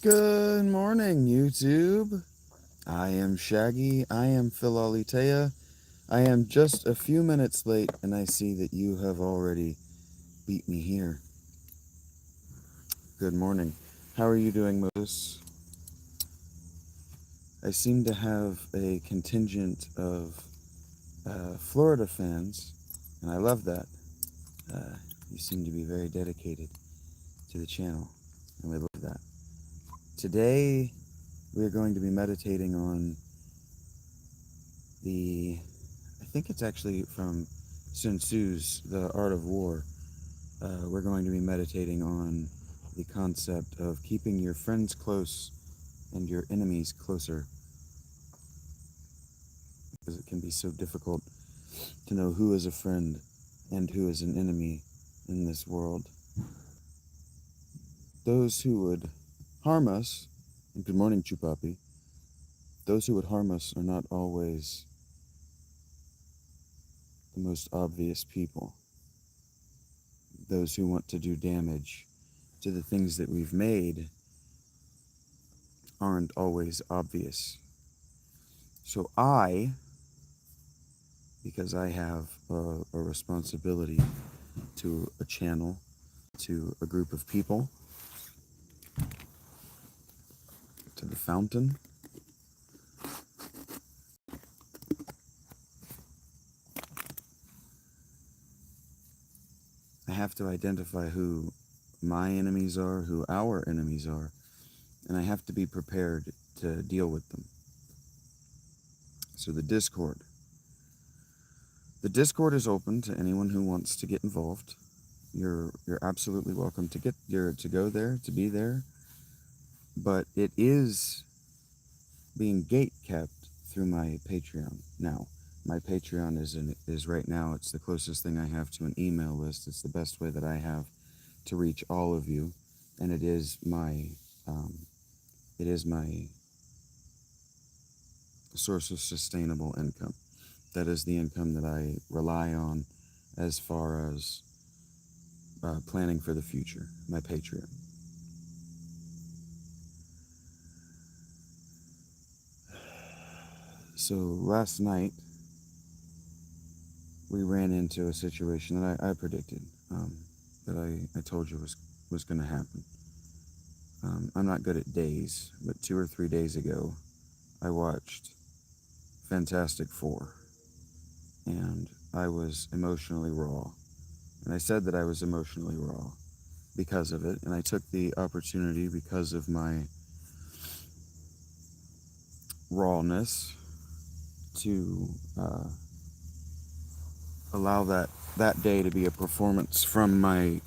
Good morning, YouTube. I am Shaggy. I am Philalitheia. I am just a few minutes late, and I see that you have already beat me here. Good morning. How are you doing, Moses? I seem to have a contingent of Florida fans, and I love that. You seem to be very dedicated to the channel, and we love that. Today, we're going to be meditating on I think it's actually from Sun Tzu's The Art of War. We're going to be meditating on the concept of keeping your friends close and your enemies closer, because it can be so difficult to know who is a friend and who is an enemy in this world. Those who would harm us, and good morning, Chupapi, those who would harm us are not always the most obvious people. Those who want to do damage to the things that we've made aren't always obvious. So because I have a responsibility to a channel, to a group of people, to the fountain, I have to identify who my enemies are, who our enemies are, and I have to be prepared to deal with them. So the Discord is open to anyone who wants to get involved. You're absolutely welcome to go there, to be there, but it is being gate kept through my Patreon now. My Patreon is right now, it's the closest thing I have to an email list. It's the best way that I have to reach all of you, and it is my source of sustainable income. That is the income that I rely on as far as planning for the future, my Patreon. So last night, we ran into a situation that I predicted, that I told you was going to happen. I'm not good at days, but 2 or 3 days ago, I watched Fantastic Four, and I was emotionally raw. And I said that I was emotionally raw because of it, and I took the opportunity, because of my rawness, to allow that day to be a performance from my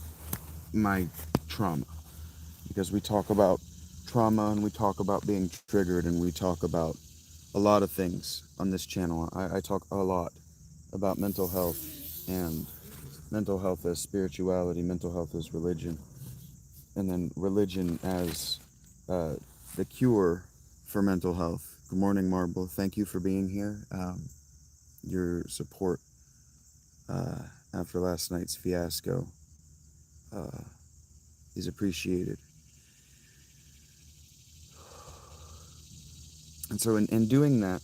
trauma. Because we talk about trauma, and we talk about being triggered, and we talk about a lot of things on this channel. I talk a lot about mental health, and mental health as spirituality, mental health as religion, and then religion as the cure for mental health. Good morning, Marble. Thank you for being here. Your support after last night's fiasco is appreciated. And so in doing that,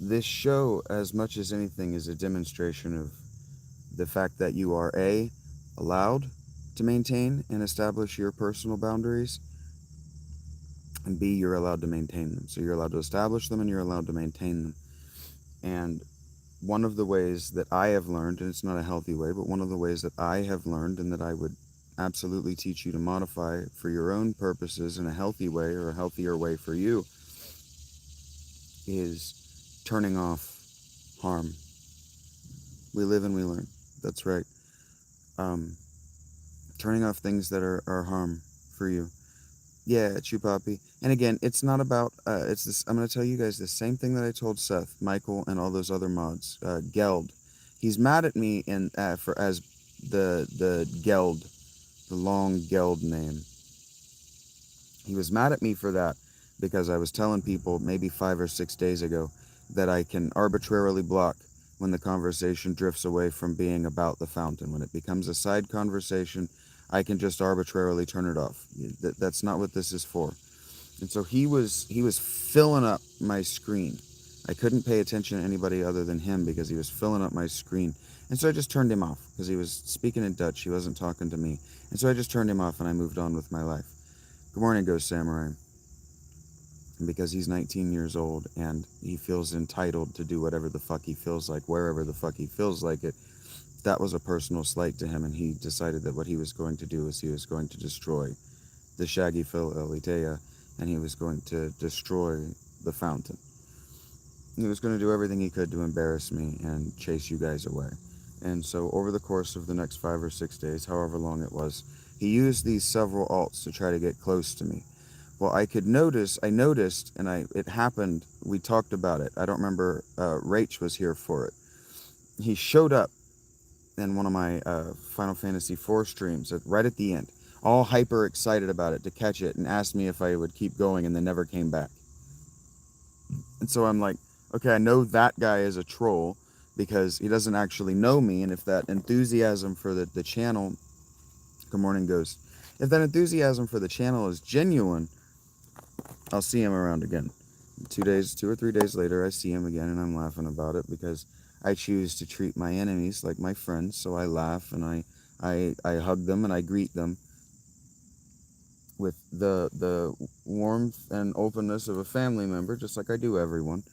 this show, as much as anything, is a demonstration of the fact that you are allowed to maintain and establish your personal boundaries, and B, you're allowed to maintain them. So you're allowed to establish them, and you're allowed to maintain them. And one of the ways that I have learned, and it's not a healthy way, but one of the ways that I have learned, and that I would absolutely teach you to modify for your own purposes in a healthy way, or a healthier way for you, is turning off harm. We live and we learn. That's right. Turning off things that are harm for you. Yeah, Chupapi. And again, it's not about, it's this. I'm going to tell you guys the same thing that I told Seth, Michael, and all those other mods. Geld. He's mad at me for as the Geld, the long Geld name. He was mad at me for that because I was telling people maybe 5 or 6 days ago that I can arbitrarily block when the conversation drifts away from being about the fountain. When it becomes a side conversation, I can just arbitrarily turn it off. That's not what this is for. And so he was filling up my screen. I couldn't pay attention to anybody other than him because he was filling up my screen. And so I just turned him off because he was speaking in Dutch. He wasn't talking to me. And so I just turned him off and I moved on with my life. Good morning, Ghost Samurai. And because he's 19 years old and he feels entitled to do whatever the fuck he feels like, wherever the fuck he feels like it, that was a personal slight to him. And he decided that what he was going to do is he was going to destroy the Shaggy Philalitheia, and he was going to destroy the fountain. He was going to do everything he could to embarrass me and chase you guys away. And so over the course of the next 5 or 6 days, however long it was, he used these several alts to try to get close to me. Well, I noticed, and it happened, we talked about it. I don't remember, Rach was here for it. He showed up in one of my Final Fantasy IV streams right at the end, all hyper excited about it to catch it, and asked me if I would keep going, and then never came back. And so I'm like, okay, I know that guy is a troll because he doesn't actually know me, and if that enthusiasm for the channel, good morning, Ghost, if that enthusiasm for the channel is genuine, I'll see him around again. 2 or 3 days later, I see him again, and I'm laughing about it because I choose to treat my enemies like my friends. So I laugh and I hug them and I greet them with the warmth and openness of a family member, just like I do everyone.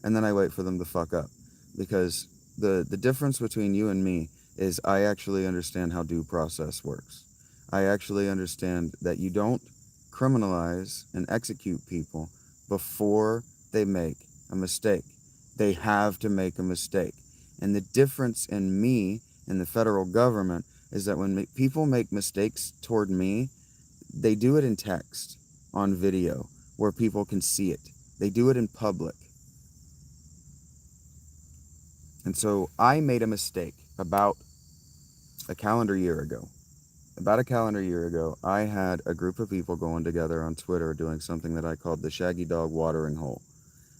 And then I wait for them to fuck up, because the difference between you and me is I actually understand how due process works. I actually understand that you don't criminalize and execute people before they make a mistake. They have to make a mistake. And the difference in me and the federal government is that when people make mistakes toward me, they do it in text, on video, where people can see it. They do it in public. And so I made a mistake about a calendar year ago. About a calendar year ago, I had a group of people going together on Twitter doing something that I called the Shaggy Dog Watering Hole.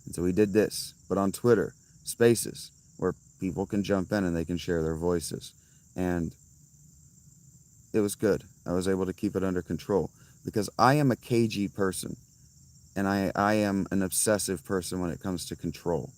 And so we did this, but on Twitter, spaces, where people can jump in and they can share their voices. And it was good. I was able to keep it under control because I am a cagey person, and I am an obsessive person when it comes to control.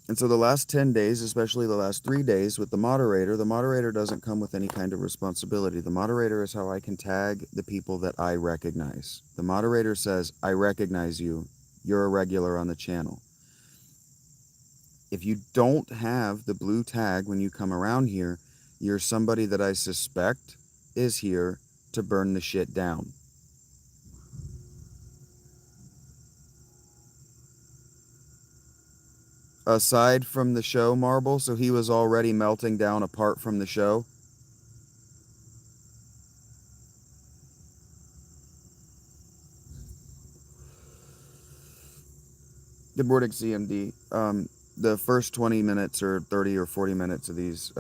And so the last 10 days, especially the last 3 days with the moderator doesn't come with any kind of responsibility. The moderator is how I can tag the people that I recognize. The moderator says, I recognize you. You're a regular on the channel. If you don't have the blue tag when you come around here, you're somebody that I suspect is here to burn the shit down. Aside from the show, Marble, so he was already melting down apart from the show. Good morning, CMD. The first 20 minutes or 30 or 40 minutes of these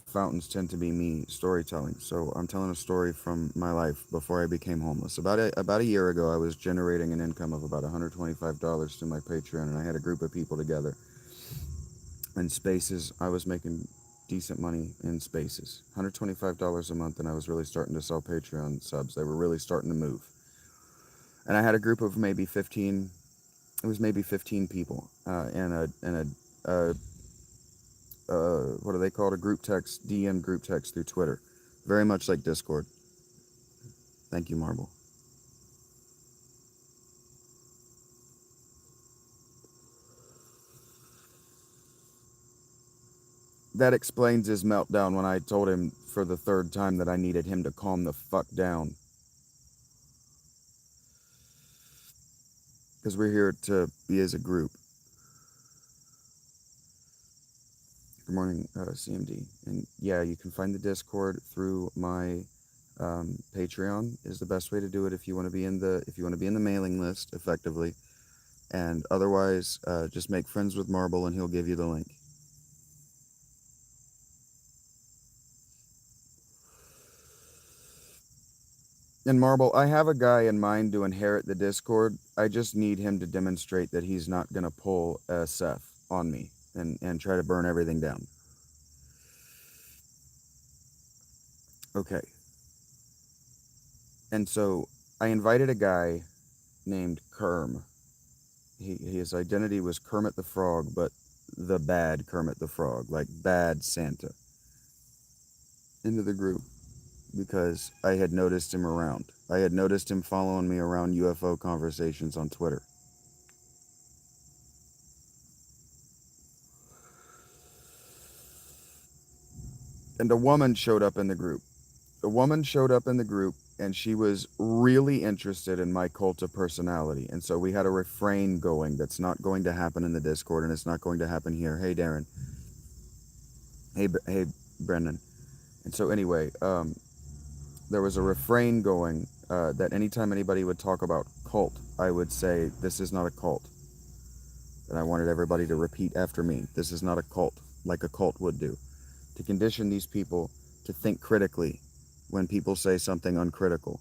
fountains tend to be me storytelling. So I'm telling a story from my life before I became homeless. About a year ago, I was generating an income of about $125 through my Patreon, and I had a group of people together. In spaces, I was making decent money in spaces. $125 a month, and I was really starting to sell Patreon subs. They were really starting to move. And I had a group of maybe 15, it was maybe 15 people, what do they call it? A group text, DM group text through Twitter. Very much like Discord. Thank you, Marble. That explains his meltdown when I told him for the third time that I needed him to calm the fuck down. Because we're here to be as a group. Good morning, CMD. And yeah, you can find the Discord through my Patreon is the best way to do it if you want to be in the mailing list effectively. And otherwise, just make friends with Marble and he'll give you the link. And Marble, I have a guy in mind to inherit the Discord. I just need him to demonstrate that he's not going to pull Seth on me. and try to burn everything down. Okay. And so I invited a guy named Kerm. His identity was Kermit the Frog, but the bad Kermit the Frog, like bad Santa, into the group because I had noticed him around. I had noticed him following me around UFO conversations on Twitter. And a woman showed up in the group. A woman showed up in the group and she was really interested in my cult of personality. And so we had a refrain going that's not going to happen in the Discord and it's not going to happen here. Hey, Darren. Hey, Brendan. And so anyway, there was a refrain going that anytime anybody would talk about cult, I would say, this is not a cult. And I wanted everybody to repeat after me. This is not a cult, like a cult would do. To condition these people to think critically when people say something uncritical.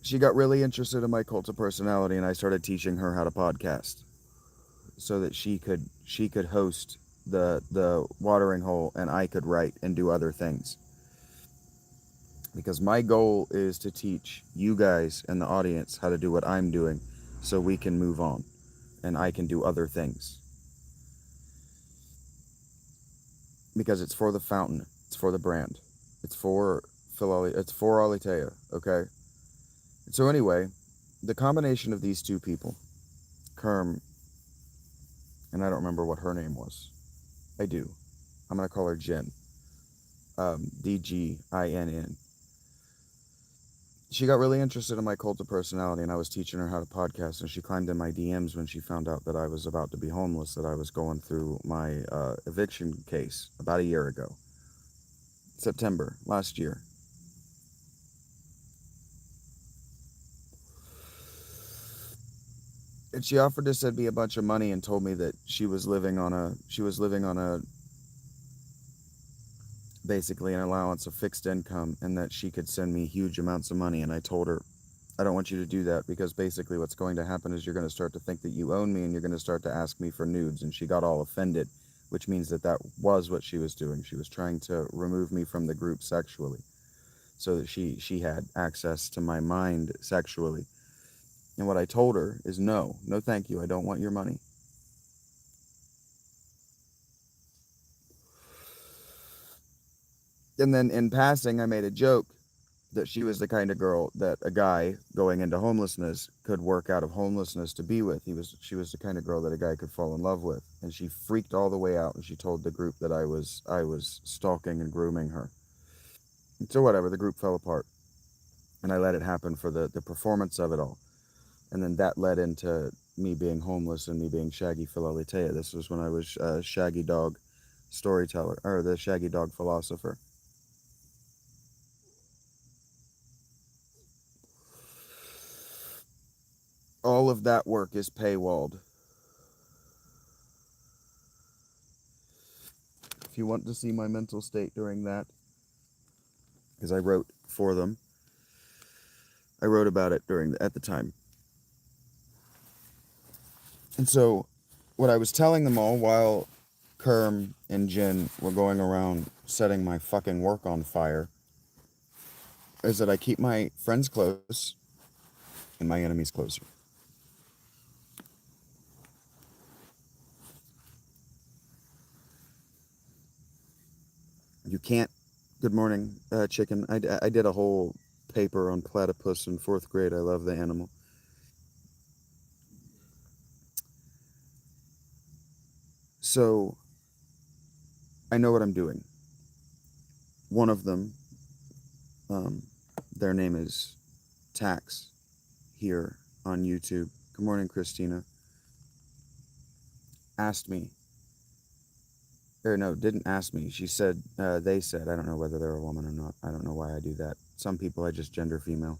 She got really interested in my cult of personality, and I started teaching her how to podcast so that she could host the watering hole and I could write and do other things. Because my goal is to teach you guys and the audience how to do what I'm doing so we can move on and I can do other things. Because it's for the fountain, it's for the brand, it's for Philalitheia, okay? So anyway, the combination of these two people, Kerm, and I don't remember what her name was. I do. I'm going to call her Jen. Dginn. She got really interested in my cult of personality, and I was teaching her how to podcast, and she climbed in my DMs when she found out that I was about to be homeless, that I was going through my eviction case about a year ago. September last year. And she offered to send me a bunch of money and told me that she was living on a basically an allowance of fixed income and that she could send me huge amounts of money. And I told her, I don't want you to do that because basically what's going to happen is you're going to start to think that you own me and you're going to start to ask me for nudes. And she got all offended, which means that that was what she was doing. She was trying to remove me from the group sexually so that she had access to my mind sexually. And what I told her is no thank you, I don't want your money. And then in passing I made a joke that she was the kind of girl that a guy going into homelessness could work out of homelessness to be with. She was the kind of girl that a guy could fall in love with. And she freaked all the way out and she told the group that I was stalking and grooming her. And so whatever, the group fell apart. And I let it happen for the performance of it all. And then that led into me being homeless and me being Shaggy Philalitheia. This was when I was Shaggy Dog storyteller, or the Shaggy Dog philosopher. All of that work is paywalled. If you want to see my mental state during that, because I wrote for them, I wrote about it at the time. And so, what I was telling them all while Kerm and Jin were going around setting my fucking work on fire is that I keep my friends close and my enemies closer. You can't. Good morning, chicken. I did a whole paper on platypus in fourth grade. I love the animal. So I know what I'm doing. One of them, um, their name is Tax here on YouTube. Good morning, Christina. Asked me, or no, didn't ask me. She said, they said, I don't know whether they're a woman or not. I don't know why I do that. Some people I just gender female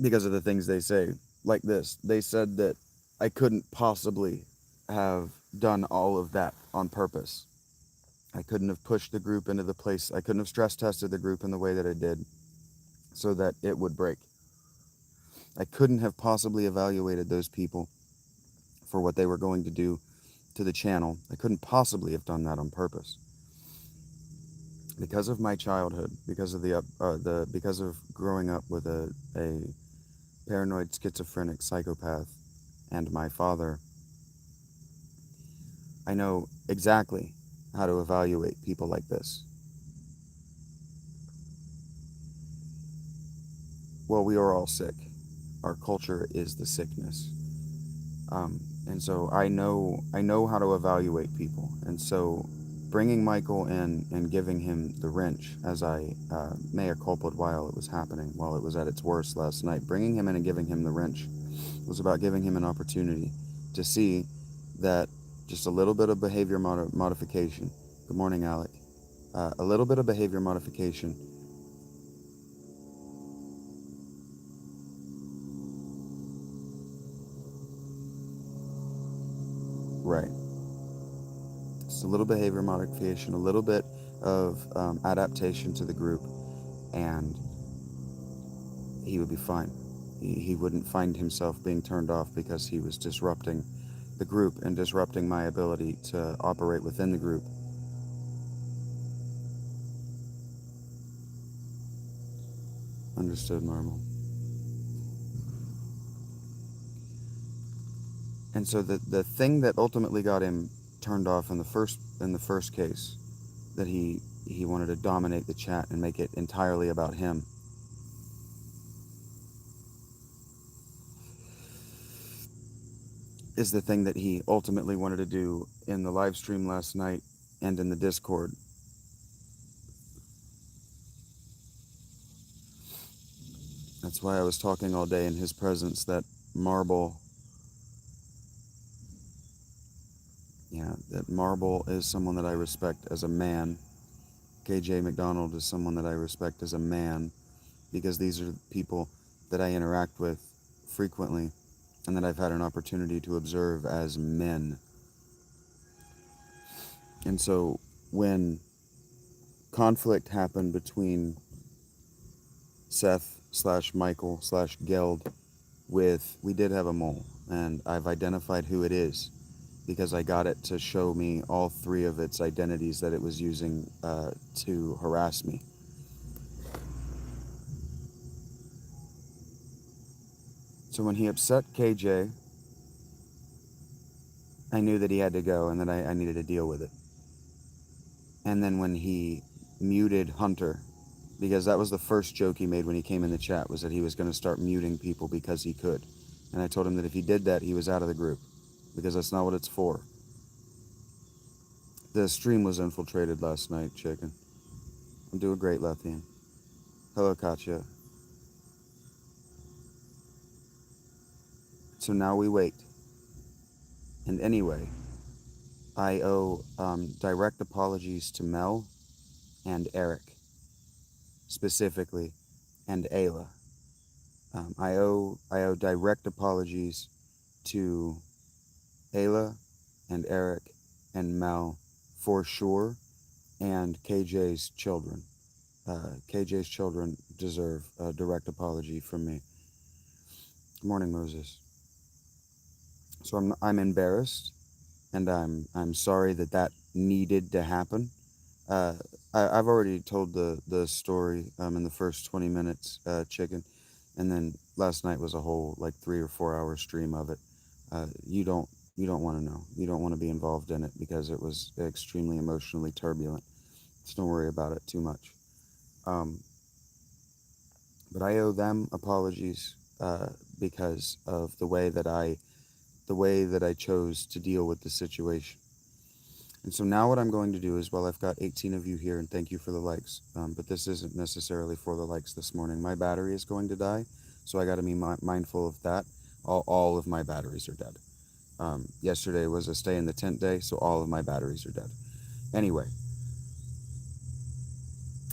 because of the things they say. Like this, they said that I couldn't possibly have done all of that on purpose. I couldn't have pushed the group into the place. I couldn't have stress tested the group in the way that I did so that it would break. I couldn't have possibly evaluated those people for what they were going to do to the channel. I couldn't possibly have done that on purpose. Because of my childhood, because of because of growing up with a paranoid schizophrenic psychopath and my father, I know exactly how to evaluate people like this. Well, we are all sick. Our culture is the sickness. And so I know how to evaluate people. And so bringing Michael in and giving him the wrench, as I mea culpa'd while it was happening, while it was at its worst last night, bringing him in and giving him the wrench was about giving him an opportunity to see that just a little bit of behavior modification. Good morning, Alec. A little bit of behavior modification. Right. Just a little behavior modification, a little bit of adaptation to the group, and he would be fine. He wouldn't find himself being turned off because he was disrupting the group and disrupting my ability to operate within the group. Understood, Marvel. And so the thing that ultimately got him turned off in the first case, that he wanted to dominate the chat and make it entirely about him, is the thing that he ultimately wanted to do in the live stream last night and in the Discord. That's why I was talking all day in his presence. That Marble, yeah, that Marble is someone that I respect as a man. KJ McDonald is someone that I respect as a man, because these are people that I interact with frequently and that I've had an opportunity to observe as men. And so when conflict happened between Seth slash Michael slash Geld we did have a mole, and I've identified who it is because I got it to show me all three of its identities that it was using to harass me. So when he upset KJ, I knew that he had to go and that I needed to deal with it. And then when he muted Hunter, because that was the first joke he made when he came in the chat, was that he was going to start muting people because he could. And I told him that if he did that, he was out of the group, because that's not what it's for. The stream was infiltrated last night, Chicken. I'm doing great, Lethian. Hello, Katya. So now we wait. And anyway, I owe direct apologies to Mel and Eric, specifically, and Ayla. I owe direct apologies to Ayla and Eric and Mel for sure, and KJ's children. KJ's children deserve a direct apology from me. Good morning, Moses. So I'm embarrassed, and I'm sorry that that needed to happen. Uh, I've already told the story in the first 20 minutes, Chicken, and then last night was a whole like 3 or 4 hour stream of it. You don't want to know. You don't want to be involved in it because it was extremely emotionally turbulent. So don't worry about it too much. Um, but I owe them apologies because of the way that I chose to deal with the situation. And so now what I'm going to do is, well, I've got 18 of you here, and thank you for the likes. But this isn't necessarily for the likes this morning. My battery is going to die, so I got to be mindful of that. All of my batteries are dead. Yesterday was a stay in the tent day, so all of my batteries are dead. Anyway,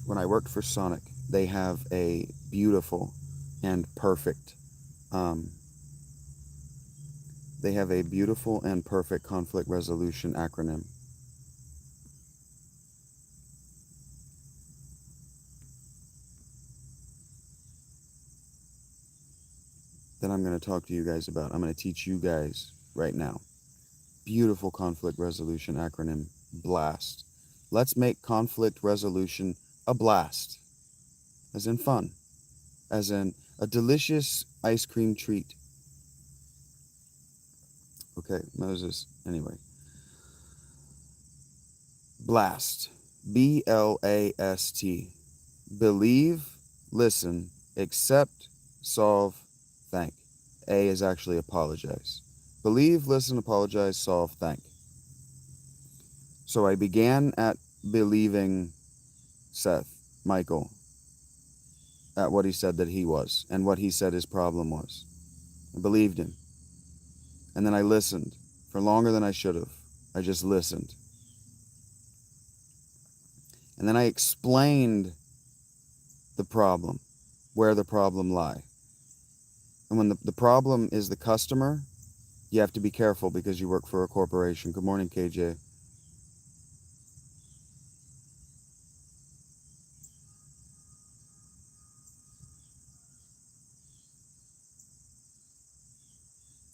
when I worked for Sonic, they have a beautiful and perfect um, they have a beautiful and perfect conflict resolution acronym. that I'm going to talk to you guys about. I'm going to teach you guys right now. Beautiful conflict resolution acronym, BLAST. Let's make conflict resolution a blast, as in fun, as in a delicious ice cream treat. Okay, Moses. Anyway, BLAST. BLAST. Believe, listen, accept, solve, thank. A is actually apologize. Believe, listen, apologize, solve, thank. So I began at believing Seth, Michael, at what he said that he was and what he said his problem was. I believed him. And then I listened for longer than I should have. I just listened. And then I explained the problem, where the problem lie. And when the problem is the customer, you have to be careful because you work for a corporation. Good morning, KJ.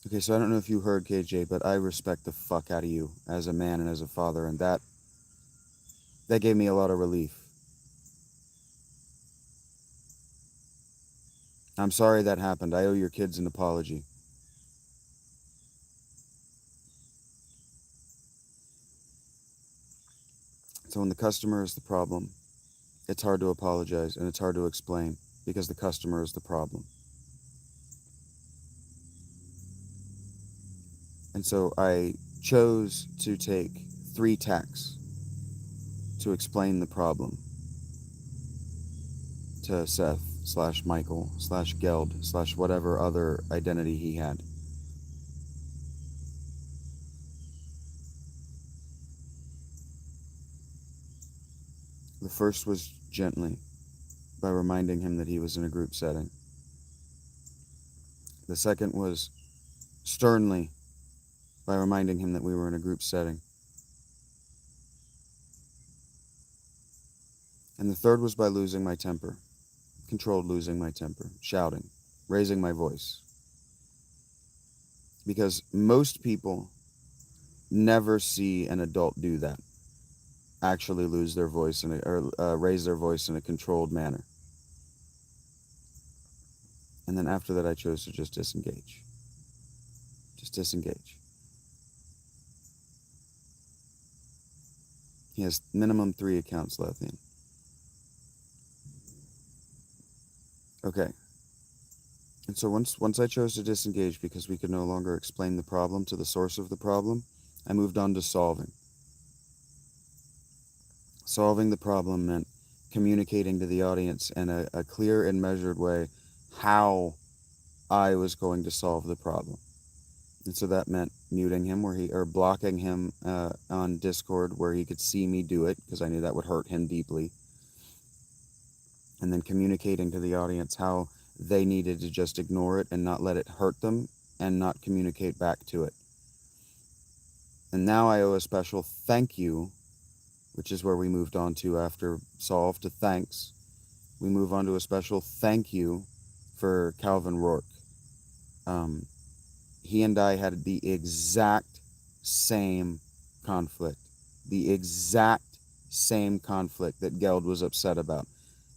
Okay, so I don't know if you heard, KJ, but I respect the fuck out of you as a man and as a father, and that gave me a lot of relief. I'm sorry that happened. I owe your kids an apology. So when the customer is the problem, it's hard to apologize and it's hard to explain because the customer is the problem. And so I chose to take 3 tacks to explain the problem to Seth / Michael / Geld / whatever other identity he had. The first was gently, by reminding him that he was in a group setting. The second was sternly, by reminding him that we were in a group setting. And the third was by losing my temper, controlled losing my temper, shouting, raising my voice. Because most people never see an adult do that, actually lose their voice or raise their voice in a controlled manner. And then after that, I chose to just disengage. Just disengage. He has minimum 3 accounts left in. Okay. And so once I chose to disengage because we could no longer explain the problem to the source of the problem, I moved on to solving. Solving the problem meant communicating to the audience in a clear and measured way how I was going to solve the problem. And so that meant muting him or blocking him on Discord where he could see me do it because I knew that would hurt him deeply. And then communicating to the audience how they needed to just ignore it and not let it hurt them and not communicate back to it. And now I owe a special thank you, which is where we moved on to after solve to thanks. We move on to a special thank you for Calvin Rourke. He and I had the exact same conflict. The exact same conflict that Geld was upset about.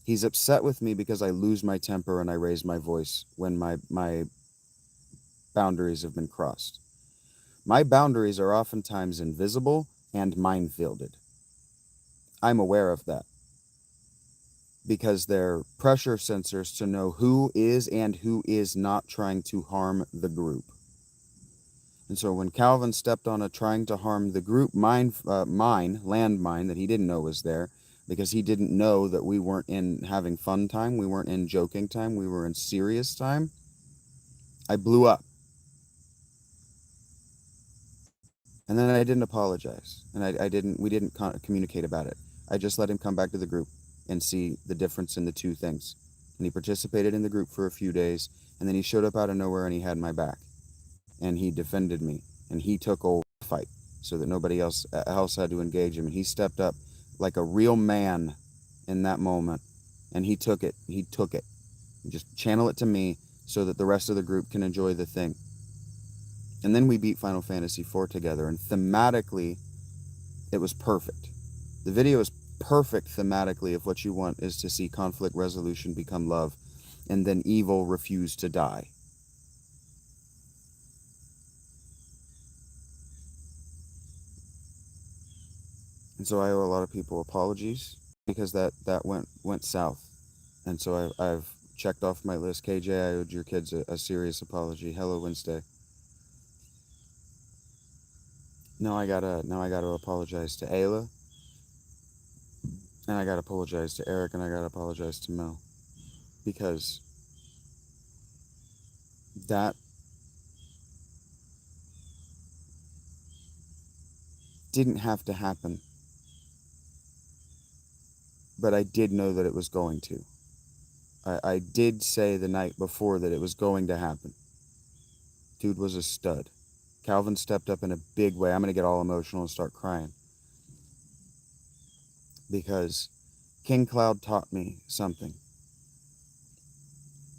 He's upset with me because I lose my temper and I raise my voice when my boundaries have been crossed. My boundaries are oftentimes invisible and minefielded. I'm aware of that because they're pressure sensors to know who is and who is not trying to harm the group. And so when Calvin stepped on a trying to harm the group landmine that he didn't know was there, because he didn't know that we weren't in having fun time, we weren't in joking time, we were in serious time, I blew up. And then I didn't apologize, and we didn't communicate about it. I just let him come back to the group and see the difference in the two things. And he participated in the group for a few days, and then he showed up out of nowhere and he had my back. And he defended me, and he took over the fight so that nobody else had to engage him. And he stepped up like a real man in that moment, and he took it. He took it. He just channel it to me, so that the rest of the group can enjoy the thing. And then we beat Final Fantasy IV together, and thematically, it was perfect. The video is perfect thematically if what you want is to see conflict resolution become love, and then evil refuse to die. And so I owe a lot of people apologies because that went south. And so I've checked off my list. KJ, I owed your kids a serious apology. Hello, Wednesday. Now I gotta apologize to Ayla, and I gotta apologize to Eric, and I gotta apologize to Mel, because that didn't have to happen, but I did know that it was going to. I did say the night before that it was going to happen. Dude was a stud. Calvin stepped up in a big way. I'm going to get all emotional and start crying. Because King Cloud taught me something.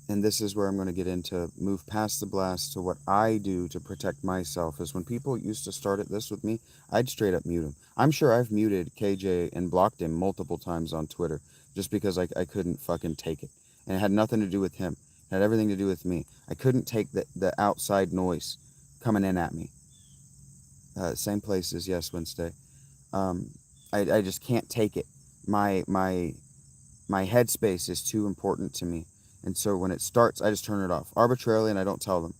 And this is where I'm going to get into, move past the blast to what I do to protect myself. Is when people used to start at this with me, I'd straight up mute him. I'm sure I've muted KJ and blocked him multiple times on Twitter just because I couldn't fucking take it. And it had nothing to do with him. It had everything to do with me. I couldn't take the outside noise coming in at me. Same place as Yes Wednesday. I just can't take it. My headspace is too important to me. And so when it starts, I just turn it off arbitrarily, and I don't tell them.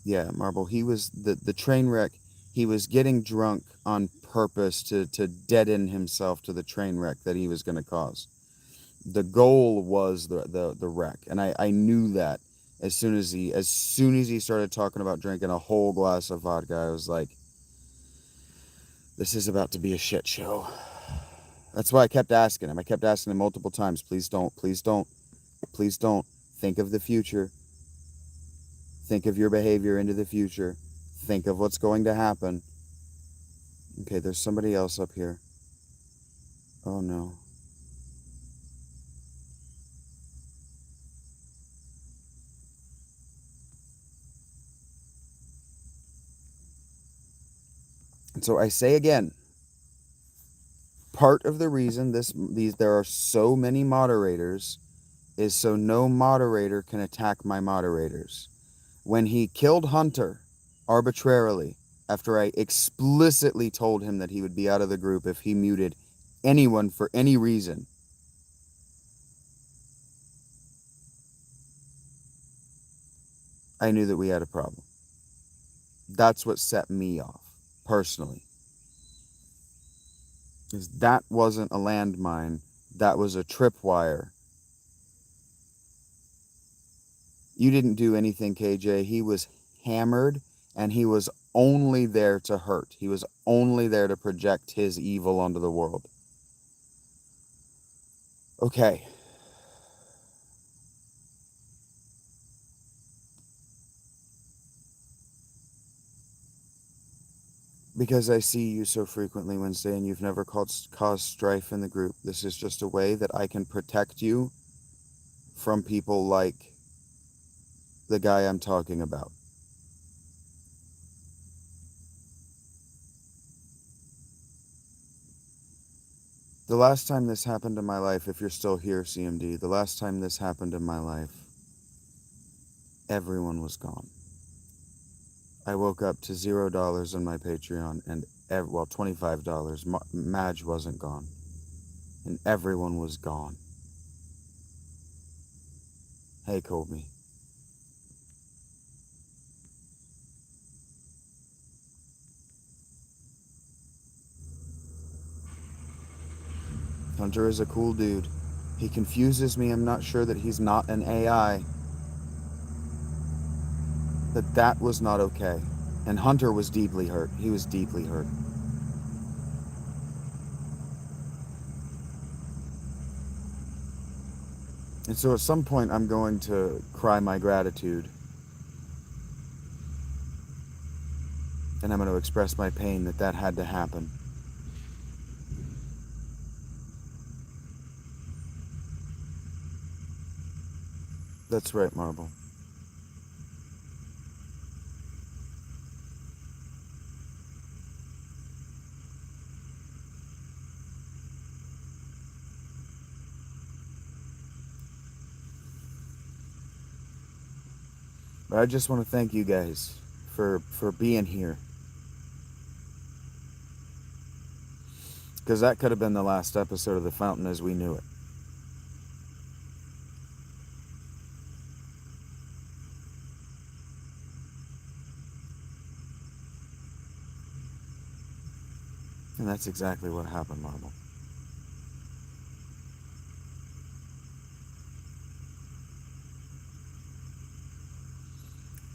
Yeah, Marble, he was the train wreck. He was getting drunk on purpose to deaden himself to the train wreck that he was going to cause. The goal was the wreck, and I knew that as soon as he started talking about drinking a whole glass of vodka. I was like, this is about to be a shit show. That's why I kept asking him. I kept asking him multiple times, please don't, please don't, please don't. Think of the future. Think of your behavior into the future. Think of what's going to happen. Okay, there's somebody else up here. Oh no. And so I say again, part of the reason there are so many moderators is so no moderator can attack my moderators. When he killed Hunter arbitrarily, after I explicitly told him that he would be out of the group if he muted anyone for any reason, I knew that we had a problem. That's what set me off, personally. Because that wasn't a landmine, that was a tripwire. You didn't do anything, KJ. He was hammered, and he was only there to hurt. He was only there to project his evil onto the world. Okay. Because I see you so frequently, Wednesday, and you've never caused strife in the group. This is just a way that I can protect you from people like the guy I'm talking about. The last time this happened in my life, if you're still here, CMD, the last time this happened in my life, everyone was gone. I woke up to $0 on my Patreon, and $25. Madge wasn't gone, and everyone was gone. Hey, Colby. Hunter is a cool dude. He confuses me. I'm not sure that he's not an AI. But that was not okay. And Hunter was deeply hurt. He was deeply hurt. And so at some point, I'm going to cry my gratitude. And I'm going to express my pain that had to happen. That's right, Marble. But I just want to thank you guys for being here. Because that could have been the last episode of The Fountain as we knew it. And that's exactly what happened, Marble.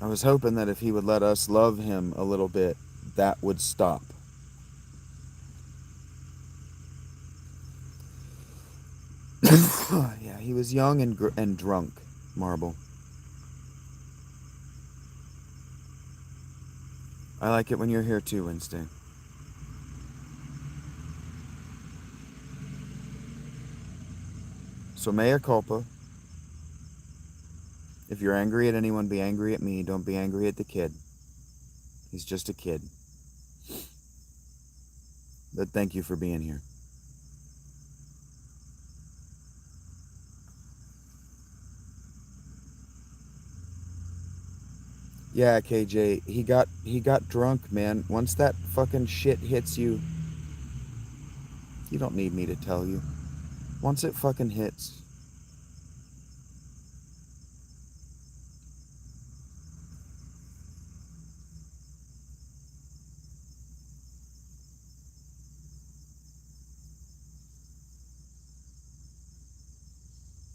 I was hoping that if he would let us love him a little bit, that would stop. Yeah, he was young and drunk, Marble. I like it when you're here too, Wednesday. So mea culpa. If you're angry at anyone, be angry at me. Don't be angry at the kid. He's just a kid. But thank you for being here. Yeah, KJ, he got drunk, man. Once that fucking shit hits you, you don't need me to tell you. Once it fucking hits,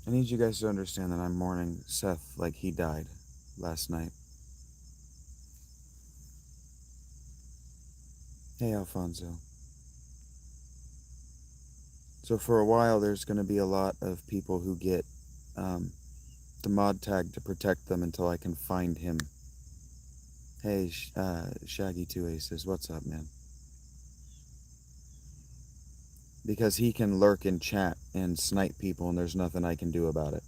I need you guys to understand that I'm mourning Seth like he died last night. Hey, Alfonso. So for a while, there's going to be a lot of people who get um, the mod tag to protect them until I can find him. Hey, Shaggy 2 Aces, what's up, man? Because he can lurk in chat and snipe people, and there's nothing I can do about it.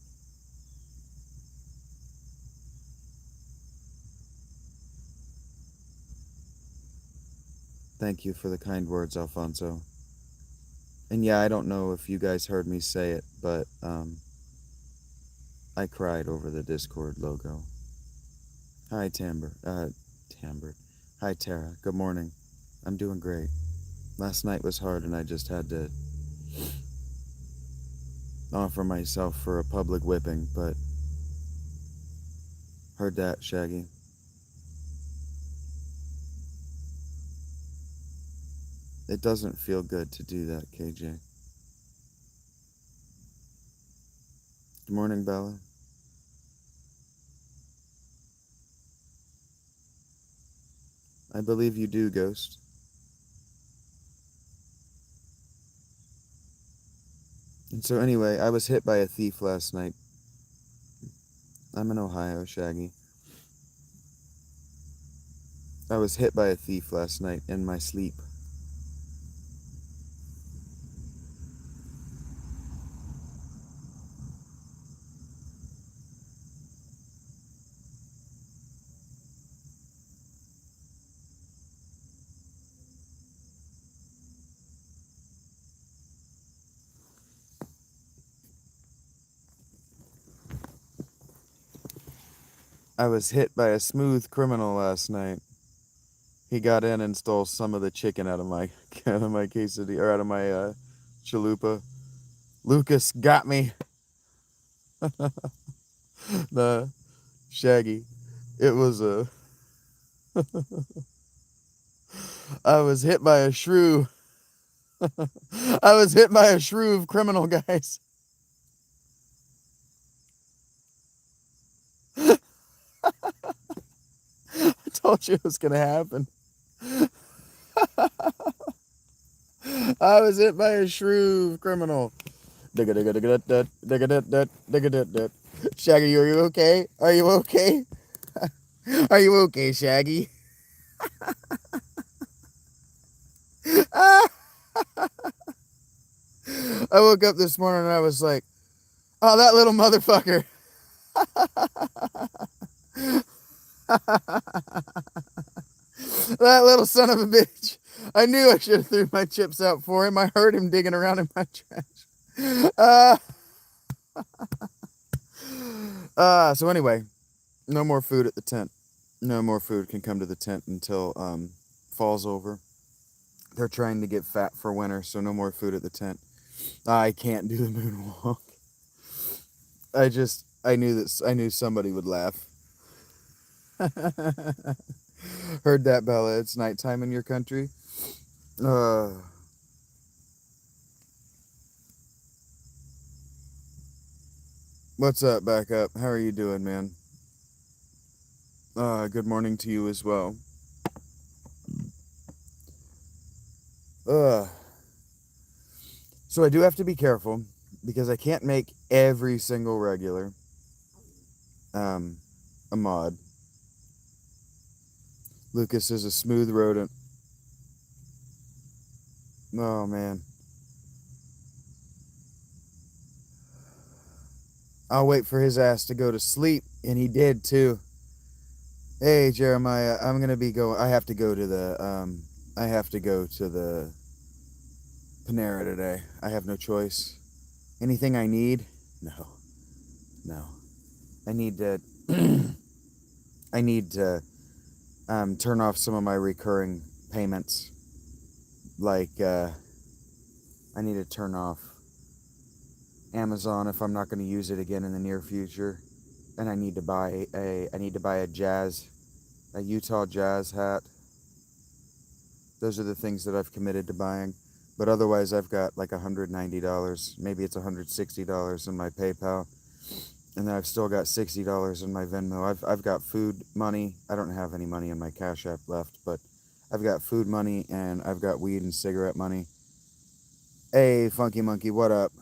Thank you for the kind words, Alfonso. And yeah, I don't know if you guys heard me say it, but I cried over the Discord logo. Hi, Tamber. Hi, Tara. Good morning. I'm doing great. Last night was hard, and I just had to offer myself for a public whipping, but heard that, Shaggy. It doesn't feel good to do that, KJ. Good morning, Bella. I believe you do, Ghost. And so anyway, I was hit by a thief last night. I'm in Ohio, Shaggy. I was hit by a thief last night in my sleep. I was hit by a smooth criminal last night. He got in and stole some of the chicken out of my quesadilla, or out of my chalupa. Lucas got me. The Shaggy. It was a. I was hit by a shrew. I was hit by a shrew of criminal guys. I told you it was gonna happen. I was hit by a shrew of criminal. Shaggy, are you okay? Are you okay? Are you okay, Shaggy? I woke up this morning and I was like, oh, that little motherfucker. That little son of a bitch. I knew I should have threw my chips out for him. I heard him digging around in my trash. So anyway, no more food at the tent. No more food can come to the tent until fall's over. They're trying to get fat for winter, so no more food at the tent. I can't do the moonwalk. I knew somebody would laugh. Heard that, Bella? It's nighttime in your country. Uh, what's up, back up? How are you doing, man? Good morning to you as well. Uh, so I do have to be careful because I can't make every single regular um, a mod. Lucas is a smooth rodent. Oh man. I'll wait for his ass to go to sleep, and he did too. Hey Jeremiah, I'm gonna be going. I have to go to the Panera today. I have no choice. Anything I need? No, no. I need to. I need to turn off some of my recurring payments. Like I need to turn off Amazon if I'm not going to use it again in the near future, and I need to buy a Utah Jazz hat. Those are the things that I've committed to buying. But otherwise, I've got like $190, maybe it's $160 in my PayPal, and then I've still got $60 in my Venmo. I've got food money. I don't have any money in my Cash App left, but I've got food money and I've got weed and cigarette money. Hey, Funky Monkey, what up?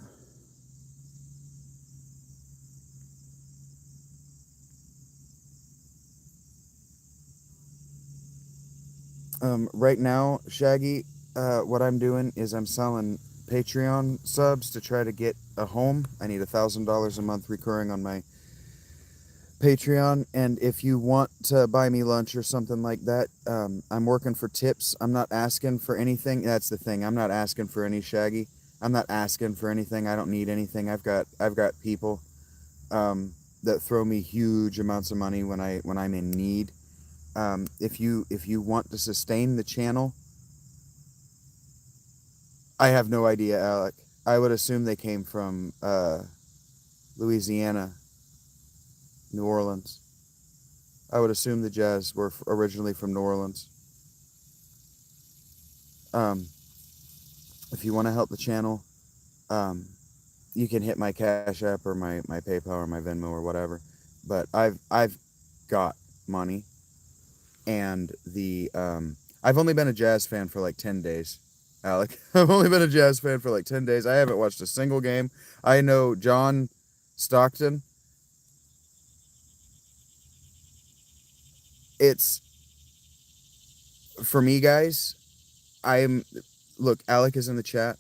Right now, Shaggy, what I'm doing is I'm selling Patreon subs to try to get a home. I need $1,000 a month recurring on my Patreon, and if you want to buy me lunch or something like that, I'm working for tips. I'm not asking for anything. That's the thing. I'm not asking for any, Shaggy. I'm not asking for anything. I don't need anything. I've got people that throw me huge amounts of money when I'm in need. If you want to sustain the channel, I have no idea, Alec. I would assume they came from Louisiana, New Orleans. I would assume the Jazz were originally from New Orleans. Um, if you want to help the channel, um, you can hit my Cash App or my PayPal or my Venmo or whatever. But I've got money, and I've only been a Jazz fan for like 10 days. Alec, I've only been a Jazz fan for like 10 days. I haven't watched a single game. I know John Stockton. It's for me, guys. I'm Look, Alec is in the chat.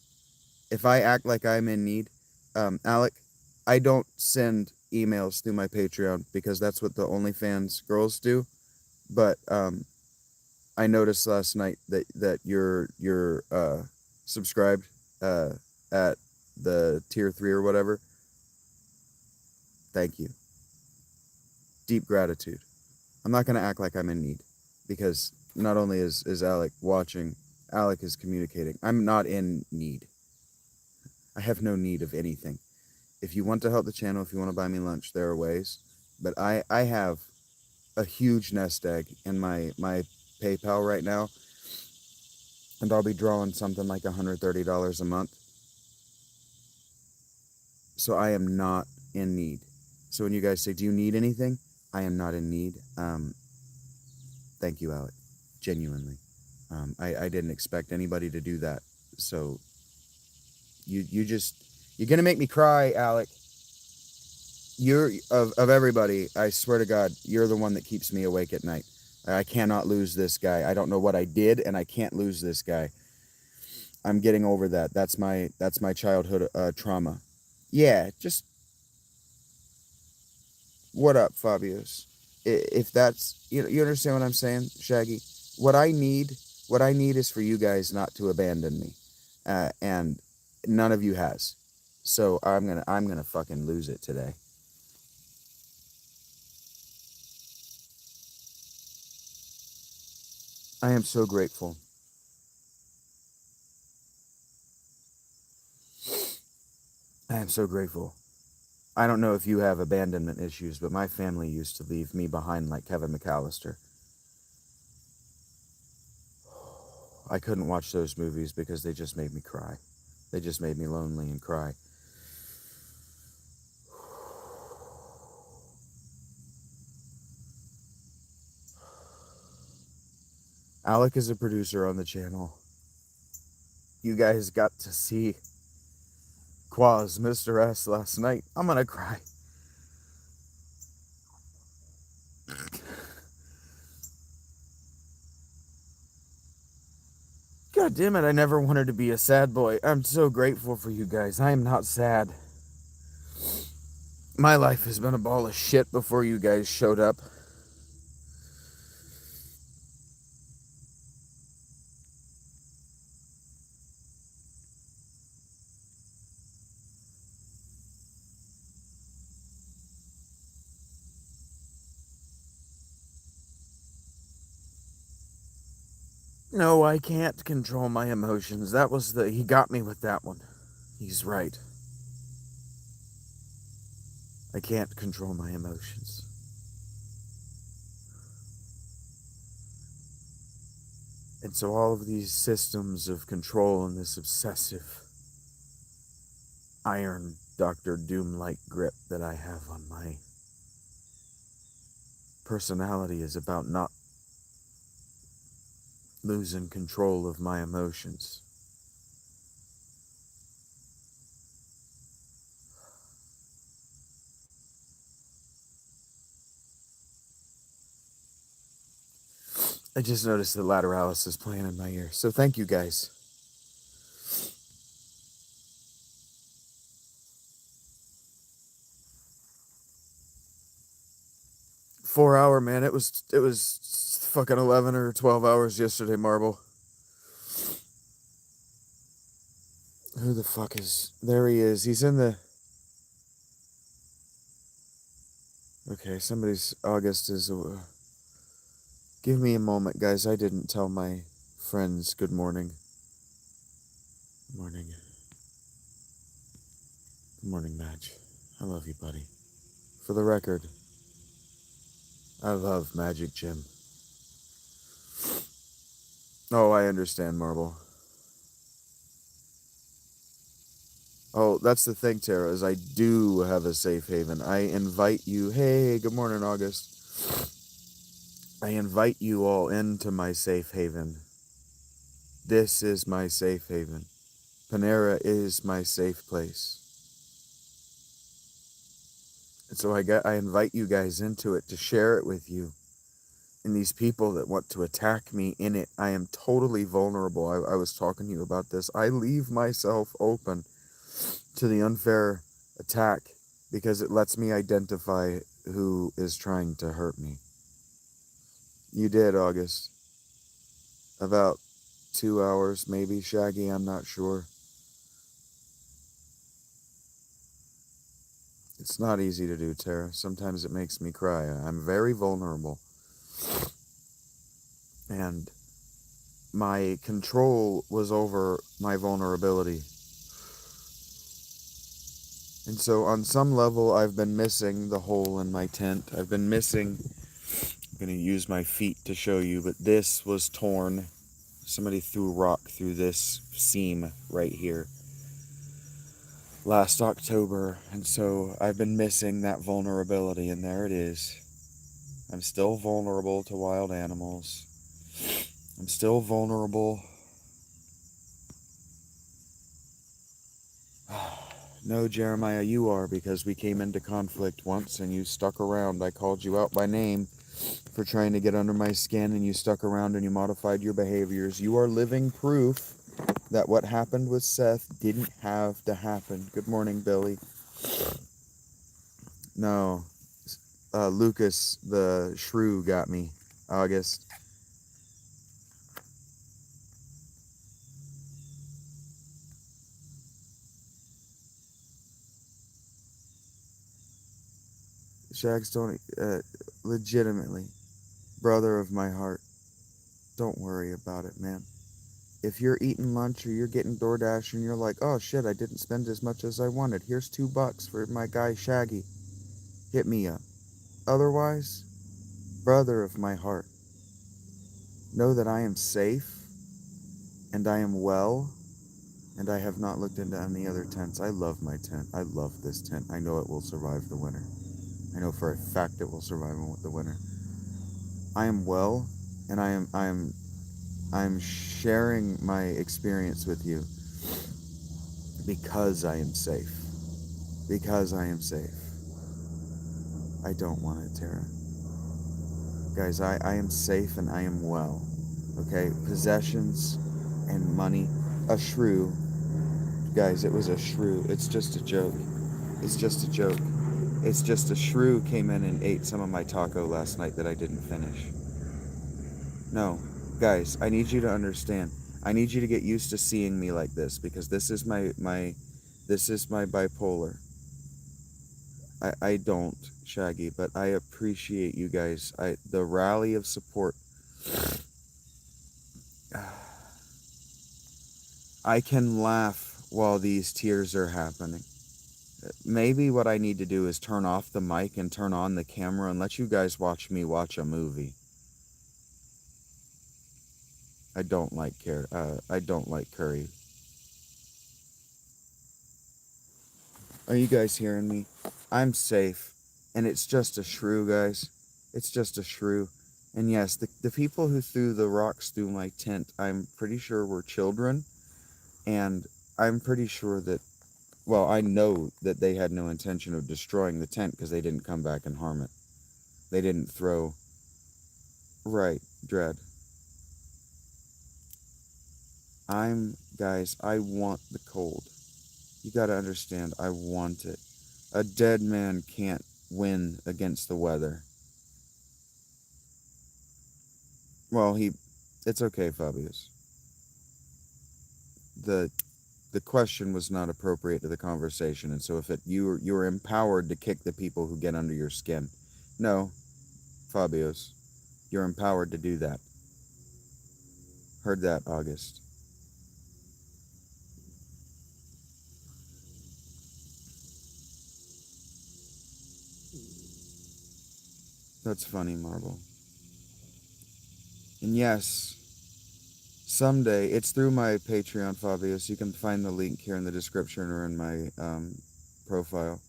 If I act like I'm in need, Alec, I don't send emails through my Patreon because that's what the OnlyFans girls do. But I noticed last night that you're subscribed at the tier 3 or whatever. Thank you. Deep gratitude. I'm not gonna act like I'm in need because not only is Alec watching, Alec is communicating. I'm not in need. I have no need of anything. If you want to help the channel, if you want to buy me lunch, there are ways. But I have a huge nest egg in my PayPal right now, and I'll be drawing something like $130 a month. So I am not in need. So when you guys say, "Do you need anything?" I am not in need. Thank you, Alec. Genuinely, I didn't expect anybody to do that. So you're gonna make me cry, Alec. You're of everybody. I swear to God, you're the one that keeps me awake at night. I cannot lose this guy. I don't know what I did, and I can't lose this guy. I'm getting over that. That's my childhood trauma. Yeah, just What up, Fabios? If that's, you understand what I'm saying, Shaggy? What I need, what I need is for you guys not to abandon me, and none of you has. So I'm gonna fucking lose it today. I am so grateful. I am so grateful. I don't know if you have abandonment issues, but my family used to leave me behind like Kevin McAllister. I couldn't watch those movies because they just made me cry. They just made me lonely and cry. Alec is a producer on the channel. You guys got to see Quaz, Mr. S last night. I'm gonna cry. God damn it, I never wanted to be a sad boy. I'm so grateful for you guys. I am not sad. My life has been a ball of shit before you guys showed up. No, I can't control my emotions. He got me with that one. He's right. I can't control my emotions. And so all of these systems of control and this obsessive iron Dr. Doom-like grip that I have on my personality is about not losing control of my emotions. I just noticed that Lateralis is playing in my ear, so thank you guys. 4 hour, man. It was fucking 11 or 12 hours yesterday, Marble. Who the fuck is... There he is. He's in the... Okay, somebody's... August is... Give me a moment, guys. I didn't tell my friends good morning. Good morning. Good morning, Madge. I love you, buddy. For the record, I love Magic Jim. Oh, I understand, Marble. Oh, that's the thing, Tara, is I do have a safe haven. I invite you... Hey, good morning, August. I invite you all into my safe haven. This is my safe haven. Panera is my safe place. And so I invite you guys into it to share it with you. And these people that want to attack me in it, I am totally vulnerable. I was talking to you about this. I leave myself open to the unfair attack because it lets me identify who is trying to hurt me. You did, August. About 2 hours, maybe, Shaggy, I'm not sure. It's not easy to do, Tara. Sometimes it makes me cry. I'm very vulnerable. And my control was over my vulnerability. And so on some level, I've been missing the hole in my tent. I've been missing... I'm going to use my feet to show you, but this was torn. Somebody threw rock through this seam right here last October, and so I've been missing that vulnerability, and there it is. I'm still vulnerable to wild animals. I'm still vulnerable. No, Jeremiah, you are, because we came into conflict once and you stuck around. I called you out by name for trying to get under my skin, and you stuck around and you modified your behaviors. You are living proof that what happened with Seth didn't have to happen. Good morning, Billy. No. Lucas the shrew got me. August. Shags, don't legitimately, brother of my heart, don't worry about it, man. If you're eating lunch or you're getting DoorDash and you're like, oh shit, I didn't spend as much as I wanted. Here's $2 for my guy Shaggy. Hit me up. Otherwise, brother of my heart, know that I am safe and I am well and I have not looked into any other tents. I love my tent. I love this tent. I know it will survive the winter. I know for a fact it will survive the winter. I am well and I'm sharing my experience with you because I am safe. Because I am safe. I don't want it, Tara. Guys, I am safe and I am well. Okay? Possessions and money. A shrew. Guys, it was a shrew. It's just a joke. It's just a joke. It's just a shrew came in and ate some of my taco last night that I didn't finish. No. Guys, I need you to understand. I need you to get used to seeing me like this because this is my bipolar. I don't, Shaggy, but I appreciate you guys. The rally of support. I can laugh while these tears are happening. Maybe what I need to do is turn off the mic and turn on the camera and let you guys watch me watch a movie. I don't like curry. Are you guys hearing me? I'm safe. And it's just a shrew, guys. It's just a shrew. And yes, the people who threw the rocks through my tent, I'm pretty sure were children. And I'm pretty sure that, well, I know that they had no intention of destroying the tent because they didn't come back and harm it. They didn't throw. Right, Dread. Guys, I want the cold. You gotta understand, I want it. A dead man can't win against the weather. Well, it's okay, Fabius. The the question was not appropriate to the conversation, and so if you're empowered to kick the people who get under your skin. No, Fabios, you're empowered to do that. Heard that, August. That's funny, Marble. And yes, someday, it's through my Patreon, Fabius. You can find the link here in the description or in my profile.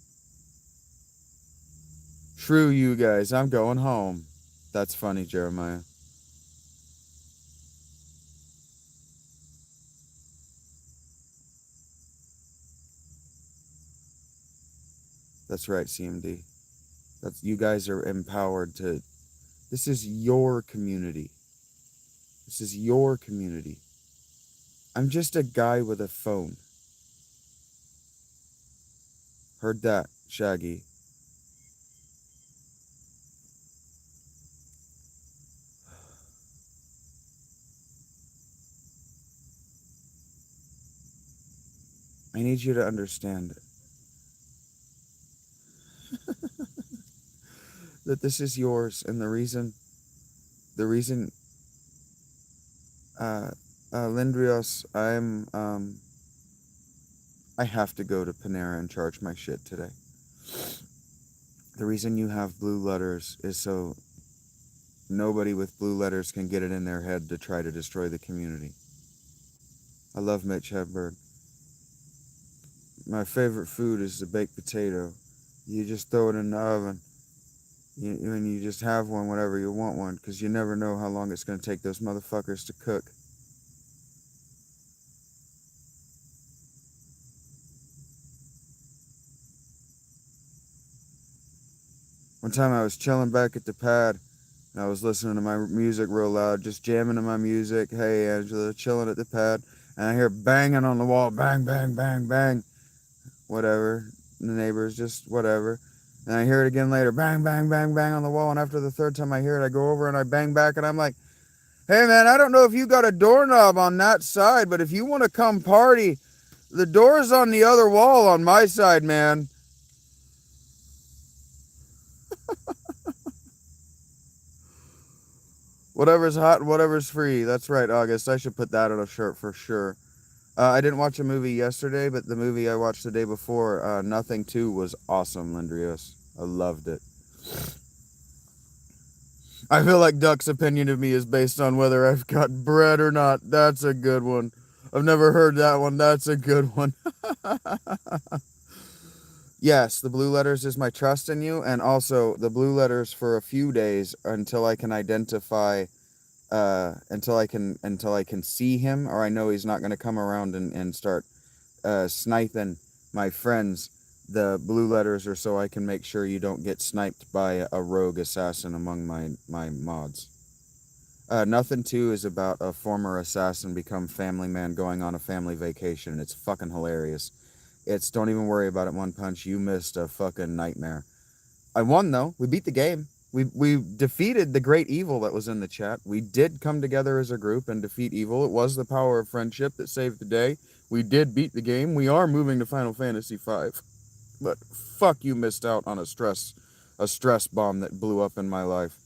True, you guys, I'm going home. That's funny, Jeremiah. That's right, CMD. You guys are empowered to. This is your community. This is your community. I'm just a guy with a phone. Heard that, Shaggy. I need you to understand that this is yours, and the reason, uh, Lindrios, I have to go to Panera and charge my shit today. The reason you have blue letters is so nobody with blue letters can get it in their head to try to destroy the community. I love Mitch Hedberg. My favorite food is the baked potato. You just throw it in the oven. And you just have one whenever you want one, because you never know how long it's going to take those motherfuckers to cook. One time I was chilling back at the pad, and I was listening to my music real loud, just jamming to my music. Hey, Angela, chilling at the pad, and I hear banging on the wall, bang, bang, bang, bang. Whatever. The neighbors, just whatever. And I hear it again later, bang, bang, bang, bang on the wall. And after the third time I hear it, I go over and I bang back and I'm like, hey man, I don't know if you got a doorknob on that side, but if you want to come party, the door's on the other wall on my side, man. Whatever's hot and whatever's free. That's right, August. I should put that on a shirt for sure. I didn't watch a movie yesterday, but the movie I watched the day before, Nothing 2, was awesome, Lindrios. I loved it. I feel like Duck's opinion of me is based on whether I've got bread or not. That's a good one. I've never heard that one. That's a good one. Yes, the blue letters is my trust in you, and also the blue letters for a few days until I can identify, until I can see him, or I know he's not going to come around and start sniping my friends. The blue letters are so I can make sure you don't get sniped by a rogue assassin among my mods. Nothing 2 is about a former assassin become family man going on a family vacation. It's fucking hilarious. It's don't even worry about it, One Punch. You missed a fucking nightmare. I won though. We beat the game. We defeated the great evil that was in the chat. We did come together as a group and defeat evil. It was the power of friendship that saved the day. We did beat the game. We are moving to Final Fantasy V. But fuck, you missed out on a stress bomb that blew up in my life.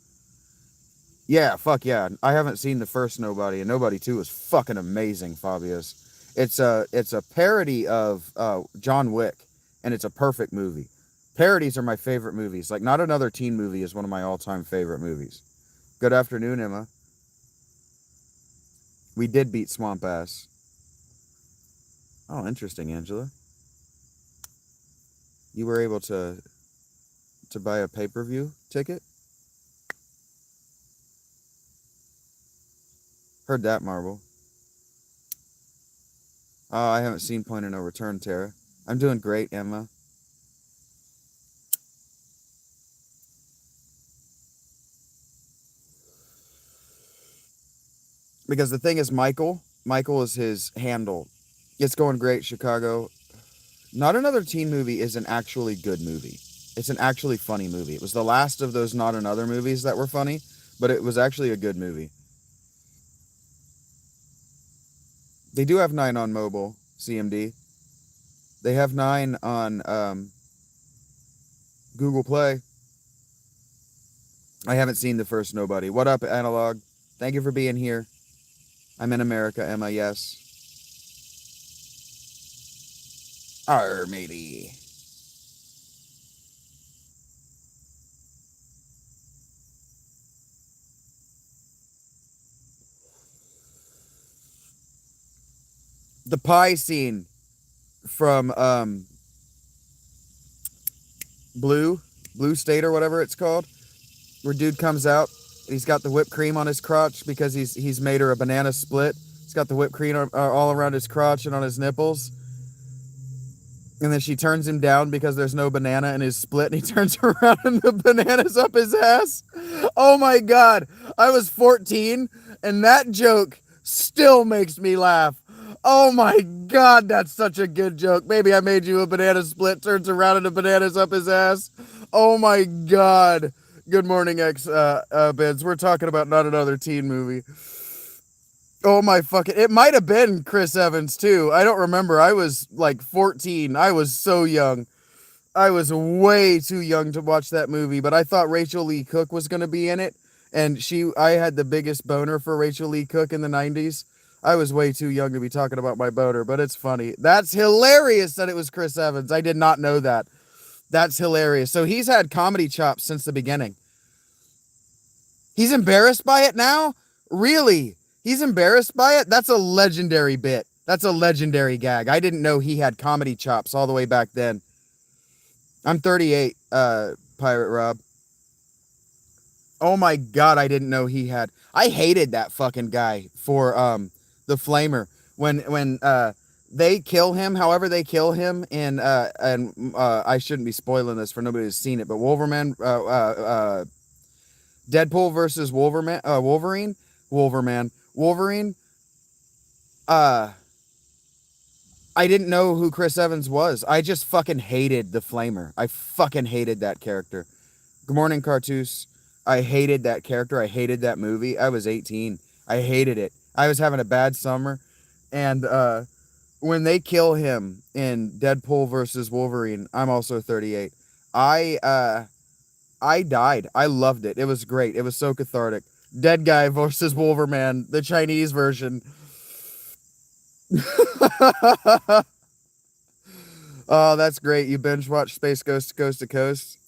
Yeah, fuck yeah. I haven't seen the first Nobody, and Nobody 2 is fucking amazing, Fabius. It's a parody of John Wick, and it's a perfect movie. Parodies are my favorite movies. Like, Not Another Teen Movie is one of my all-time favorite movies. Good afternoon, Emma. We did beat Swamp Ass. Oh, interesting, Angela. You were able to buy a pay-per-view ticket? Heard that, Marvel. Oh, I haven't seen Point of No Return, Tara. I'm doing great, Emma. Because the thing is, Michael is his handle. It's going great, Chicago. Not Another Teen Movie is an actually good movie. It's an actually funny movie. It was the last of those Not Another movies that were funny, but it was actually a good movie. They do have 9 on mobile, CMD. They have 9 on Google Play. I haven't seen the first Nobody. What up, Analog? Thank you for being here. I'm in America, Emma, yes. Arr, matey. The pie scene from Blue State or whatever it's called, where dude comes out, he's got the whipped cream on his crotch because he's made her a banana split. He's got the whipped cream all around his crotch and on his nipples. And then she turns him down because there's no banana in his split, and he turns around and the banana's up his ass. Oh my God. I was 14, and that joke still makes me laugh. Oh my God, that's such a good joke. Maybe I made you a banana split, turns around and the banana's up his ass. Oh my God. Good morning, Bids. We're talking about Not Another Teen Movie. Oh my fucking, it might have been Chris Evans too. I don't remember. I was like 14. I was so young. I was way too young to watch that movie, but I thought Rachel Lee Cook was going to be in it. And I had the biggest boner for Rachel Lee Cook in the 90s. I was way too young to be talking about my boner, but it's funny. That's hilarious that it was Chris Evans. I did not know that. That's hilarious. So he's had comedy chops since the beginning. He's embarrassed by it now? Really? He's embarrassed by it? That's a legendary bit. That's a legendary gag. I didn't know he had comedy chops all the way back then. I'm 38, Pirate Rob. Oh my God, I didn't know he had. I hated that fucking guy for the Flamer. When they kill him, however they kill him in and I shouldn't be spoiling this for nobody who's seen it, but Deadpool versus Wolverine. I didn't know who Chris Evans was. I just fucking hated the Flamer. I fucking hated that character. Good morning, Cartoons. I hated that character. I hated that movie. I was 18. I hated it. I was having a bad summer. And when they kill him in Deadpool versus Wolverine, I'm also 38. I uh I died. I loved it. It was great. It was so cathartic. Dead guy versus Wolverman, the Chinese version. Oh, that's great. You binge watch Space Ghost Coast to Coast.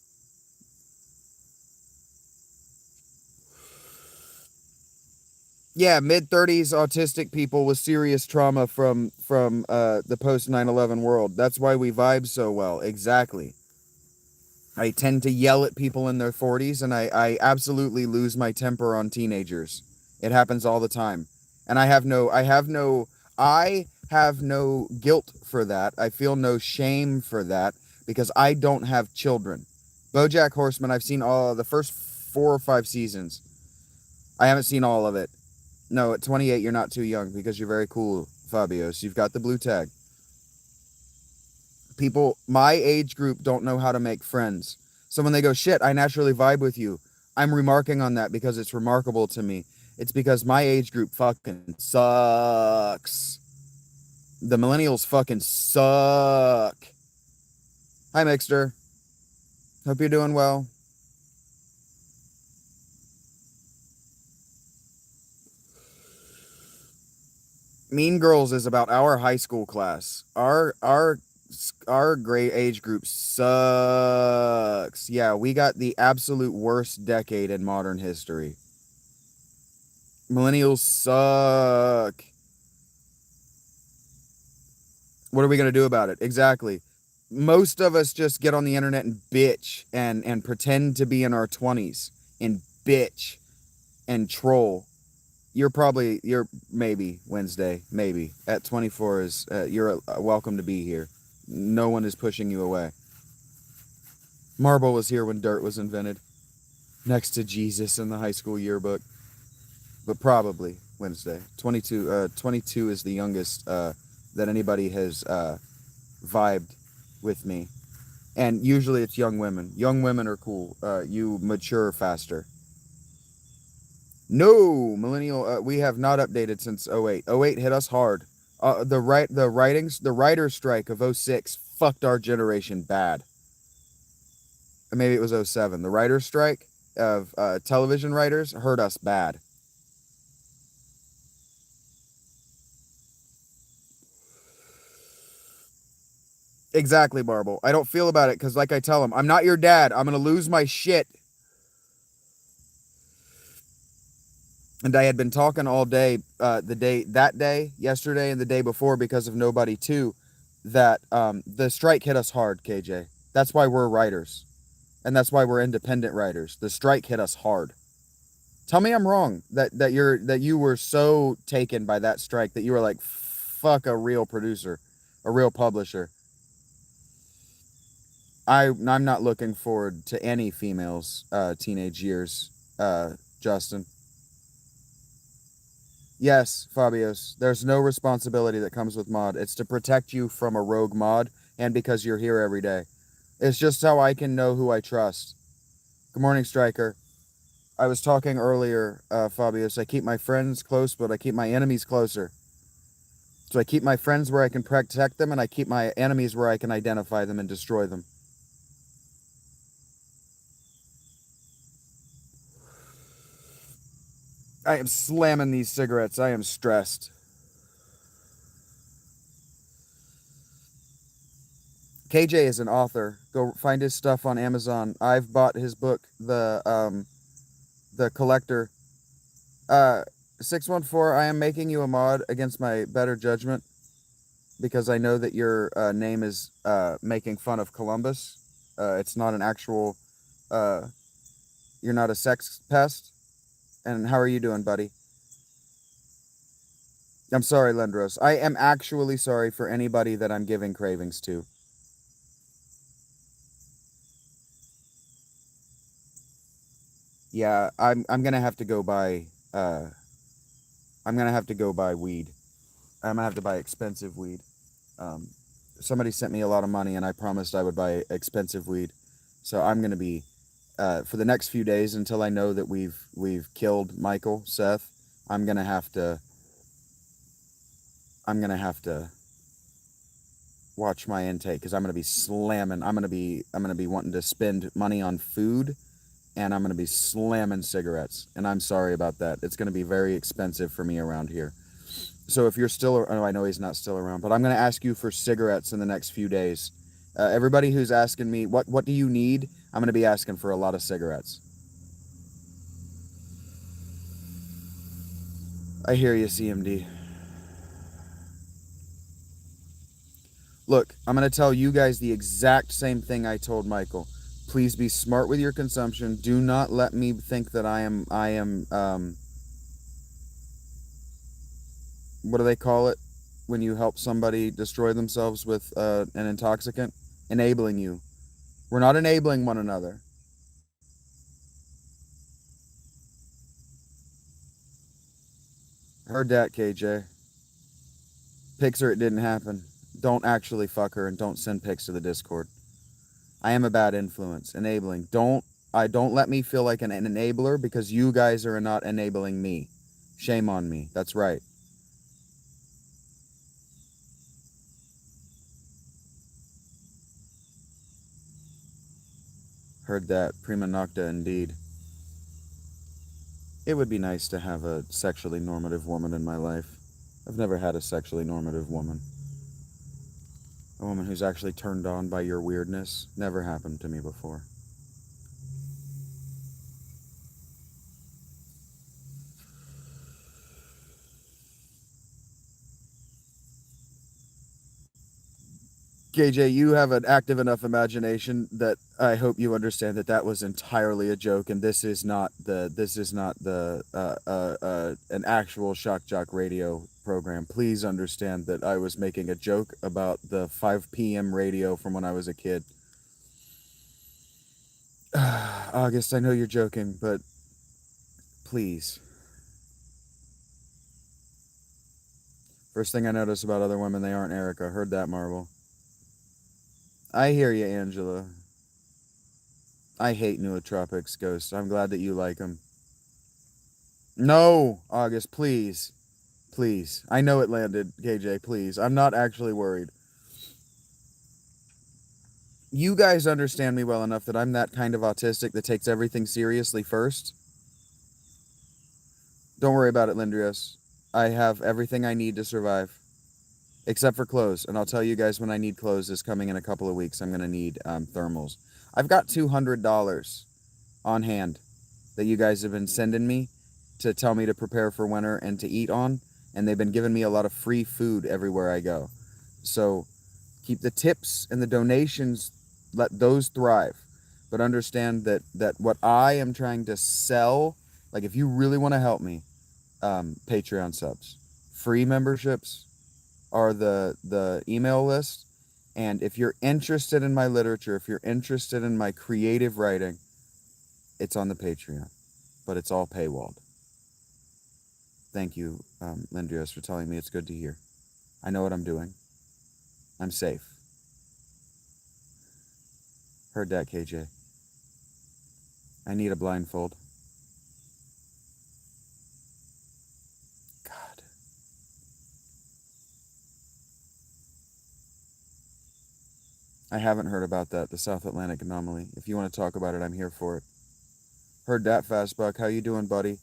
Yeah, mid 30s autistic people with serious trauma from the post 9/11 world. That's why we vibe so well. Exactly. I tend to yell at people in their 40s, and I absolutely lose my temper on teenagers. It happens all the time. And I have no guilt for that. I feel no shame for that because I don't have children. BoJack Horseman, I've seen all the first 4 or 5 seasons. I haven't seen all of it. No, at 28 you're not too young because you're very cool, Fabios. You've got the blue tag. People my age group don't know how to make friends. So when they go, shit, I naturally vibe with you, I'm remarking on that because it's remarkable to me. It's because my age group fucking sucks. The millennials fucking suck. Hi, Mixter. Hope you're doing well. Mean Girls is about our high school class. Our grade age group sucks. Yeah, we got the absolute worst decade in modern history. Millennials suck. What are we going to do about it? Exactly. Most of us just get on the internet and bitch and pretend to be in our 20s and bitch and troll. You're maybe Wednesday, maybe at 24 is you're welcome to be here. No one is pushing you away. Marble was here when dirt was invented, next to Jesus in the high school yearbook. But probably Wednesday. 22. 22 is the youngest that anybody has vibed with me, and usually it's young women. Young women are cool. You mature faster. No, millennial. We have not updated since '08. '08 hit us hard. The writer's strike of '06 fucked our generation bad. Maybe it was '07. The writer's strike of television writers hurt us bad. Exactly, Marble. I don't feel about it because, like I tell them, I'm not your dad. I'm gonna lose my shit. And I had been talking all day, that day, yesterday, and the day before because of Nobody Two, that the strike hit us hard, KJ. That's why we're writers, and that's why we're independent writers. The strike hit us hard. Tell me I'm wrong. That you were so taken by that strike that you were like, fuck a real producer, a real publisher. I'm not looking forward to any females' teenage years, Justin. Yes, Fabios. There's no responsibility that comes with mod. It's to protect you from a rogue mod, and because you're here every day. It's just how I can know who I trust. Good morning, Striker. I was talking earlier, Fabios. I keep my friends close, but I keep my enemies closer. So I keep my friends where I can protect them, and I keep my enemies where I can identify them and destroy them. I am slamming these cigarettes. I am stressed. KJ is an author. Go find his stuff on Amazon. I've bought his book, the collector. 614. I am making you a mod against my better judgment because I know that your name is making fun of Columbus. It's not an actual. Uh, you're not a sex pest. And how are you doing, buddy? I'm sorry, Lendros. I am actually sorry for anybody that I'm giving cravings to. Yeah, I'm gonna have to go buy. I'm gonna have to go buy weed. I'm gonna have to buy expensive weed. Um, Somebody sent me a lot of money, and I promised I would buy expensive weed. So I'm gonna be for the next few days until I know that we've killed Michael Seth. I'm gonna have to. I'm gonna have to watch my intake because I'm gonna be slamming. I'm gonna be wanting to spend money on food, and I'm gonna be slamming cigarettes. And I'm sorry about that. It's gonna be very expensive for me around here. So if you're still, oh, I know he's not still around, but I'm gonna ask you for cigarettes in the next few days. Everybody who's asking me what do you need, I'm gonna be asking for a lot of cigarettes. I hear you, CMD. Look, I'm going to tell you guys the exact same thing I told Michael. Please be smart with your consumption. Do not let me think that I am what do they call it when you help somebody destroy themselves with an intoxicant? Enabling you. We're not enabling one another. Heard that, KJ. Pics or it didn't happen. Don't actually fuck her and don't send pics to the Discord. I am a bad influence. Enabling. Don't let me feel like an enabler because you guys are not enabling me. Shame on me. That's right. Heard that. Prima nocta indeed. It would be nice to have a sexually normative woman in my life. I've never had a sexually normative woman. A woman who's actually turned on by your weirdness. Never happened to me before. KJ, you have an active enough imagination that I hope you understand that that was entirely a joke, and this is not the an actual shock jock radio program. Please understand that I was making a joke about the 5 p.m. radio from when I was a kid. August, I know you're joking, but please. First thing I notice about other women, they aren't Erica. Heard that, Marvel. I hear you, Angela. I hate nootropics, Ghost. I'm glad that you like them. No, August, please. Please. I know it landed, KJ, please. I'm not actually worried. You guys understand me well enough that I'm that kind of autistic that takes everything seriously first. Don't worry about it, Lindrios. I have everything I need to survive, except for clothes. And I'll tell you guys when I need clothes is coming in a couple of weeks. I'm going to need thermals. I've got $200 on hand that you guys have been sending me to tell me to prepare for winter and to eat on. And they've been giving me a lot of free food everywhere I go. So keep the tips and the donations, let those thrive. But understand that what I am trying to sell, like if you really want to help me, Patreon subs, free memberships are the email list. And if you're interested in my literature, if you're interested in my creative writing, it's on the Patreon, but it's all paywalled. Thank you, Lindrios, for telling me it's good to hear. I know what I'm doing. I'm safe. Heard that, KJ. I need a blindfold. God. I haven't heard about that, the South Atlantic anomaly. If you want to talk about it, I'm here for it. Heard that, Fastbuck. How you doing, buddy?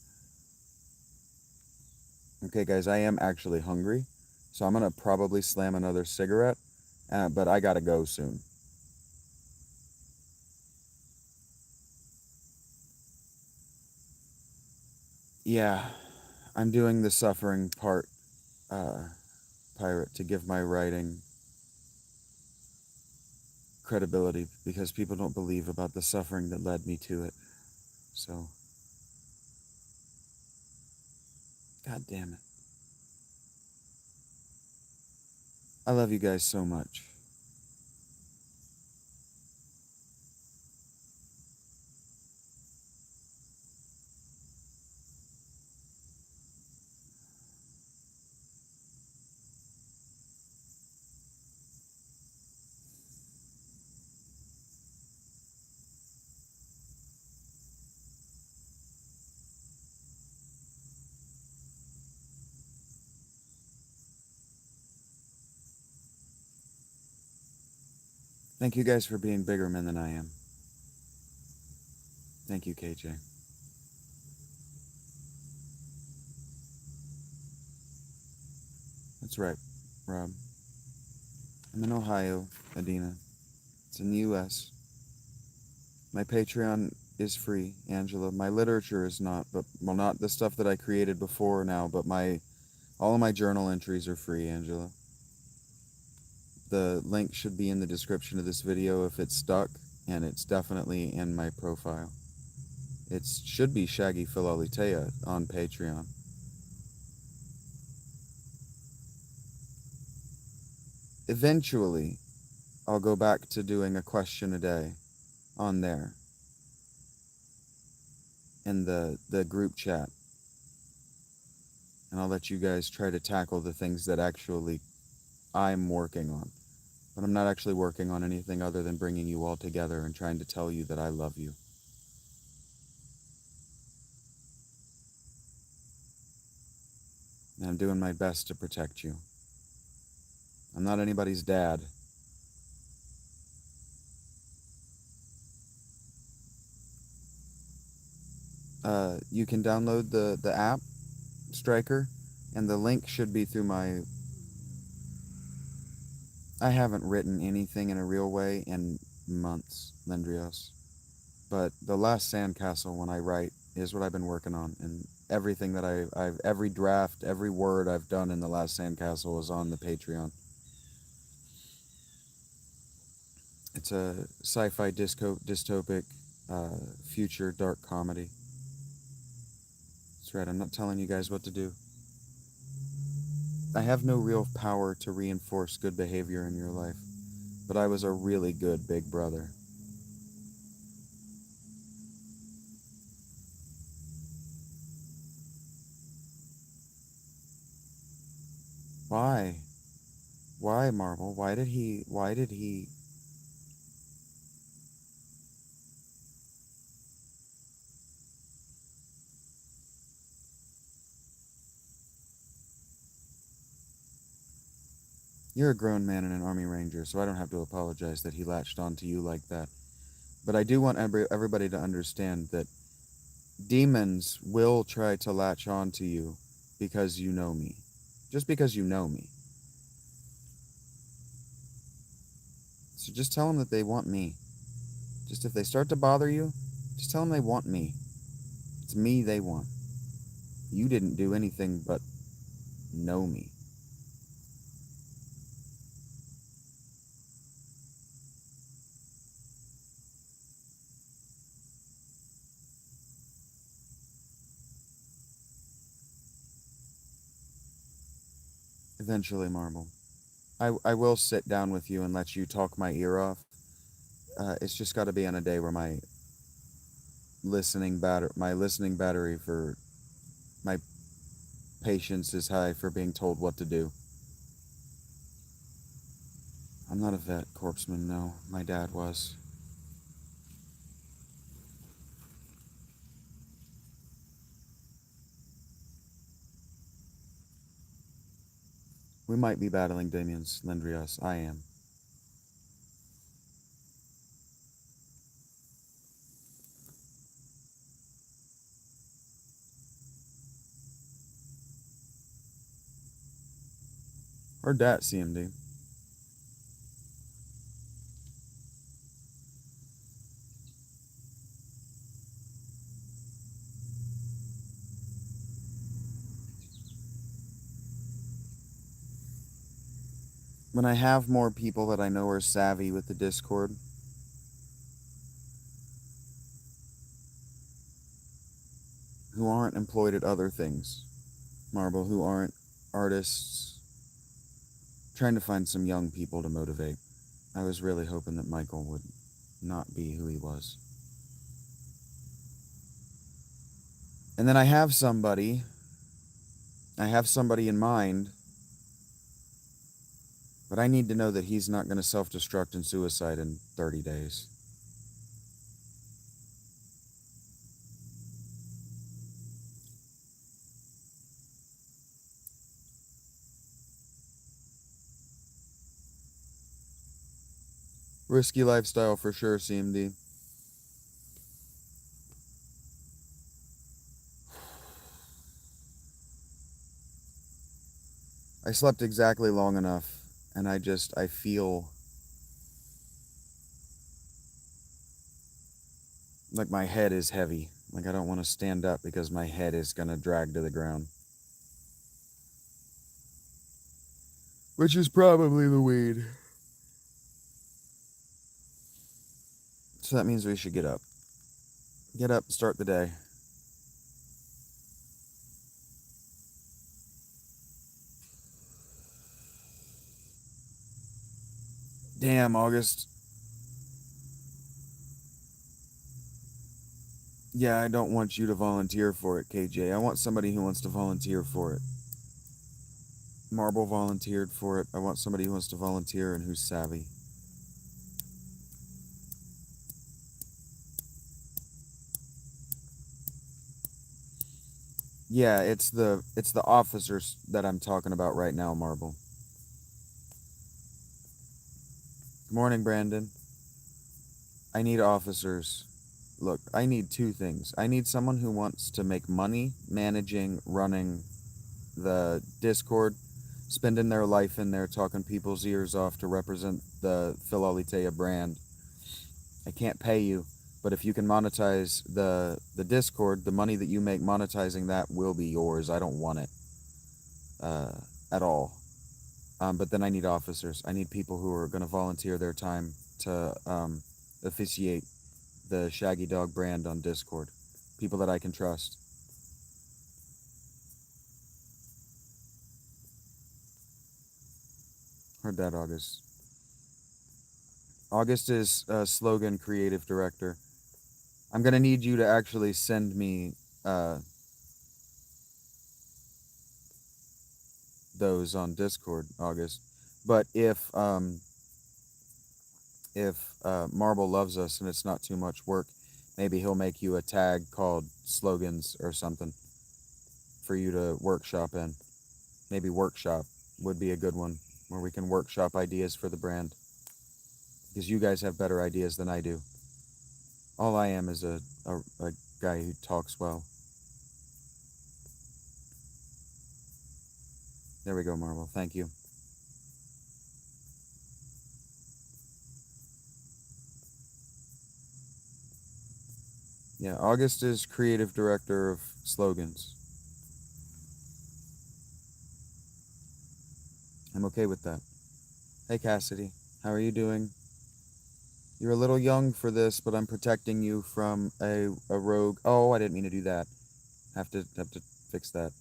Okay, guys, I am actually hungry, so I'm going to probably slam another cigarette, but I got to go soon. Yeah, I'm doing the suffering part, uh, Pirate, to give my writing credibility because people don't believe about the suffering that led me to it. So, God damn it. I love you guys so much. Thank you guys for being bigger men than I am. Thank you, KJ. That's right, Rob. I'm in Ohio, Adina. It's in the U.S. My Patreon is free, Angela. My literature is not, but well, not the stuff that I created before now, but all of my journal entries are free, Angela. The link should be in the description of this video if it's stuck, and it's definitely in my profile. It should be Shaggy Philalitheia on Patreon. Eventually, I'll go back to doing a question a day on there in the group chat. And I'll let you guys try to tackle the things that actually I'm working on. But I'm not actually working on anything other than bringing you all together and trying to tell you that I love you. And I'm doing my best to protect you. I'm not anybody's dad. You can download the app, Striker, and the link should be through my... I haven't written anything in a real way in months, Lendrios. But the last sandcastle, when I write, is what I've been working on. And everything that every draft, every word I've done in the last sandcastle is on the Patreon. It's a sci-fi dystopic future dark comedy. That's right, I'm not telling you guys what to do. I have no real power to reinforce good behavior in your life, but I was a really good big brother. Why? Why, Marvel? Why did he... You're a grown man and an Army Ranger, so I don't have to apologize that he latched onto you like that. But I do want everybody to understand that demons will try to latch onto you because you know me. Just because you know me. So just tell them that they want me. Just if they start to bother you, just tell them they want me. It's me they want. You didn't do anything but know me. Eventually, Marble. I will sit down with you and let you talk my ear off. It's just got to be on a day where my listening battery for my patience is high for being told what to do. I'm not a vet, corpseman, no. My dad was. We might be battling demons, Lendrios. I am. Or dat, CMD. When I have more people that I know are savvy with the Discord, who aren't employed at other things, Marble, who aren't artists, trying to find some young people to motivate. I was really hoping that Michael would not be who he was. And then I have somebody in mind, but I need to know that he's not going to self-destruct and suicide in 30 days. Risky lifestyle for sure, CMD. I slept exactly long enough, and I feel like my head is heavy. Like I don't want to stand up because my head is going to drag to the ground. Which is probably the weed. So that means we should get up. Get up, start the day. Damn, August. Yeah, I don't want you to volunteer for it, KJ. I want somebody who wants to volunteer for it. Marble volunteered for it. I want somebody who wants to volunteer and who's savvy. Yeah, it's the officers that I'm talking about right now, Marble. Good morning, Brandon. I need officers. Look, I need two things. I need someone who wants to make money managing, running the Discord, spending their life in there talking people's ears off to represent the Philalitheia brand. I can't pay you, but if you can monetize the Discord, the money that you make monetizing that will be yours. I don't want it uh, at all. But then I need officers. I need people who are going to volunteer their time to officiate the Shaggy Dog brand on Discord. People that I can trust. Heard that, August. August is slogan creative director. I'm going to need you to actually send me uh, those on Discord, August. But if Marble loves us and it's not too much work, maybe he'll make you a tag called slogans or something for you to workshop in. Maybe workshop would be a good one where we can workshop ideas for the brand because you guys have better ideas than I do. All I am is a guy who talks well. There we go, Marble. Thank you. Yeah, August is creative director of slogans. I'm okay with that. Hey, Cassidy. How are you doing? You're a little young for this, but I'm protecting you from a rogue. Oh, I didn't mean to do that. Have to fix that.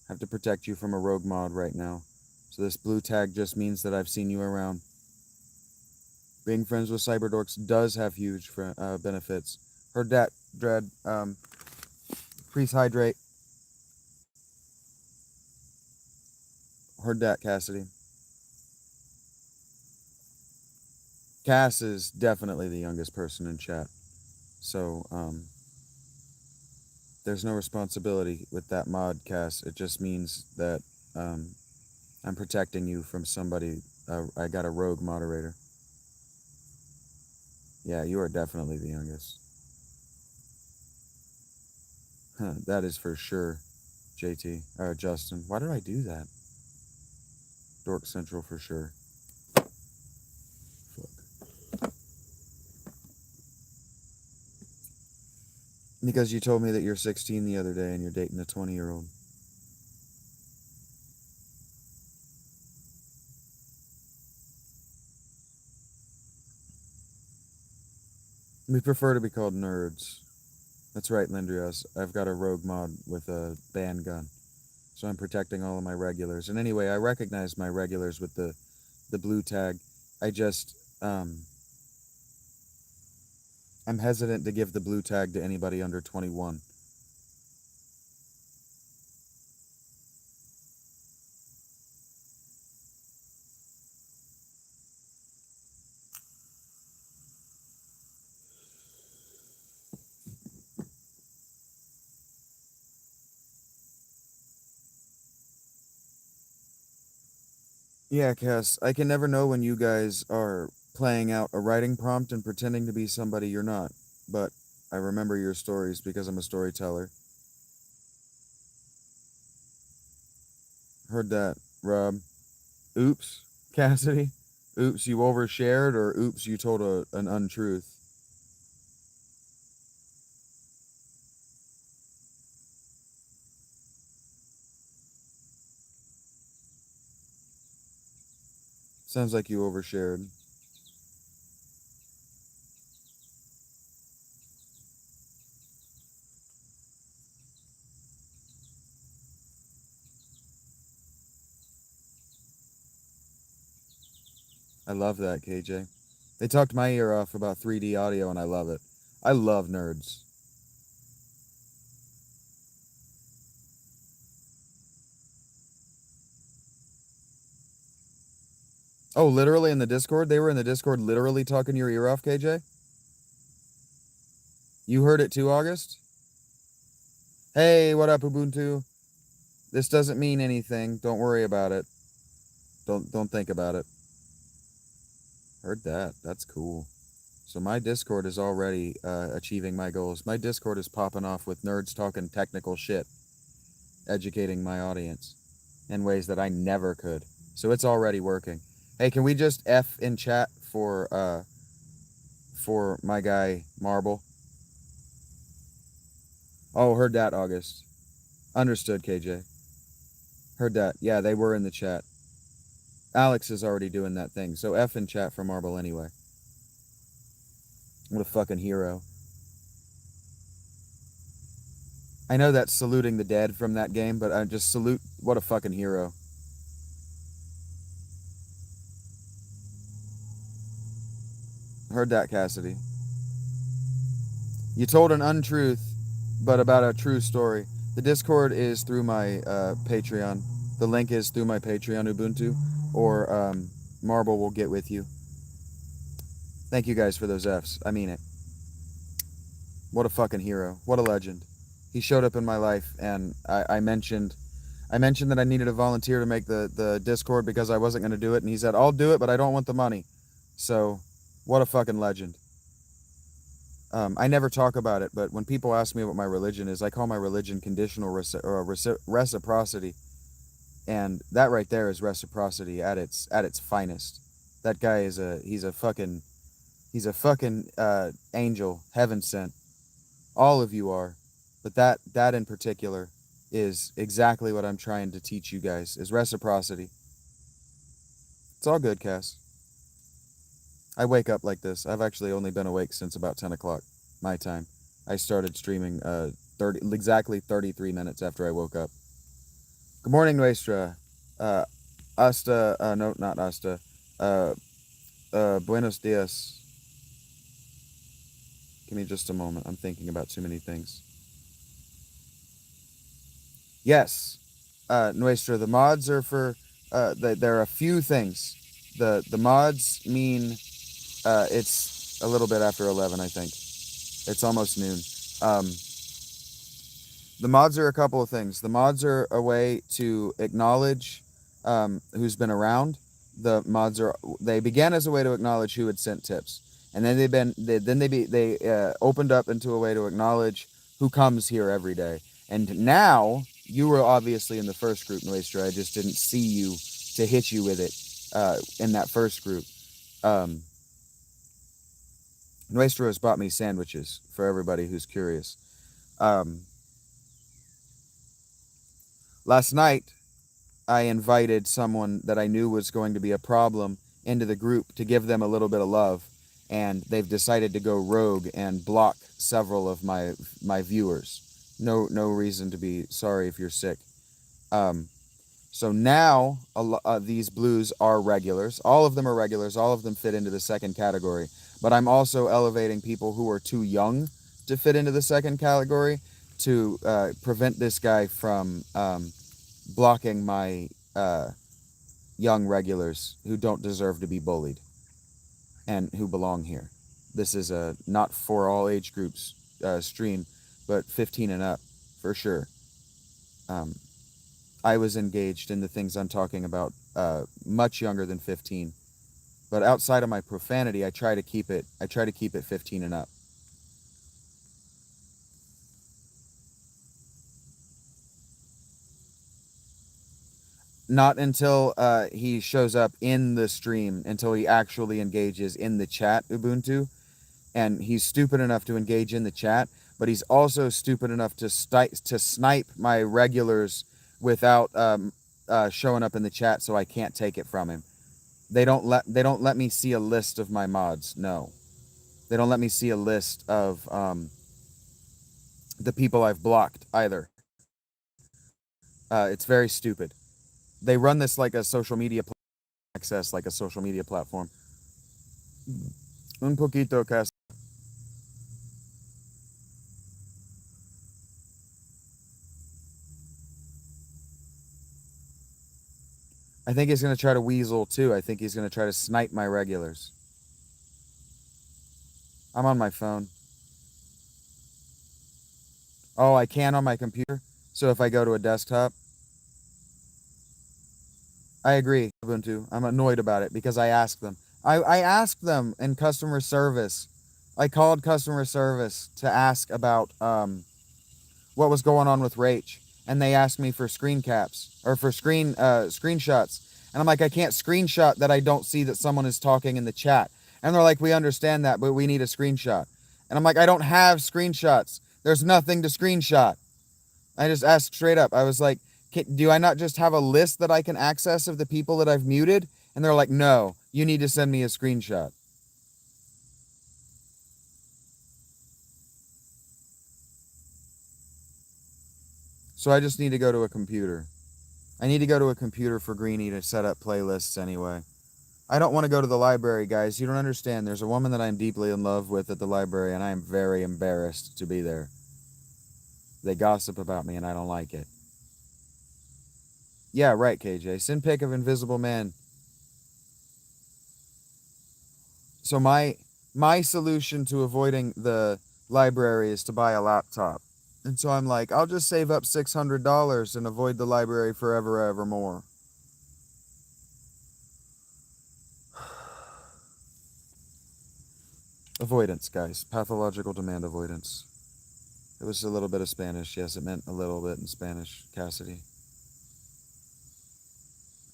Have to protect you from a rogue mod right now. So this blue tag just means that I've seen you around. Being friends with Cyberdorks does have huge benefits. Heard that, Dread. Please hydrate. Heard that, Cassidy. Cass is definitely the youngest person in chat. So, there's no responsibility with that mod, Cass. It just means that um, I'm protecting you from somebody. I got a rogue moderator. Yeah, you are definitely the youngest. Huh, that is for sure, JT. Justin. Why did I do that? Dork Central for sure. Fuck. Because you told me that you're 16 the other day and you're dating a 20-year-old. We prefer to be called nerds. That's right, Lindrios. I've got a rogue mod with a band gun. So I'm protecting all of my regulars. And anyway, I recognize my regulars with the blue tag. I just I'm hesitant to give the blue tag to anybody under 21. Yeah, Cass, I can never know when you guys are playing out a writing prompt and pretending to be somebody you're not. But I remember your stories because I'm a storyteller. Heard that, Rob. Oops, Cassidy. Oops, you overshared, or oops, you told an untruth. Sounds like you overshared. I love that, KJ. They talked my ear off about 3D audio, and I love it. I love nerds. Oh, literally in the Discord? They were in the Discord literally talking your ear off, KJ? You heard it too, August? Hey, what up, Ubuntu? This doesn't mean anything. Don't worry about it. Don't think about it. Heard that. That's cool. So my Discord is already achieving my goals. My Discord is popping off with nerds talking technical shit, educating my audience in ways that I never could. So it's already working. Hey, can we just F in chat for my guy Marble? Oh, heard that, August. Understood, KJ. Heard that. Yeah, they were in the chat. Alex is already doing that thing. So F in chat for Marble anyway. What a fucking hero. I know that's saluting the dead from that game, but I just salute. What a fucking hero. Heard that, Cassidy. You told an untruth, but about a true story. The Discord is through my Patreon. The link is through my Patreon, Ubuntu, or Marble will get with you. Thank you guys for those Fs. I mean it. What a fucking hero. What a legend. He showed up in my life, and I mentioned that I needed a volunteer to make the Discord because I wasn't going to do it, and he said, I'll do it, but I don't want the money. So, what a fucking legend. I never talk about it, but when people ask me what my religion is, I call my religion conditional reciprocity, and that right there is reciprocity at its finest. That guy is he's a fucking angel, heaven sent. All of you are, but that in particular is exactly what I'm trying to teach you guys is reciprocity. It's all good, Cass. I wake up like this. I've actually only been awake since about 10 o'clock my time. I started streaming exactly 33 minutes after I woke up. Good morning, Nuestra. Hasta, no, not hasta. Buenos dias. Give me just a moment. I'm thinking about too many things. Yes, Nuestra, the mods are for, there are a few things. The mods mean, it's a little bit after 11, I think. It's almost noon. The mods are a couple of things. The mods are a way to acknowledge who's been around. The mods they began as a way to acknowledge who had sent tips, and then they opened up into a way to acknowledge who comes here every day. And now you were obviously in the first group, Nuestra. I just didn't see you to hit you with it in that first group. Nuestra has bought me sandwiches for everybody who's curious. Last night, I invited someone that I knew was going to be a problem into the group to give them a little bit of love, and they've decided to go rogue and block several of my viewers. No reason to be sorry if you're sick. So now these blues are regulars. All of them are regulars. All of them fit into the second category. But I'm also elevating people who are too young to fit into the second category to prevent this guy from blocking my young regulars who don't deserve to be bullied and who belong here. This is a not for all age groups stream, but 15 and up for sure. I was engaged in the things I'm talking about much younger than 15. But outside of my profanity, I try to keep it 15 and up. Not until he shows up in the stream, until he actually engages in the chat, Ubuntu. And he's stupid enough to engage in the chat, but he's also stupid enough to snipe my regulars without showing up in the chat, so I can't take it from him. They don't let me see a list of my mods. No, they don't let me see a list of the people I've blocked either. It's very stupid. They run this like a social media access, like a social media platform. Un poquito cast. I think he's gonna try to weasel too. I think he's gonna try to snipe my regulars. I'm on my phone. Oh, I can on my computer. So if I go to a desktop, I agree, Ubuntu. I'm annoyed about it because I asked them. I asked them in customer service. I called customer service to ask about what was going on with Rach, and they asked me for screen caps or for screenshots, and I'm like, I can't screenshot that I don't see that someone is talking in the chat, and they're like, we understand that, but we need a screenshot, and I'm like, I don't have screenshots. There's nothing to screenshot. I just asked straight up. I was like, do I not just have a list that I can access of the people that I've muted? And they're like, no, you need to send me a screenshot. So I just need to go to a computer. I need to go to a computer for Greenie to set up playlists anyway. I don't want to go to the library, guys. You don't understand. There's a woman that I'm deeply in love with at the library, and I am very embarrassed to be there. They gossip about me, and I don't like it. Yeah, right, KJ. Send pic of Invisible Man. So my solution to avoiding the library is to buy a laptop. And so I'm like, I'll just save up $600 and avoid the library forever, evermore. Avoidance, guys. Pathological demand avoidance. It was a little bit of Spanish. Yes, it meant a little bit in Spanish, Cassidy.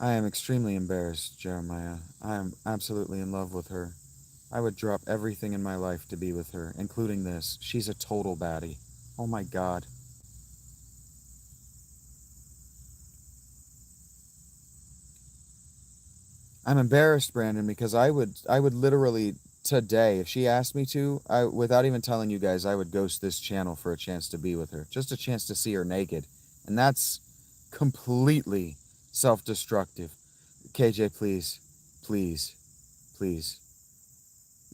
I am extremely embarrassed, Jeremiah. I am absolutely in love with her. I would drop everything in my life to be with her, including this. She's a total baddie. Oh my god. I'm embarrassed, Brandon, because I would literally today, if she asked me to, I without even telling you guys, I would ghost this channel for a chance to be with her, just a chance to see her naked, and that's completely self-destructive. KJ, please, please, please,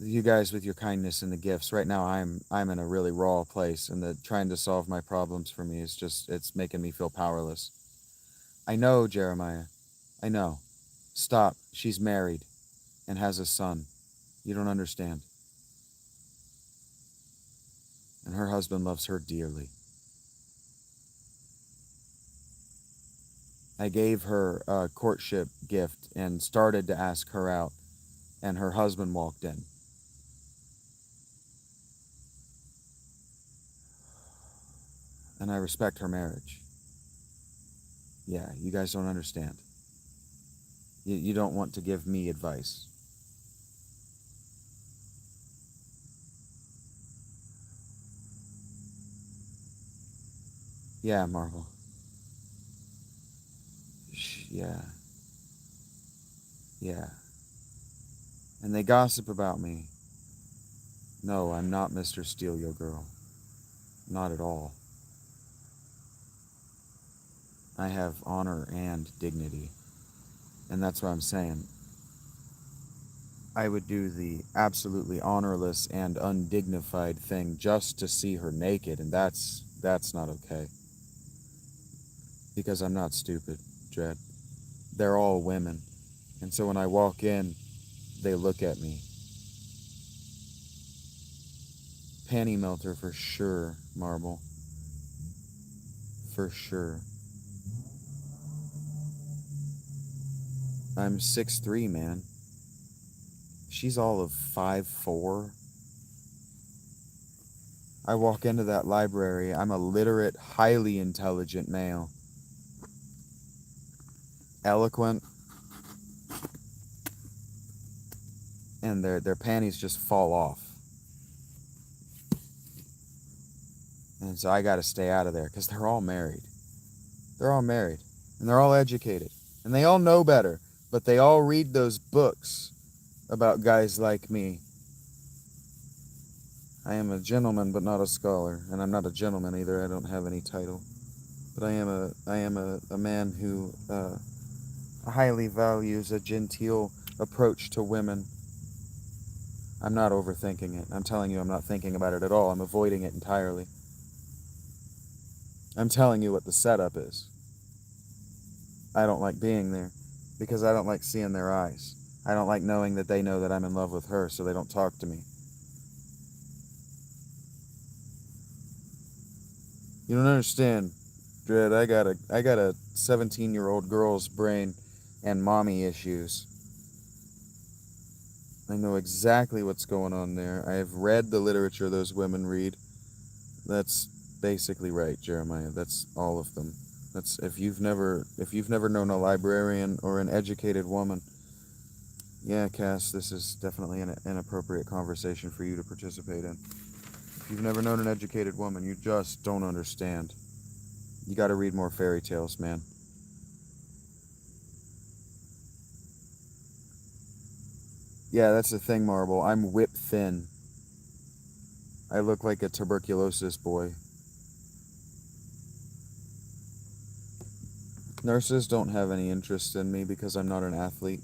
you guys with your kindness and the gifts. Right now, I'm in a really raw place, and the trying to solve my problems for me is just it's making me feel powerless. I know, Jeremiah. I know. Stop. She's married and has a son. You don't understand. And her husband loves her dearly. I gave her a courtship gift and started to ask her out, and her husband walked in. And I respect her marriage. Yeah, you guys don't understand. You don't want to give me advice. Yeah, Marvel. Yeah. Yeah. And they gossip about me. No, I'm not Mr. Steal Your Girl. Not at all. I have honor and dignity. And that's what I'm saying. I would do the absolutely honorless and undignified thing just to see her naked, and that's not okay. Because I'm not stupid, Dread. They're all women. And so when I walk in, they look at me. Panty melter for sure, Marble. For sure. I'm 6'3", man. She's all of 5'4". I walk into that library. I'm a literate, highly intelligent male. Eloquent. And their panties just fall off. And so I got to stay out of there because they're all married. They're all married. And they're all educated. And they all know better. But they all read those books about guys like me. I am a gentleman, but not a scholar. And I'm not a gentleman either. I don't have any title. But I am a man who highly values a genteel approach to women. I'm not overthinking it. I'm telling you I'm not thinking about it at all. I'm avoiding it entirely. I'm telling you what the setup is. I don't like being there because I don't like seeing their eyes. I don't like knowing that they know that I'm in love with her, so they don't talk to me. You don't understand, Dredd. I got a 17-year-old girl's brain and mommy issues. I know exactly what's going on there. I have read the literature those women read. That's basically right, Jeremiah. That's all of them. That's if you've never known a librarian or an educated woman. Yeah, Cass, this is definitely an inappropriate conversation for you to participate in. If you've never known an educated woman, you just don't understand. You got to read more fairy tales, man. Yeah, that's the thing, Marble. I'm whip thin. I look like a tuberculosis boy. Nurses don't have any interest in me because I'm not an athlete.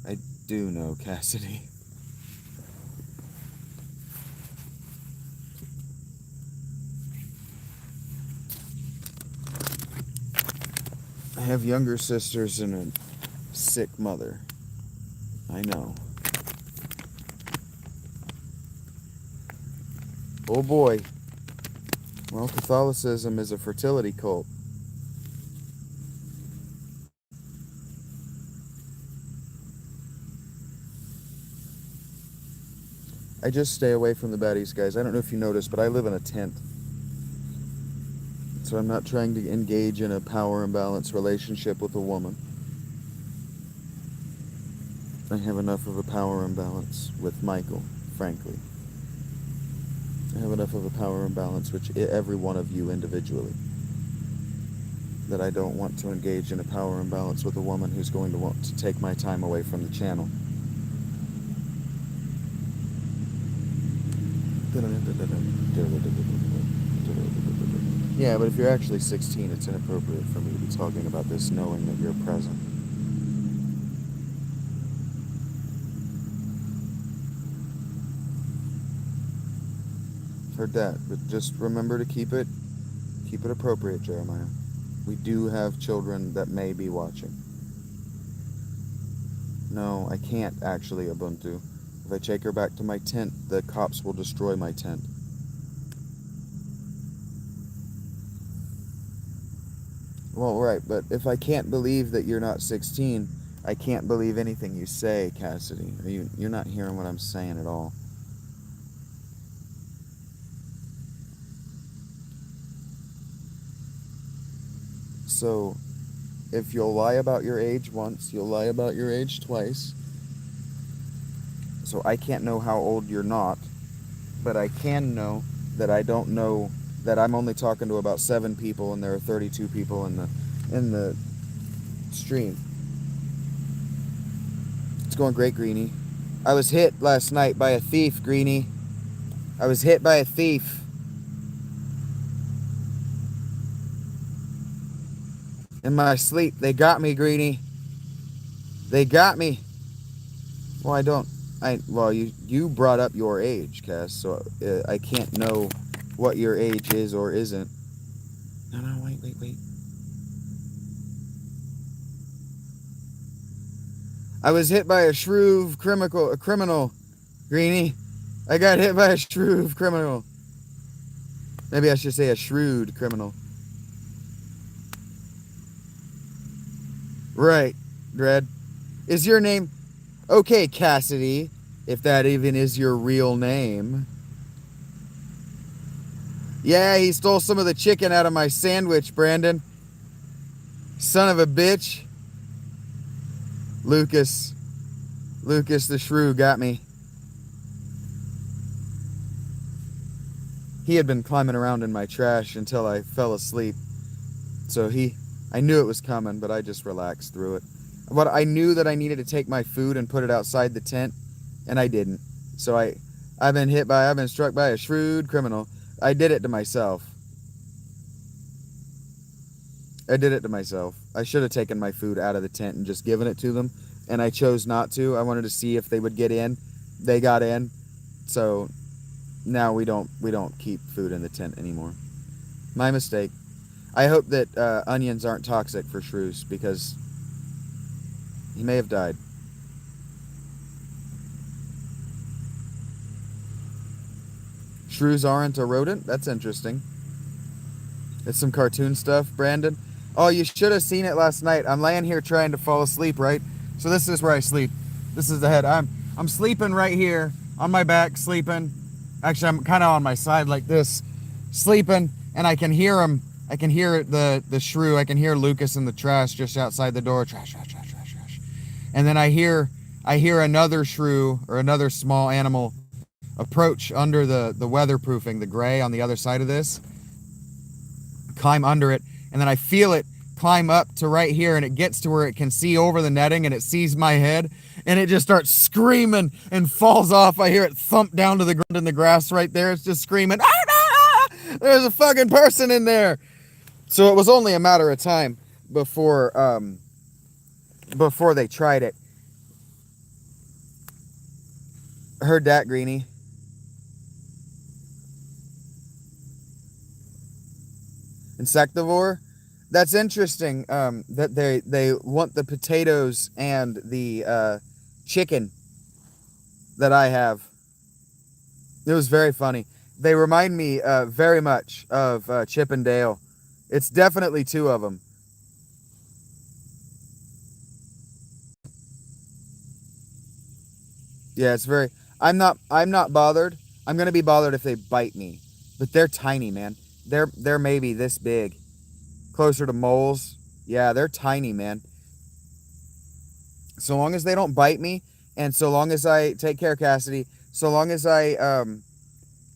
I do know, Cassidy. I have younger sisters and a sick mother. I know. Oh boy. Well, Catholicism is a fertility cult. I just stay away from the baddies, guys. I don't know if you noticed, but I live in a tent. So I'm not trying to engage in a power imbalance relationship with a woman. I have enough of a power imbalance with Michael, frankly. I have enough of a power imbalance with every one of you individually. That I don't want to engage in a power imbalance with a woman who's going to want to take my time away from the channel. Yeah, but if you're actually 16, it's inappropriate for me to be talking about this knowing that you're present. Heard that, but just remember to keep it appropriate, Jeremiah. We do have children that may be watching. No, I can't actually, Ubuntu. If I take her back to my tent, the cops will destroy my tent. Well, right, but if I can't believe that you're not 16, I can't believe anything you say, Cassidy. You're not hearing what I'm saying at all. So, if you'll lie about your age once, you'll lie about your age twice. So I can't know how old you're not, but I can know that I don't know that I'm only talking to about 7 people and there are 32 people in the stream. It's going great, Greenie. I was hit last night by a thief, Greenie. I was hit by a thief. In my sleep. They got me, Greenie. They got me. Well, I don't. Well, you brought up your age, Cass, so I can't know what your age is or isn't. No, wait. I was hit by a shrewd criminal, Greenie. I got hit by a shrewd criminal. Maybe I should say a shrewd criminal. Right, Dread. Is your name... Okay, Cassidy, if that even is your real name. Yeah, he stole some of the chicken out of my sandwich, Brandon. Son of a bitch. Lucas. Lucas the shrew got me. He had been climbing around in my trash until I fell asleep. So I knew it was coming, but I just relaxed through it. But I knew that I needed to take my food and put it outside the tent, and I didn't. So I've been struck by a shrewd criminal. I did it to myself. I did it to myself. I should have taken my food out of the tent and just given it to them, and I chose not to. I wanted to see if they would get in. They got in, so now we don't keep food in the tent anymore. My mistake. I hope that onions aren't toxic for shrews because he may have died. Shrews aren't a rodent? That's interesting. It's some cartoon stuff, Brandon. Oh, you should have seen it last night. I'm laying here trying to fall asleep, right? So this is where I sleep. This is the head. I'm sleeping right here on my back, sleeping. Actually, I'm kind of on my side like this, sleeping, and I can hear him. I can hear the shrew. I can hear Lucas in the trash just outside the door. Trash, trash, trash, trash, trash. And then I hear another shrew or another small animal approach under the weatherproofing, the gray on the other side of this, climb under it, and then I feel it climb up to right here, and it gets to where it can see over the netting, and it sees my head, and it just starts screaming and falls off. I hear it thump down to the ground in the grass right there. It's just screaming, ah, ah, ah! There's a fucking person in there. So it was only a matter of time before they tried it. Heard that, Greenie. Insectivore. That's interesting. That they want the potatoes and the chicken that I have. It was very funny. They remind me very much of Chip and Dale. It's definitely two of them. Yeah, it's very. I'm not bothered. I'm gonna be bothered if they bite me, but they're tiny, man. They're maybe this big, closer to moles. Yeah, they're tiny, man. So long as they don't bite me, and so long as I take care, Cassidy. So long as I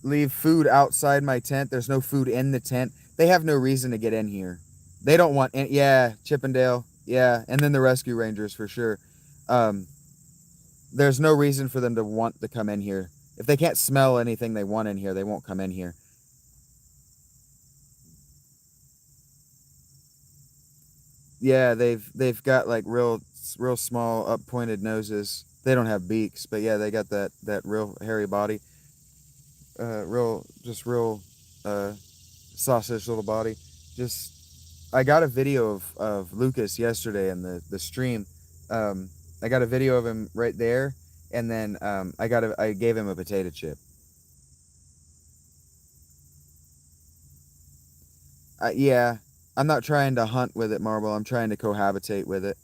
leave food outside my tent, there's no food in the tent. They have no reason to get in here. They don't want. Yeah, Chippendale. Yeah, and then the rescue rangers for sure. Um, there's no reason for them to want to come in here. If they can't smell anything they want in here, they won't come in here. Yeah, they've got like real small up pointed noses. They don't have beaks, but yeah, they got that real hairy body. Real uh sausage little body. Just I got a video of Lucas yesterday in the stream. I got a video of him right there, and then I gave him a potato chip. Yeah, I'm not trying to hunt with it, Marble. I'm trying to cohabitate with it.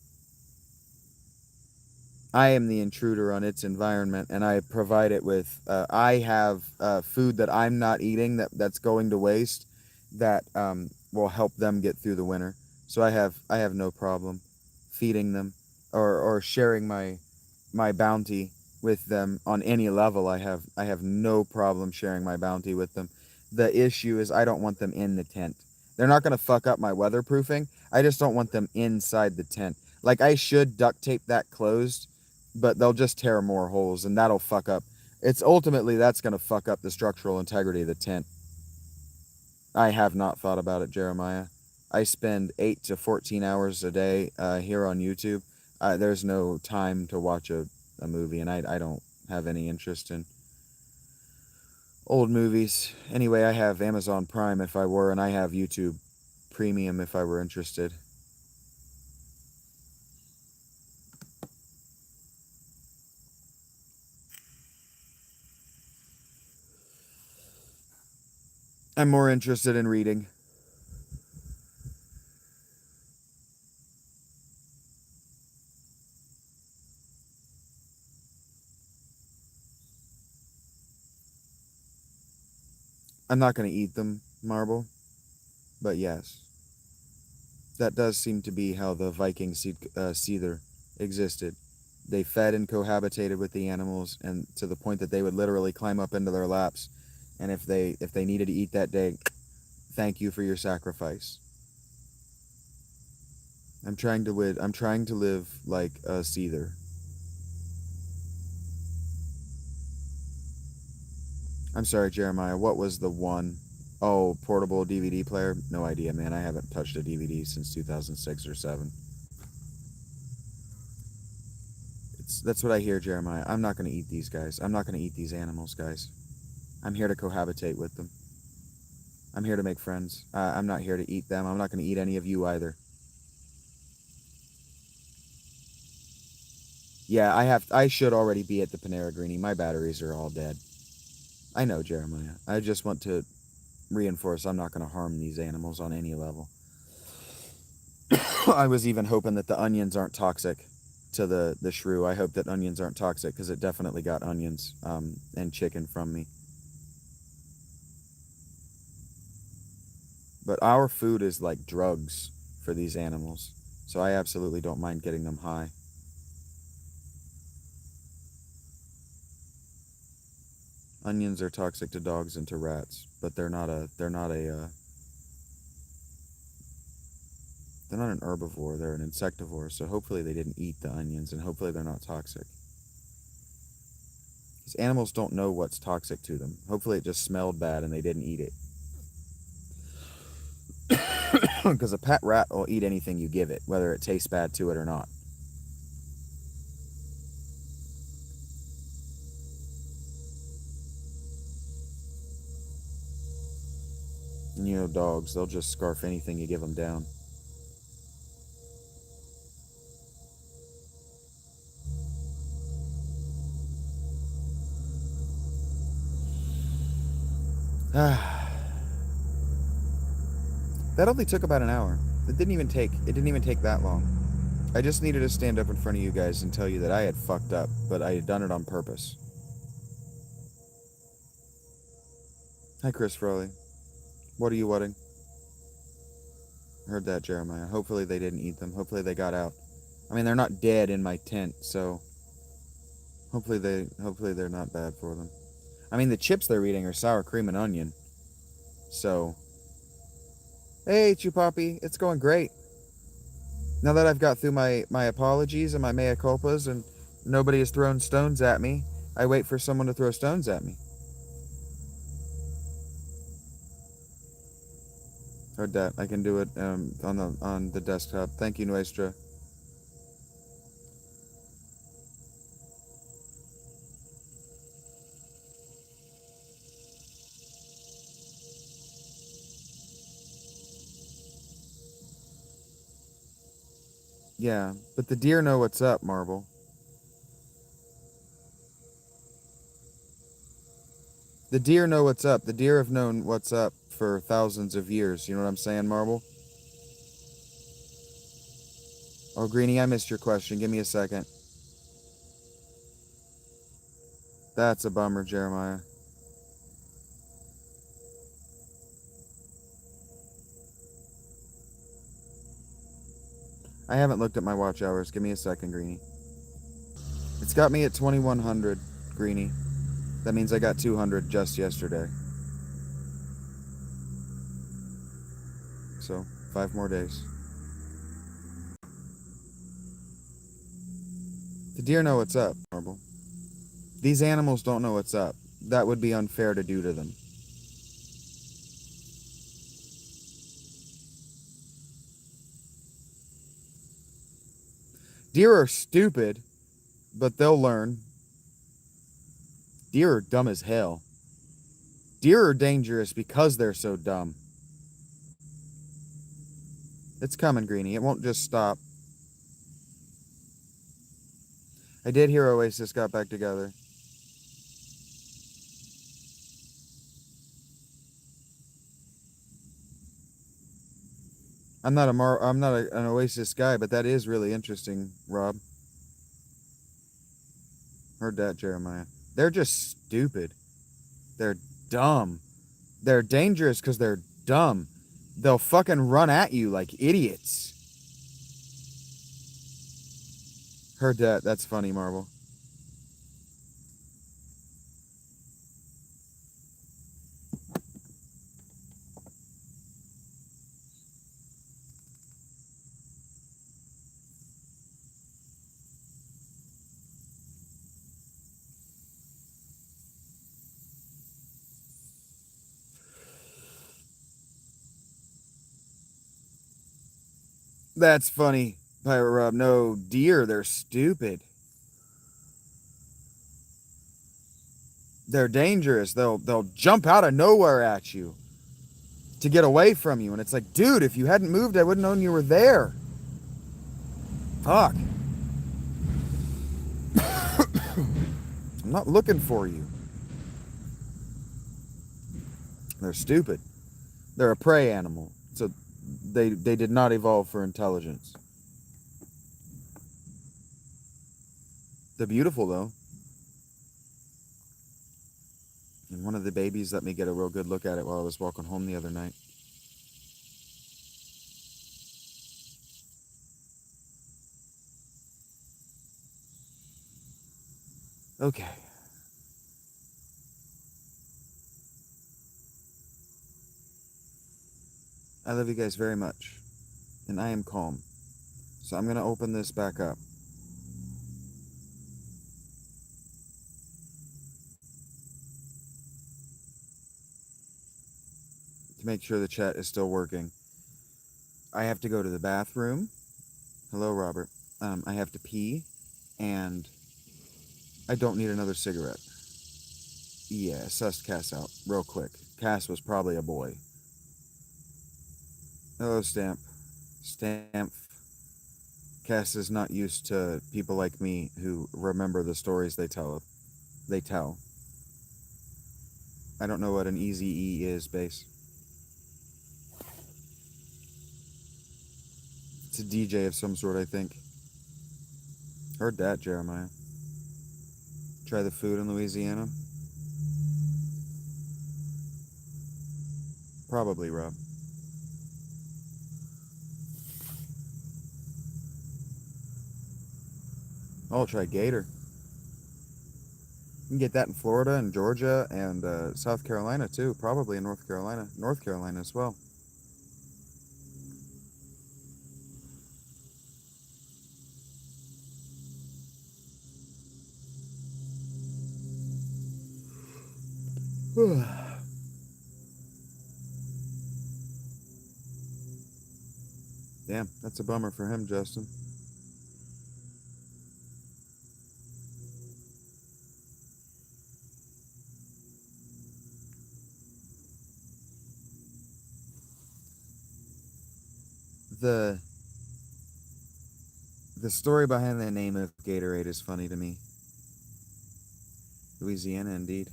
I am the intruder on its environment, and I provide it with. I have food that I'm not eating that's going to waste, that will help them get through the winter. So I have no problem feeding them or sharing my bounty with them on any level. I have no problem sharing my bounty with them. The issue is I don't want them in the tent. They're not going to fuck up my weatherproofing. I just don't want them inside the tent. Like I should duct tape that closed, but they'll just tear more holes, and that'll fuck up. It's ultimately that's going to fuck up the structural integrity of the tent. I have not thought about it, Jeremiah. I spend 8 to 14 hours a day here on YouTube. There's no time to watch a movie, and I don't have any interest in old movies. Anyway, I have Amazon Prime if I were, and I have YouTube Premium if I were interested. I'm more interested in reading. I'm not going to eat them, Marble, but yes. That does seem to be how the Viking Seether existed. They fed and cohabitated with the animals, and to the point that they would literally climb up into their laps, and if they needed to eat that day, thank you for your sacrifice. I'm trying to live like a Seether. I'm sorry, Jeremiah. What was the one? Oh, portable DVD player? No idea, man. I haven't touched a DVD since 2006 or 7. That's what I hear, Jeremiah. I'm not going to eat these guys. I'm not going to eat these animals, guys. I'm here to cohabitate with them. I'm here to make friends. I'm not here to eat them. I'm not going to eat any of you either. Yeah, I should already be at the Panera Greenie. My batteries are all dead. I know, Jeremiah. I just want to reinforce I'm not going to harm these animals on any level. I was even hoping that the onions aren't toxic to the shrew. I hope that onions aren't toxic because it definitely got onions and chicken from me. But our food is like drugs for these animals, so I absolutely don't mind getting them high. Onions are toxic to dogs and to rats, but they're not an herbivore, they're an insectivore, so hopefully they didn't eat the onions, and hopefully they're not toxic. These animals don't know what's toxic to them. Hopefully it just smelled bad and they didn't eat it. Because a pet rat will eat anything you give it, whether it tastes bad to it or not. And you know dogs, they'll just scarf anything you give them down. That only took about an hour. It didn't even take that long. I just needed to stand up in front of you guys and tell you that I had fucked up, but I had done it on purpose. Hi, Chris Froley. What are you whatting? Heard that, Jeremiah. Hopefully they didn't eat them. Hopefully they got out. I mean, they're not dead in my tent, so hopefully they're not bad for them. I mean, the chips they're eating are sour cream and onion. So, hey, Chupapi, it's going great. Now that I've got through my apologies and my mea culpas and nobody has thrown stones at me, I wait for someone to throw stones at me. Heard that. I can do it on the desktop. Thank you, Nuestra. Yeah, but the deer know what's up, Marble. The deer know what's up. The deer have known what's up for thousands of years. You know what I'm saying, Marble? Oh, Greenie, I missed your question. Give me a second. That's a bummer, Jeremiah. I haven't looked at my watch hours. Give me a second, Greenie. It's got me at 2100, Greenie. That means I got 200 just yesterday. So, 5 more days. The deer know what's up, Marble. These animals don't know what's up. That would be unfair to do to them. Deer are stupid, but they'll learn. Deer are dumb as hell. Deer are dangerous because they're so dumb. It's coming, Greenie. It won't just stop. I did hear Oasis got back together. I'm not an Oasis guy, but that is really interesting, Rob. Heard that, Jeremiah. They're just stupid. They're dumb. They're dangerous because they're dumb. They'll fucking run at you like idiots. Her debt. That's funny, Marvel. That's funny, Pirate Rob. No, deer, they're stupid. They're dangerous. They'll jump out of nowhere at you to get away from you. And it's like, dude, if you hadn't moved, I wouldn't known you were there. Fuck. I'm not looking for you. They're stupid. They're a prey animal. So they did not evolve for intelligence. They're beautiful though. And one of the babies let me get a real good look at it while I was walking home the other night. Okay. I love you guys very much. And I am calm. So I'm going to open this back up. To make sure the chat is still working. I have to go to the bathroom. Hello, Robert. I have to pee. And I don't need another cigarette. Yeah, sussed Cass out real quick. Cass was probably a boy. Hello, Stamp. Stamp. Cass is not used to people like me who remember the stories they tell. I don't know what an easy E is, base. It's a DJ of some sort, I think. Heard that, Jeremiah. Try the food in Louisiana? Probably, Rob. I'll try gator. You can get that in Florida and Georgia and South Carolina too. Probably in North Carolina. North Carolina as well. Damn, that's a bummer for him, Justin. The story behind the name of Gatorade is funny to me. Louisiana, indeed.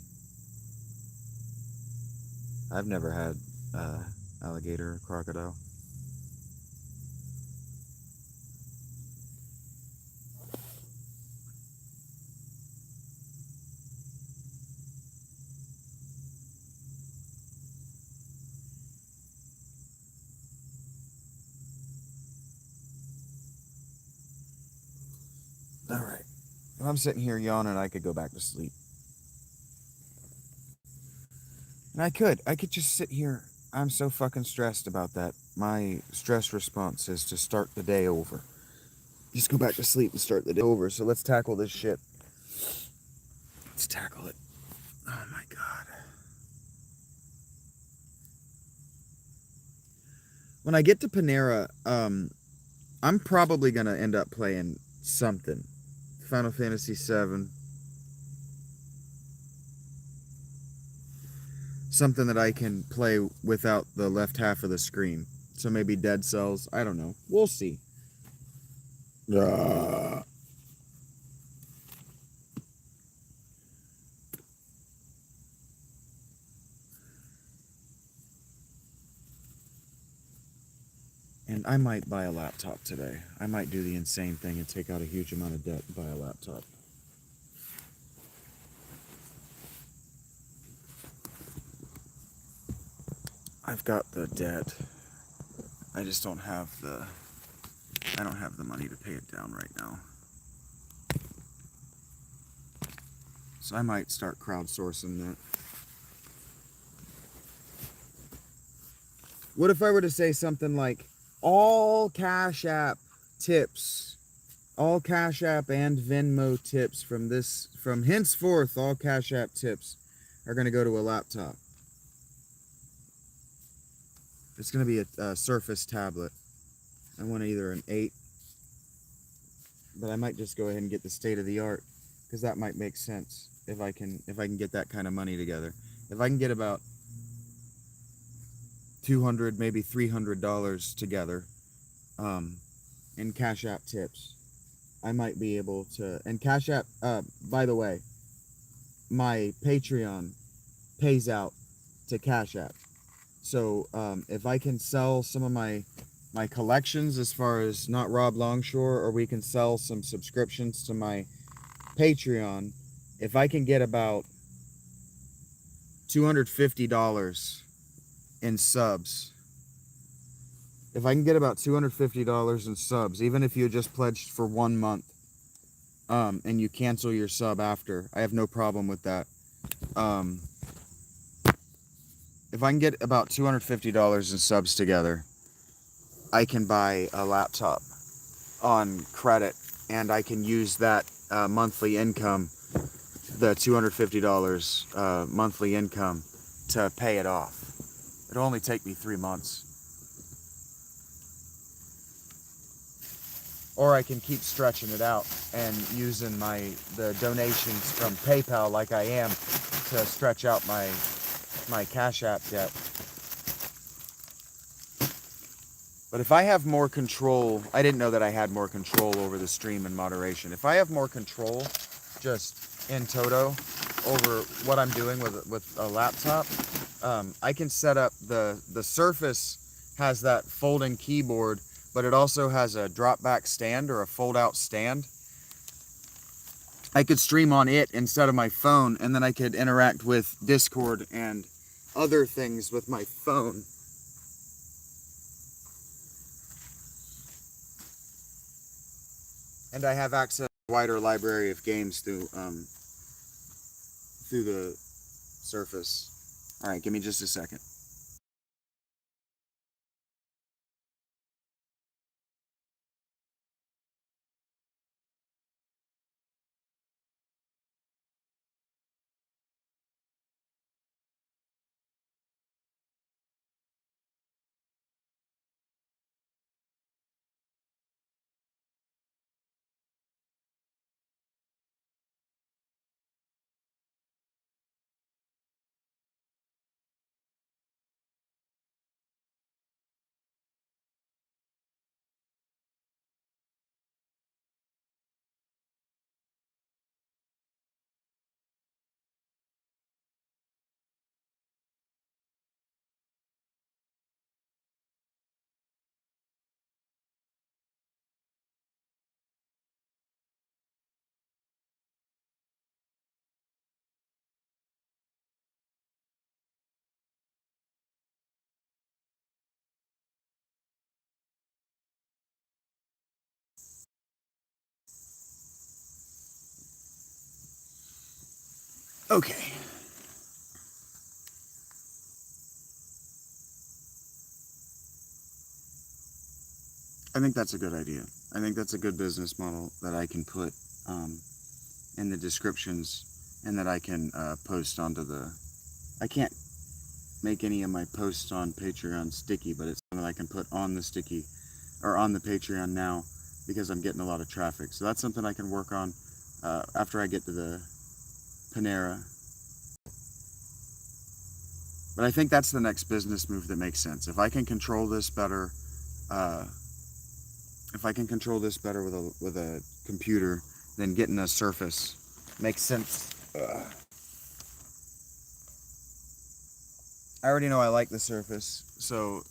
I've never had alligator or crocodile. All right. If I'm sitting here yawning, I could go back to sleep. And I could just sit here. I'm so fucking stressed about that. My stress response is to start the day over. Just go back to sleep and start the day over. So let's tackle this shit. Let's tackle it. Oh my god. When I get to Panera, I'm probably gonna end up playing something. Final Fantasy VII. Something that I can play without the left half of the screen. So maybe Dead Cells. I don't know. We'll see. And I might buy a laptop today. I might do the insane thing and take out a huge amount of debt and buy a laptop. I've got the debt. I just don't have the money to pay it down right now. So I might start crowdsourcing that. What if I were to say something like all Cash App tips, all Cash App and Venmo tips from henceforth, all Cash App tips are going to go to a laptop. It's going to be a Surface tablet. I want either an 8, but I might just go ahead and get the state of the art, because that might make sense if I can get that kind of money together. If I can get about $200, maybe $300 together in Cash App tips, I might be able to. And Cash App, by the way, my Patreon pays out to Cash App. So if I can sell some of my collections, as far as Not Rob Longshore, or we can sell some subscriptions to my Patreon, if I can get about $250 in subs, if I can get about $250 in subs, even if you just pledged for 1 month, and you cancel your sub after, I have no problem with that. If I can get about $250 in subs together, I can buy a laptop on credit, and I can use that monthly income, the $250 monthly income, to pay it off. It'll only take me 3 months. Or I can keep stretching it out and using the donations from PayPal, like I am, to stretch out my Cash App debt. But if I have more control, I didn't know that I had more control over the stream and moderation. If I have more control, just in toto, over what I'm doing with a laptop, I can set up the Surface has that folding keyboard, but it also has a drop back stand, or a fold out stand. I could stream on it instead of my phone, and then I could interact with Discord and other things with my phone. And I have access to a wider library of games through the Surface. All right, give me just a second. Okay. I think that's a good idea. I think that's a good business model that I can put in the descriptions, and that I can post onto the... I can't make any of my posts on Patreon sticky, but it's something that I can put on the sticky, or on the Patreon now, because I'm getting a lot of traffic. So that's something I can work on after I get to the Panera. But I think that's the next business move that makes sense. If I can control this better, with a computer, then getting a Surface makes sense. I already know I like the Surface, so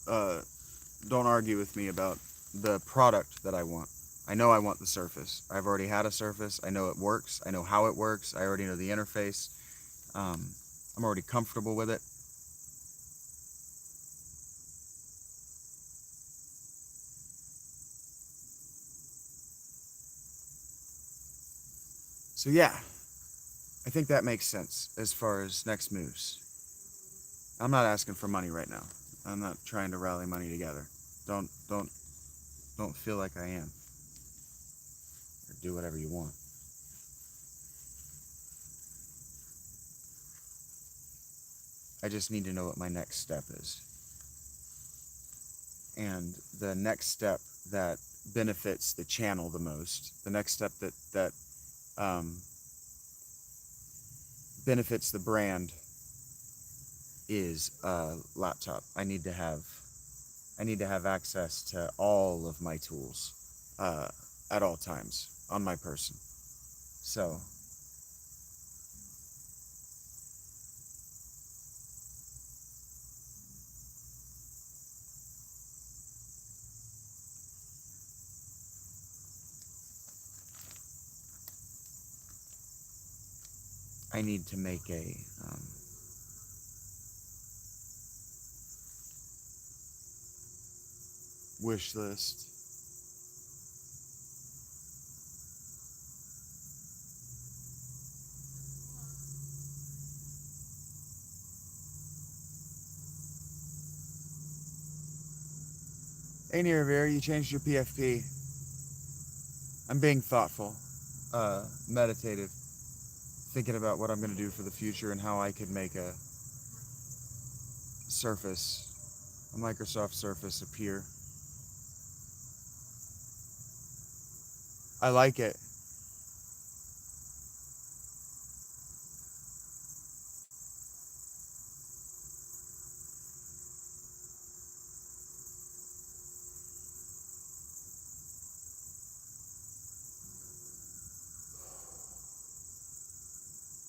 don't argue with me about the product that I want. I know I want the Surface. I've already had a Surface. I know it works. I know how it works. I already know the interface. I'm already comfortable with it. So yeah, I think that makes sense as far as next moves. I'm not asking for money right now. I'm not trying to rally money together. Don't don't don't feel like I am. Or do whatever you want. I just need to know what my next step is. And the next step that benefits the channel the most, the next step that um, benefits the brand is a laptop. I need to have access to all of my tools uh, at all times on my person. So I need to make a wish list. Hey, Nirvir, you changed your PFP. I'm being thoughtful, meditative, thinking about what I'm going to do for the future and how I could make a Surface, a Microsoft Surface appear. I like it.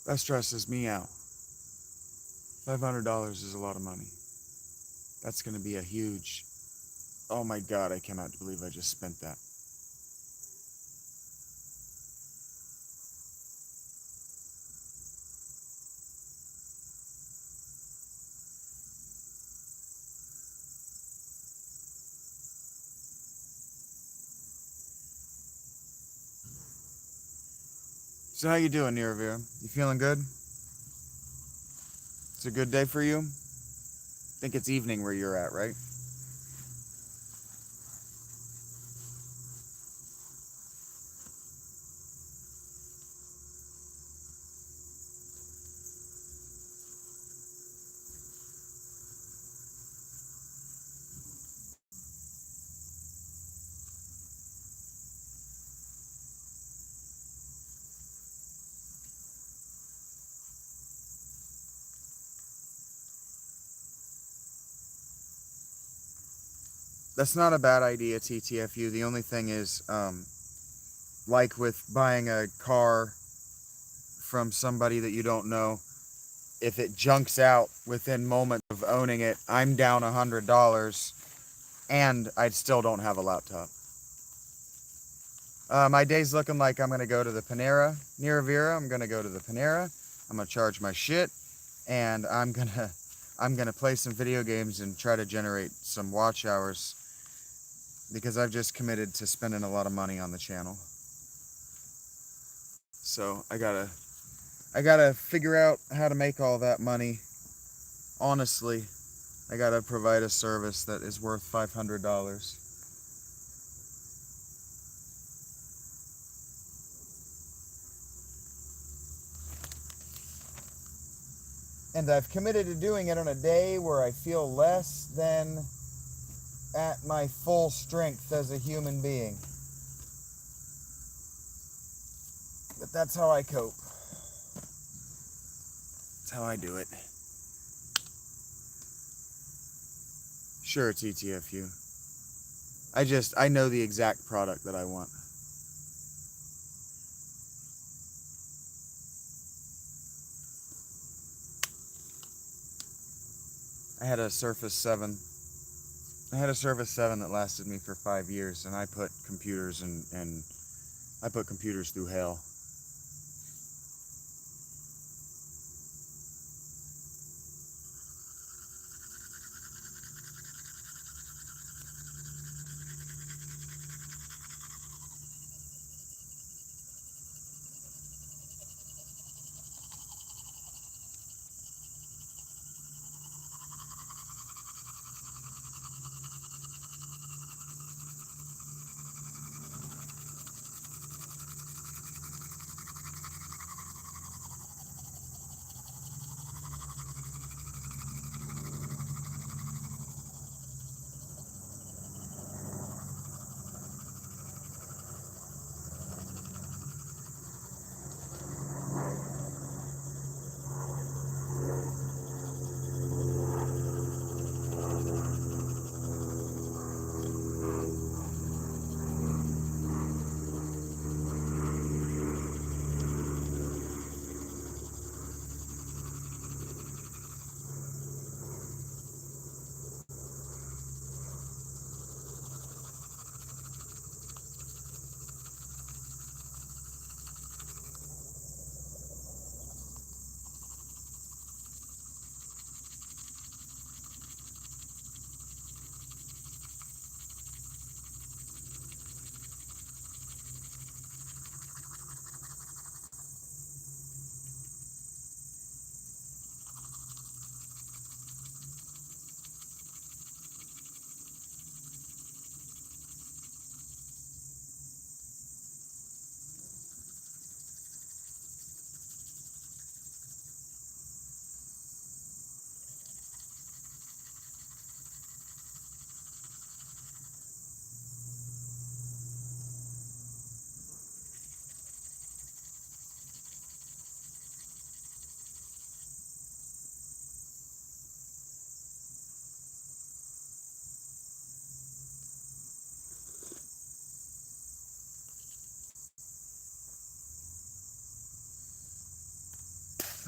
That stresses me out. $500 is a lot of money. That's going to be a huge. Oh my God, I cannot believe I just spent that. So how you doing, Nirvir? You feeling good? It's a good day for you? I think it's evening where you're at, right? That's not a bad idea, TTFU. The only thing is, like with buying a car from somebody that you don't know, if it junks out within moments of owning it, I'm down $100 and I still don't have a laptop. My day's looking like I'm going to go to the Panera near Vera. I'm going to go to the Panera. I'm going to charge my shit and I'm going to play some video games and try to generate some watch hours because I've just committed to spending a lot of money on the channel. So I gotta figure out how to make all that money. Honestly, I gotta provide a service that is worth $500. And I've committed to doing it on a day where I feel less than at my full strength as a human being. But that's how I cope. That's how I do it. Sure, TTFU. I know the exact product that I want. I had a Surface 7. I had a Surface 7 that lasted me for 5 years, and I put computers and I put computers through hell.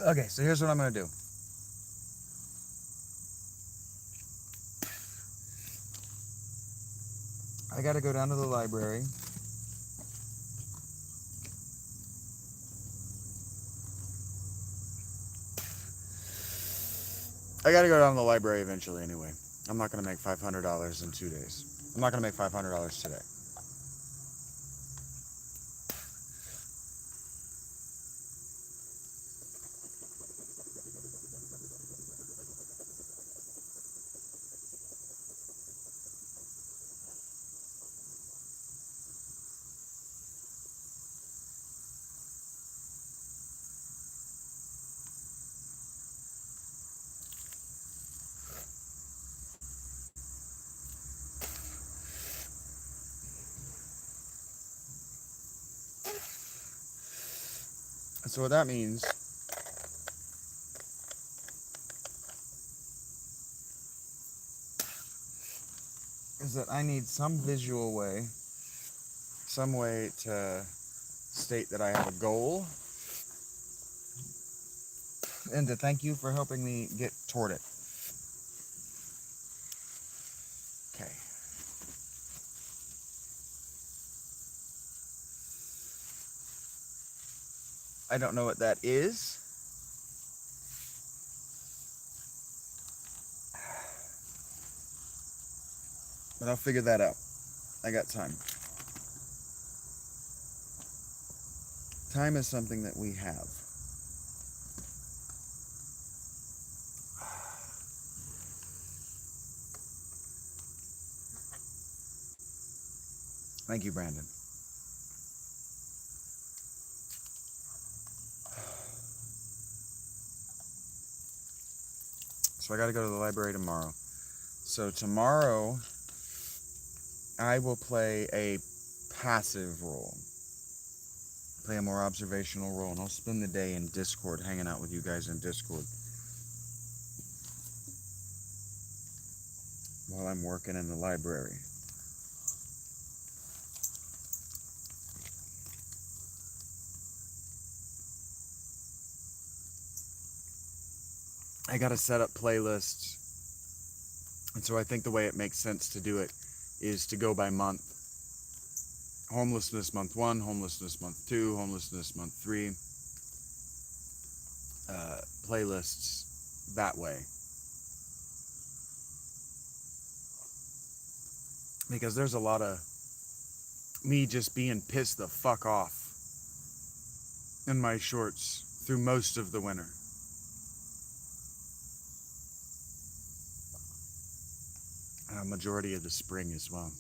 Okay, so here's what I'm gonna do. I gotta go down to the library. I gotta go down to the library eventually anyway. I'm not gonna make $500 in 2 days. I'm not gonna make $500 today. So what that means is that I need some visual way, some way to state that I have a goal, and to thank you for helping me get toward it. Okay. I don't know what that is. But I'll figure that out. I got time. Time is something that we have. Thank you, Brandon. So I gotta go to the library tomorrow. So tomorrow, I will play a passive role. Play a more observational role, and I'll spend the day in Discord, hanging out with you guys in Discord. While I'm working in the library. I gotta set up playlists. And so I think the way it makes sense to do it is to go by month. Homelessness month 1, homelessness month 2, homelessness month 3. Playlists that way. Because there's a lot of me just being pissed the fuck off in my shorts through most of the winter. A majority of the spring as well.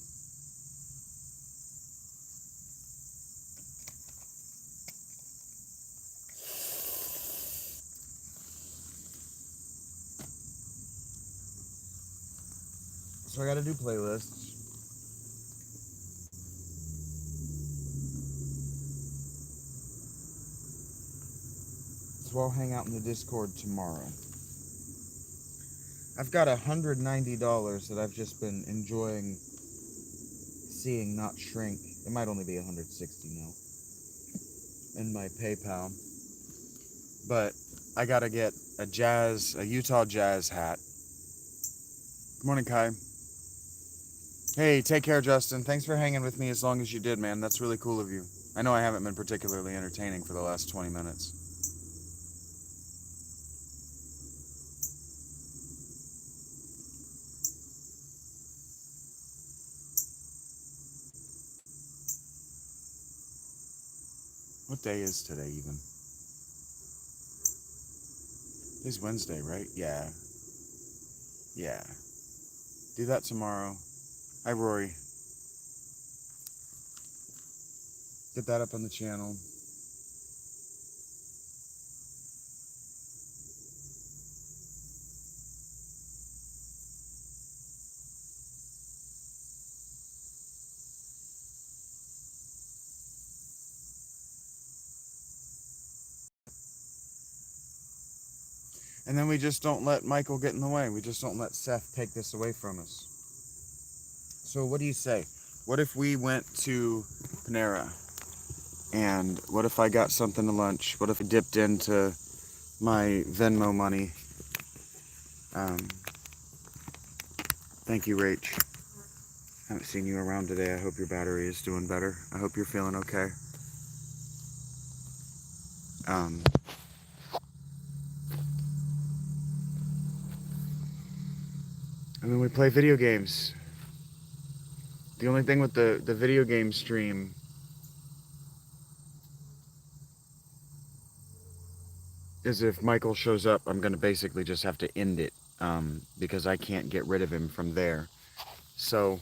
So I gotta do playlists. So I'll hang out in the Discord tomorrow. I've got $190 that I've just been enjoying seeing not shrink. It might only be 160 now in my PayPal. But I gotta get a Utah Jazz hat. Good morning, Kai. Hey, take care, Justin. Thanks for hanging with me as long as you did, man. That's really cool of you. I know I haven't been particularly entertaining for the last 20 minutes. What day is today, even? Today's Wednesday, right? Yeah. Yeah. Do that tomorrow. Hi, Rory. Get that up on the channel. And then we just don't let Michael get in the way. We just don't let Seth take this away from us. So what do you say? What if we went to Panera? And what if I got something to lunch? What if I dipped into my Venmo money. Thank you, Rach. Haven't seen you around today. I hope your battery is doing better. I hope you're feeling okay. Um, and then we play video games. The only thing with the video game stream is if Michael shows up, I'm going to basically just have to end it because I can't get rid of him from there. So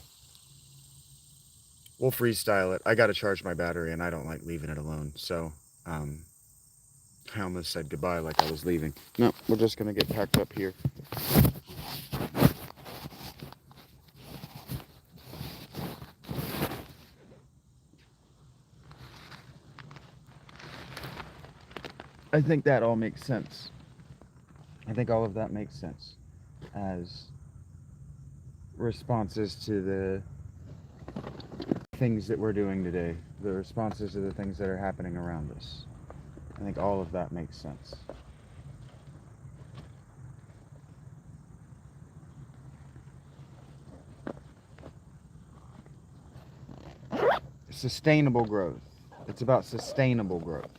we'll freestyle it. I got to charge my battery, and I don't like leaving it alone. So I almost said goodbye like I was leaving. No, we're just going to get packed up here. I think that all makes sense. I think all of that makes sense as responses to the things that we're doing today, the responses to the things that are happening around us. I think all of that makes sense. Sustainable growth. It's about sustainable growth.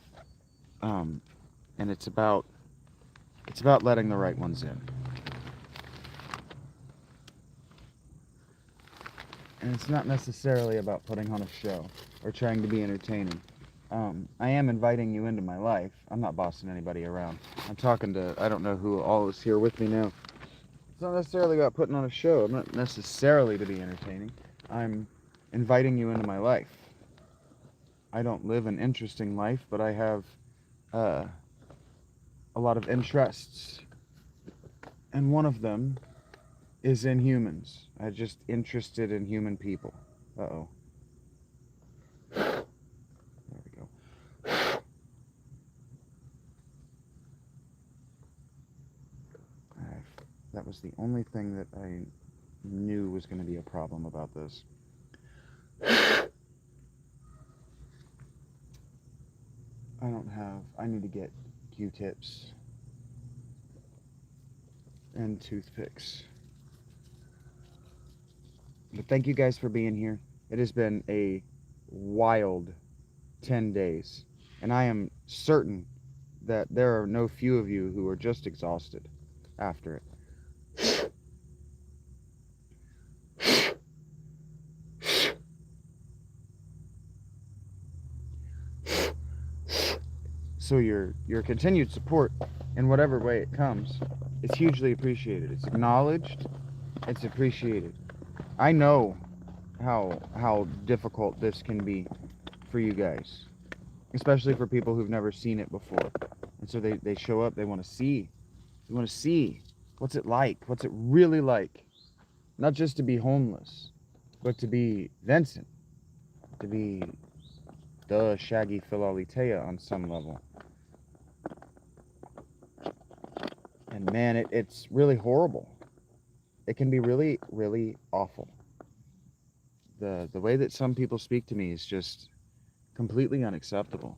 And it's about letting the right ones in. And it's not necessarily about putting on a show or trying to be entertaining. I am inviting you into my life. I'm not bossing anybody around. I'm talking to, I don't know who all is here with me now. It's not necessarily about putting on a show. I'm not necessarily to be entertaining. I'm inviting you into my life. I don't live an interesting life, but I have a lot of interests. And one of them is in humans. I'm just interested in human people. Uh-oh. There we go. That was the only thing that I knew was going to be a problem about this. I need to get Q-tips and toothpicks. But thank you guys for being here. It has been a wild 10 days, and I am certain that there are no few of you who are just exhausted after it. So your continued support, in whatever way it comes, is hugely appreciated. It's acknowledged, it's appreciated. I know how difficult this can be for you guys, especially for people who've never seen it before. And so they show up, they want to see what's it like, what's it really like, not just to be homeless, but to be Vincent, to be the Shaggy Philalitheia on some level. And man, it's really horrible. It can be really, really awful. The way that some people speak to me is just completely unacceptable.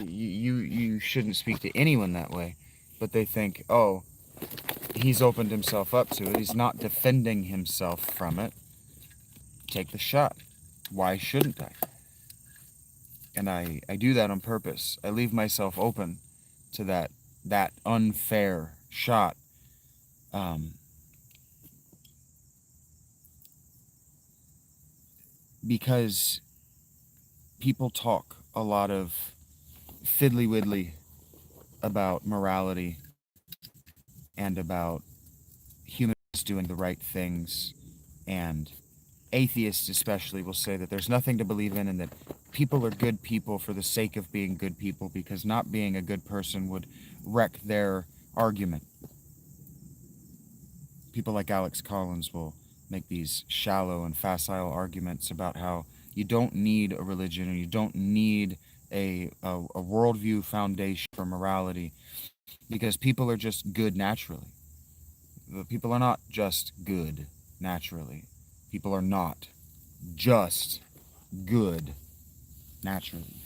You shouldn't speak to anyone that way, but they think, oh, he's opened himself up to it. He's not defending himself from it. Take the shot. Why shouldn't I? And I do that on purpose. I leave myself open to that unfair shot. Because people talk a lot of fiddly-widdly about morality and about humans doing the right things, and atheists especially will say that there's nothing to believe in and that people are good people for the sake of being good people, because not being a good person would wreck their argument. People like Alex Collins will make these shallow and facile arguments about how you don't need a religion and you don't need a worldview foundation for morality, because people are just good naturally. People are not just good naturally. People are not just good naturally.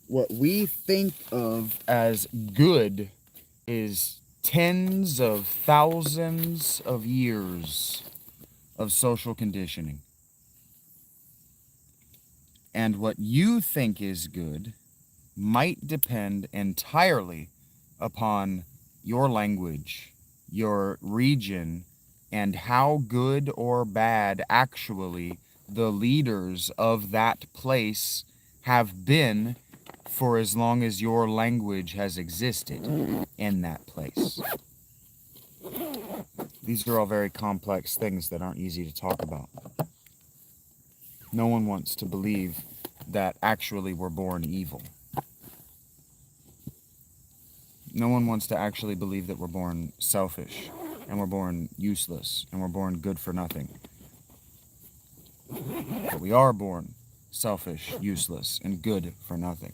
What we think of as good is tens of thousands of years of social conditioning. And what you think is good might depend entirely upon your language, your region, and how good or bad actually the leaders of that place have been for as long as your language has existed in that place. These are all very complex things that aren't easy to talk about. No one wants to believe that actually we're born evil. No one wants to actually believe that we're born selfish, and we're born useless, and we're born good for nothing. But we are born selfish, useless, and good for nothing.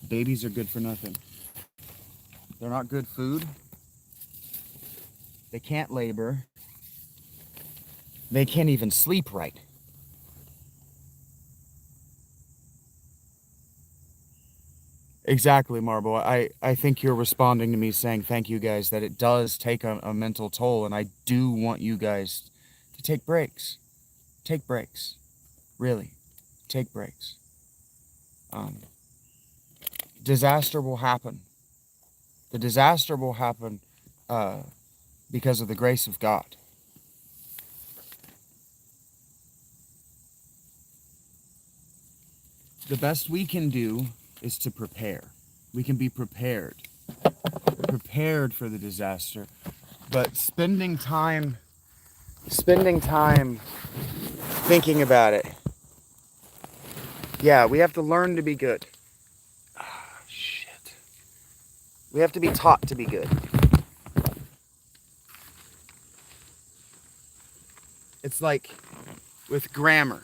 Babies are good for nothing. They're not good food. They can't labor. They can't even sleep right. Exactly, Marble. I think you're responding to me saying thank you guys, that it does take a mental toll, and I do want you guys to take breaks. Take breaks. Really. Take breaks. Disaster will happen. The disaster will happen because of the grace of God. The best we can do is to prepare. We can be prepared for the disaster, but spending time thinking about it. Yeah, we have to learn to be good. Shit. We have to be taught to be good. It's like with grammar.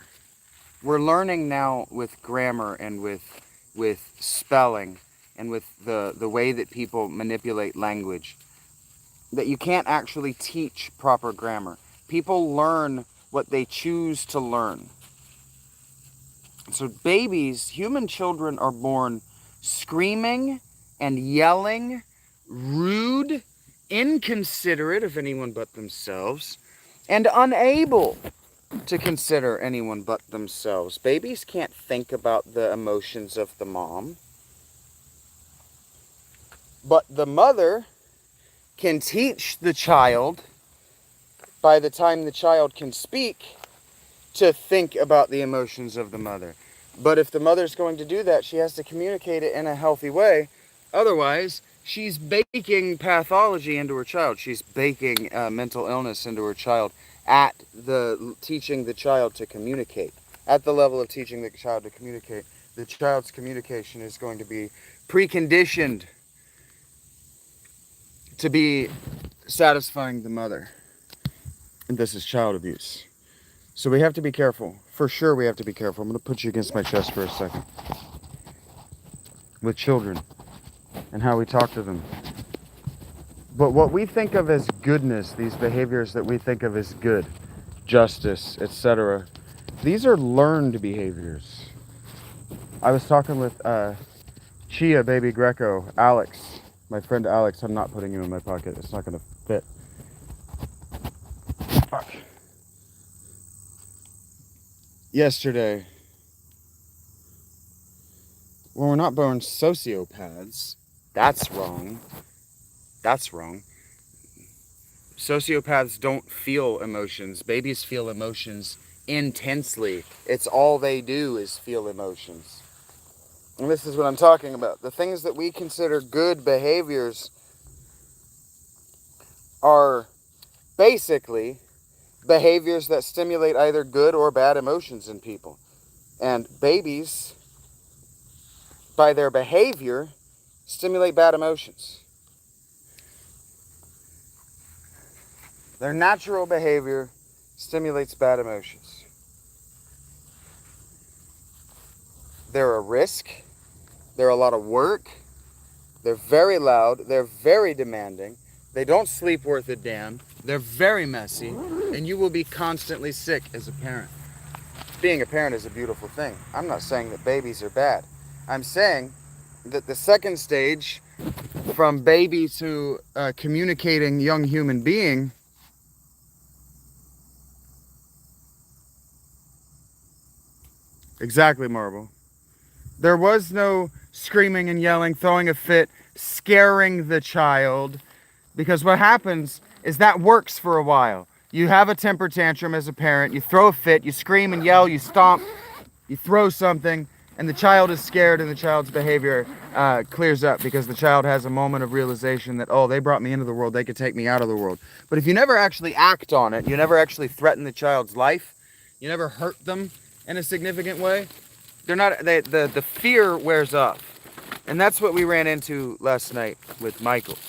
We're learning now with grammar and with spelling and with the way that people manipulate language that you can't actually teach proper grammar. People learn what they choose to learn. So babies, human children, are born screaming and yelling, rude, inconsiderate of anyone but themselves, and unable to consider anyone but themselves. Babies can't think about the emotions of the mom, but the mother can teach the child, by the time the child can speak, to think about the emotions of the mother. But if the mother's going to do that, she has to communicate it in a healthy way. Otherwise, she's baking pathology into her child. She's baking mental illness into her child at the teaching the child to communicate. At the level of teaching the child to communicate, the child's communication is going to be preconditioned to be satisfying the mother. And this is child abuse. So we have to be careful. For sure we have to be careful. I'm going to put you against my chest for a second. With children and how we talk to them. But what we think of as goodness, these behaviors that we think of as good, justice, etc., these are learned behaviors. I was talking with Chia, Baby Greco, Alex, my friend Alex. I'm not putting you in my pocket. It's not going to fit. Fuck. Yesterday, well, we're not born sociopaths. That's wrong. That's wrong. Sociopaths don't feel emotions. Babies feel emotions intensely. It's all they do is feel emotions. And this is what I'm talking about. The things that we consider good behaviors are basically behaviors that stimulate either good or bad emotions in people. And babies, by their behavior, stimulate bad emotions. Their natural behavior stimulates bad emotions. They're a risk. They're a lot of work. They're very loud. They're very demanding. They don't sleep worth a damn. They're very messy. And you will be constantly sick as a parent. Being a parent is a beautiful thing. I'm not saying that babies are bad. I'm saying the second stage, from baby to communicating young human being, exactly, Marble. There was no screaming and yelling, throwing a fit, scaring the child, because what happens is that works for a while. You have a temper tantrum as a parent, you throw a fit, you scream and yell, you stomp, you throw something, and the child is scared, and the child's behavior clears up because the child has a moment of realization that, oh, they brought me into the world, they could take me out of the world. But if you never actually act on it, you never actually threaten the child's life, you never hurt them in a significant way, the fear wears off. And that's what we ran into last night with Michael,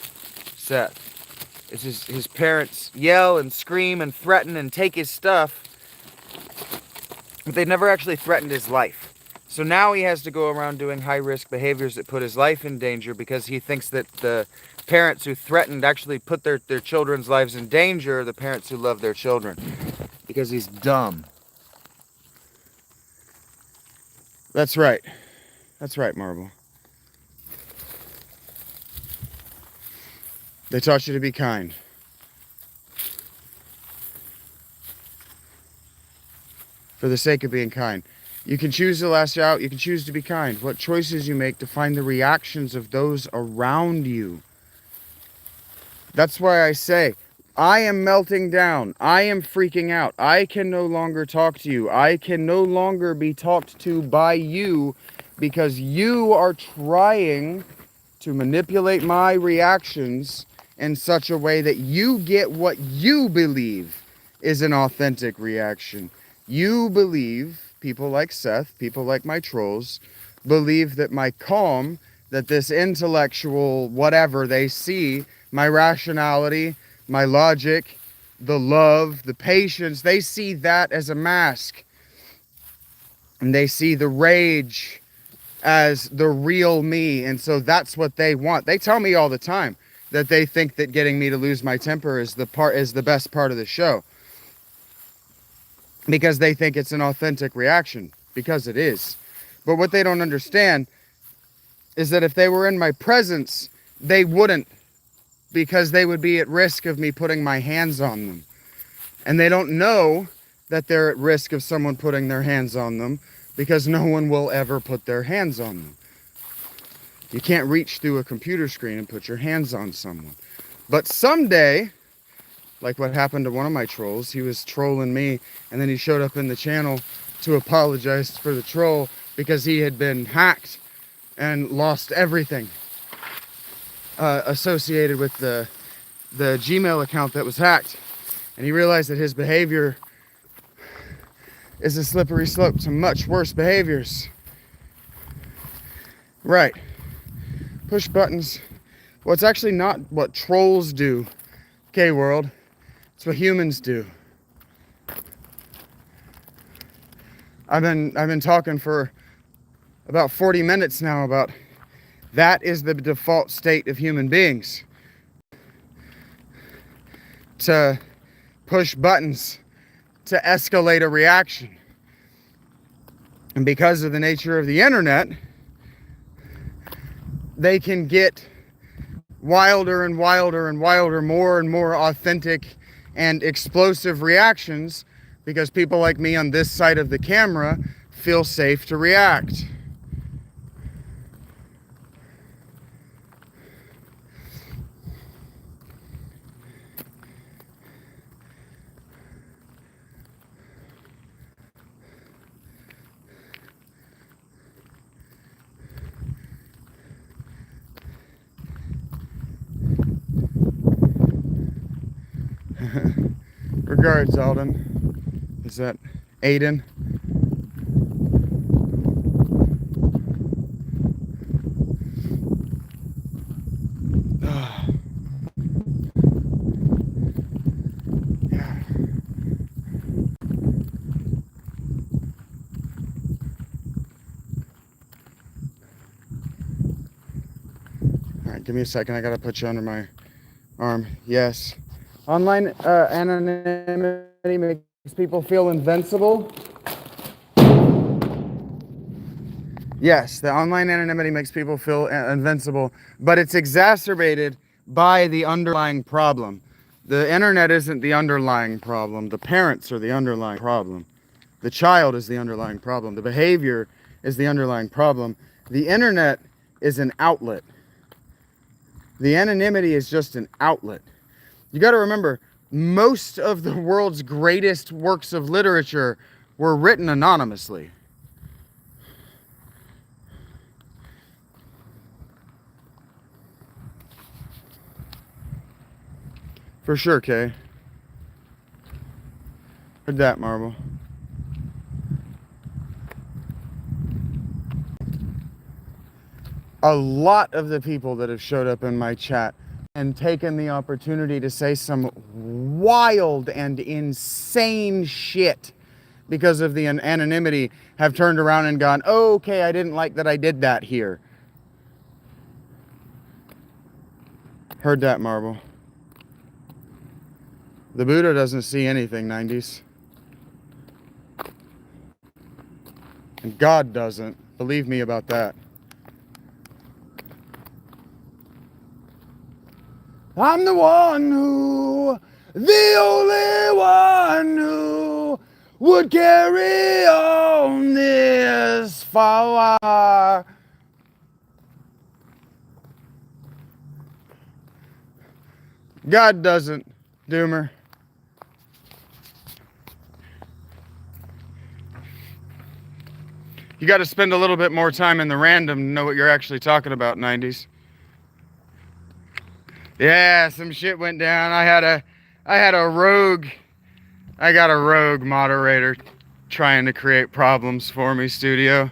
Seth. It's his parents yell and scream and threaten and take his stuff, but they never actually threatened his life. So now he has to go around doing high-risk behaviors that put his life in danger because he thinks that the parents who threatened actually put their children's lives in danger, the parents who love their children. Because he's dumb. That's right. That's right, Marble. They taught you to be kind. For the sake of being kind. You can choose to lash out, you can choose to be kind. What choices you make define the reactions of those around you. That's why I say, I am melting down. I am freaking out. I can no longer talk to you. I can no longer be talked to by you because you are trying to manipulate my reactions in such a way that you get what you believe is an authentic reaction. You believe, people like Seth, people like my trolls, believe that my calm, that this intellectual whatever they see, my rationality, my logic, the love, the patience, they see that as a mask. And they see the rage as the real me. And so that's what they want. They tell me all the time that they think that getting me to lose my temper is the best part of the show. Because they think it's an authentic reaction. Because it is. But what they don't understand is that if they were in my presence, they wouldn't. Because they would be at risk of me putting my hands on them. And they don't know that they're at risk of someone putting their hands on them because no one will ever put their hands on them. You can't reach through a computer screen and put your hands on someone. But someday, like what happened to one of my trolls, he was trolling me and then he showed up in the channel to apologize for the troll because he had been hacked and lost everything associated with the Gmail account that was hacked. And he realized that his behavior is a slippery slope to much worse behaviors. Right. Push buttons. Well, it's actually not what trolls do, okay, world. It's what humans do. I've been talking for about 40 minutes now about that is the default state of human beings. To push buttons to escalate a reaction. And because of the nature of the internet, they can get wilder and wilder and wilder, more and more authentic and explosive reactions because people like me on this side of the camera feel safe to react. Regards, Alden. Is that Aiden? Yeah. All right, give me a second. I gotta put you under my arm. Yes. Online anonymity makes people feel invincible. Yes, the online anonymity makes people feel invincible, but it's exacerbated by the underlying problem. The internet isn't the underlying problem. The parents are the underlying problem. The child is the underlying problem. The behavior is the underlying problem. The internet is an outlet. The anonymity is just an outlet. You got to remember, most of the world's greatest works of literature were written anonymously. For sure, Kay. Heard that, Marble. A lot of the people that have showed up in my chat and taken the opportunity to say some wild and insane shit because of the anonymity have turned around and gone, oh, okay, I didn't like that I did that here. Heard that, Marble. The Buddha doesn't see anything, 90s. And God doesn't. Believe me about that. I'm the only one who would carry on this far. God doesn't, Doomer. You got to spend a little bit more time in the random to know what you're actually talking about, 90s. Yeah, some shit went down. I got a rogue moderator trying to create problems for me, studio.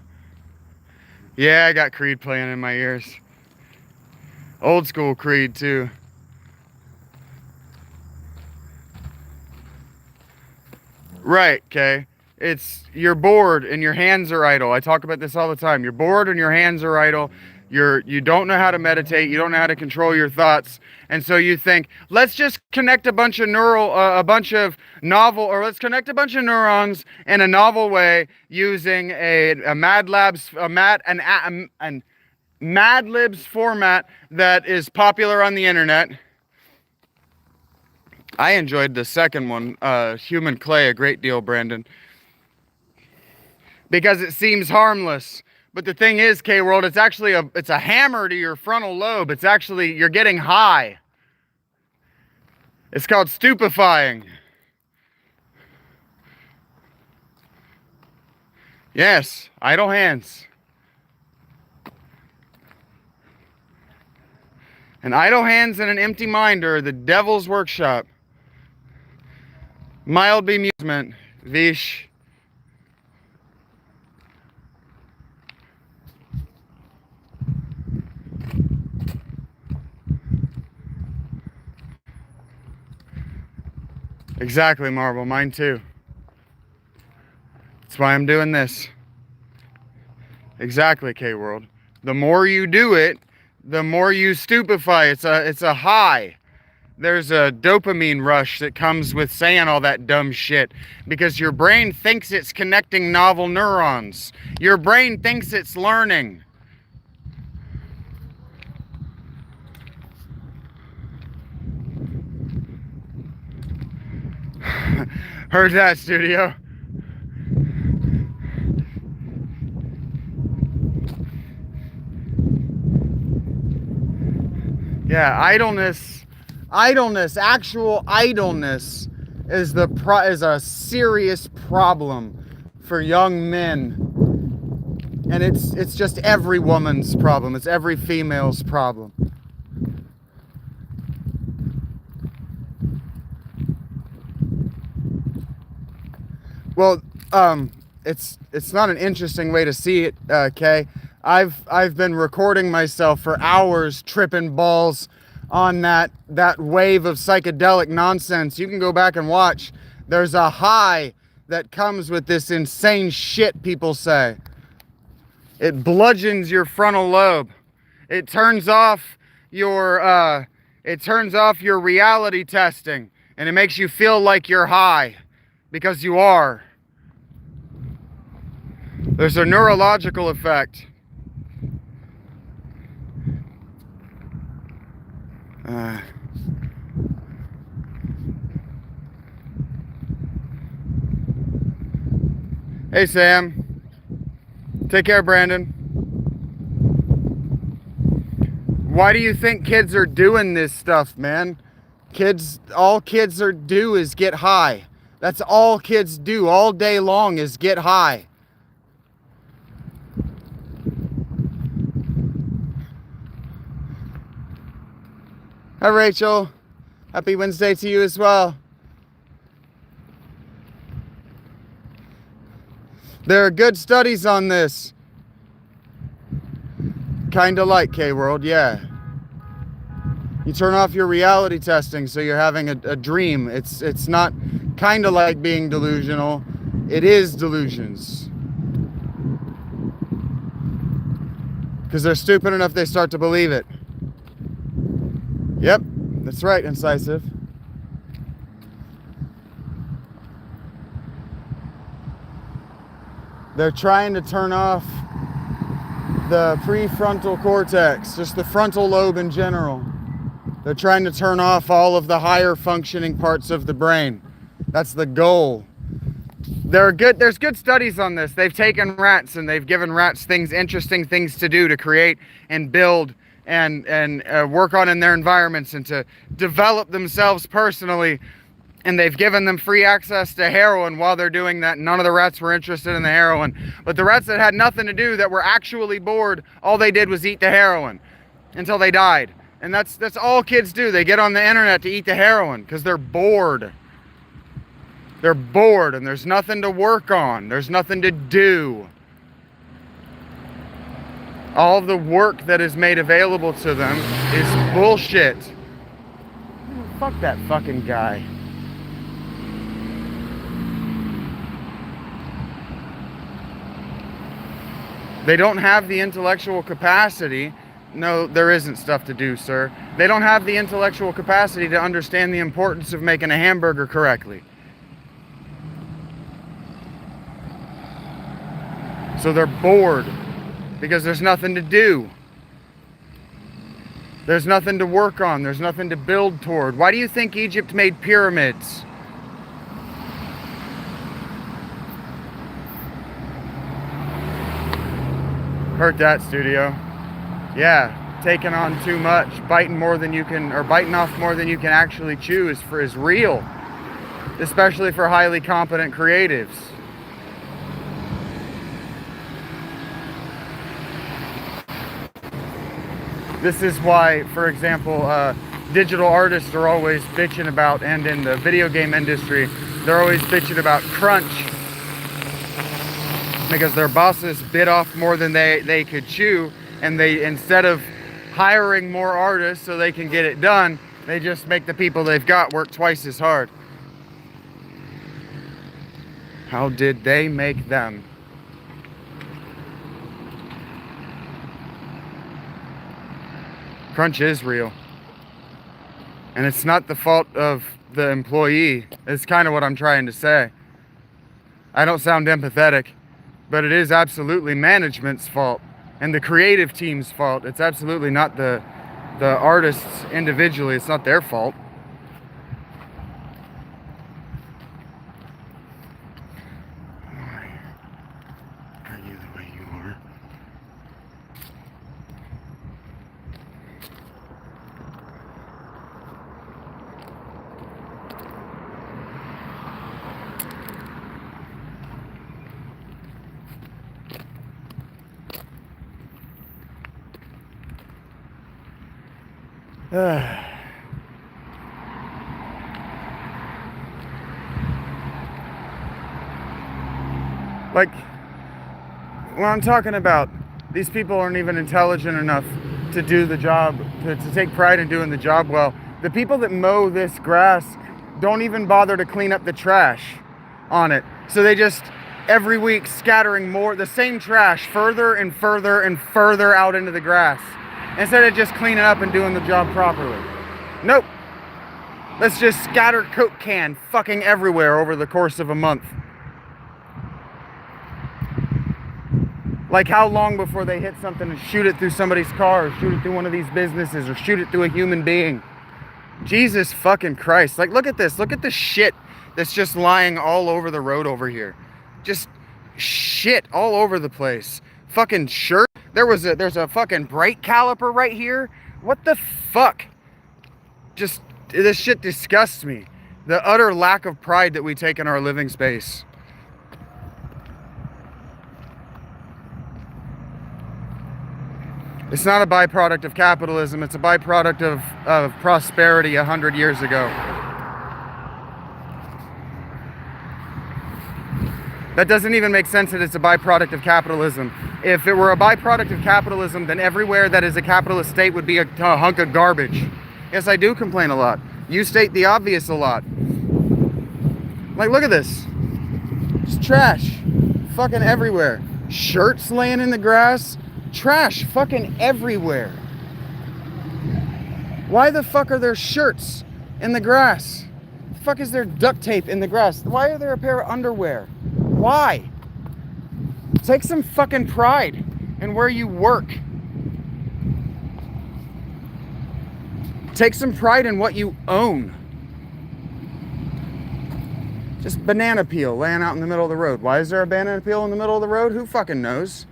Yeah, I got Creed playing in my ears. Old school Creed, too. Right, Kay. You're bored and your hands are idle. I talk about this all the time. You're bored and your hands are idle. You don't know how to meditate. You don't know how to control your thoughts. And so you think, let's just connect a bunch of let's connect a bunch of neurons in a novel way using Mad Libs format that is popular on the internet. I enjoyed the second one, Human Clay, a great deal, Brandon, because it seems harmless. But the thing is, K-World, it's a hammer to your frontal lobe. It's actually, you're getting high. It's called stupefying. Yes, idle hands. And idle hands and an empty mind are the devil's workshop. Mild bemusement, Vish. Exactly, Marble. Mine too. That's why I'm doing this. Exactly, K-World. The more you do it, the more you stupefy. It's a high. There's a dopamine rush that comes with saying all that dumb shit because your brain thinks it's connecting novel neurons. Your brain thinks it's learning. Heard that, studio. Yeah, actual idleness is a serious problem for young men. And it's just every woman's problem. It's every female's problem. Well, it's not an interesting way to see it, Kay. I've been recording myself for hours tripping balls on that wave of psychedelic nonsense. You can go back and watch. There's a high that comes with this insane shit people say. It bludgeons your frontal lobe. It turns off your reality testing, and it makes you feel like you're high because you are. There's a neurological effect. Hey, Sam. Take care, Brandon. Why do you think kids are doing this stuff, man? All kids do is get high. That's all kids do all day long is get high. Hi, Rachel. Happy Wednesday to you as well. There are good studies on this. Kinda like K-World, yeah. You turn off your reality testing so you're having a dream. It's not kinda like being delusional. It is delusions. Because they're stupid enough they start to believe it. Yep, that's right, Incisive. They're trying to turn off the prefrontal cortex, just the frontal lobe in general. They're trying to turn off all of the higher functioning parts of the brain. That's the goal. There's good studies on this. They've taken rats and they've given rats interesting things to do to create and build and work on in their environments and to develop themselves personally. And they've given them free access to heroin while they're doing that. None of the rats were interested in the heroin. But the rats that had nothing to do, that were actually bored, all they did was eat the heroin until they died. And that's all kids do. They get on the internet to eat the heroin because they're bored. They're bored and there's nothing to work on. There's nothing to do. All of the work that is made available to them is bullshit. Fuck that fucking guy. They don't have the intellectual capacity. No, there isn't stuff to do, sir. They don't have the intellectual capacity to understand the importance of making a hamburger correctly. So they're bored because there's nothing to do. There's nothing to work on. There's nothing to build toward. Why do you think Egypt made pyramids? Heard that, studio. Yeah, taking on too much, biting more than you can, or biting off more than you can actually chew is real, especially for highly competent creatives. This is why, for example, digital artists are always bitching about, and in the video game industry, they're always bitching about crunch. Because their bosses bit off more than they could chew, and they, instead of hiring more artists so they can get it done, they just make the people they've got work twice as hard. How did they make them? Crunch is real. And it's not the fault of the employee. It's kind of what I'm trying to say. I don't sound empathetic. But it is absolutely management's fault and the creative team's fault. It's absolutely not the artists individually. It's not their fault. Why are you the way you Like, when I'm talking about, these people aren't even intelligent enough to do the job, to take pride in doing the job well. The people that mow this grass don't even bother to clean up the trash on it. So they just, every week, scattering the same trash further and further and further out into the grass, instead of just cleaning up and doing the job properly. Nope. Let's just scatter Coke can fucking everywhere over the course of a month. Like, how long before they hit something and shoot it through somebody's car, or shoot it through one of these businesses, or shoot it through a human being? Jesus fucking Christ. Like, look at this. Look at the shit that's just lying all over the road over here. Just shit all over the place. Fucking shirt. There's a fucking brake caliper right here. What the fuck? Just, this shit disgusts me. The utter lack of pride that we take in our living space. It's not a byproduct of capitalism. It's a byproduct of prosperity 100 years ago. That doesn't even make sense that it's a byproduct of capitalism. If it were a byproduct of capitalism, then everywhere that is a capitalist state would be a hunk of garbage. Yes, I do complain a lot. You state the obvious a lot. Like, look at this. Just trash. Fucking everywhere. Shirts laying in the grass. Trash fucking everywhere. Why the fuck are there shirts in the grass? The fuck is there duct tape in the grass? Why are there a pair of underwear? Why? Take some fucking pride in where you work. Take some pride in what you own. Just banana peel laying out in the middle of the road. Why is there a banana peel in the middle of the road? Who fucking knows?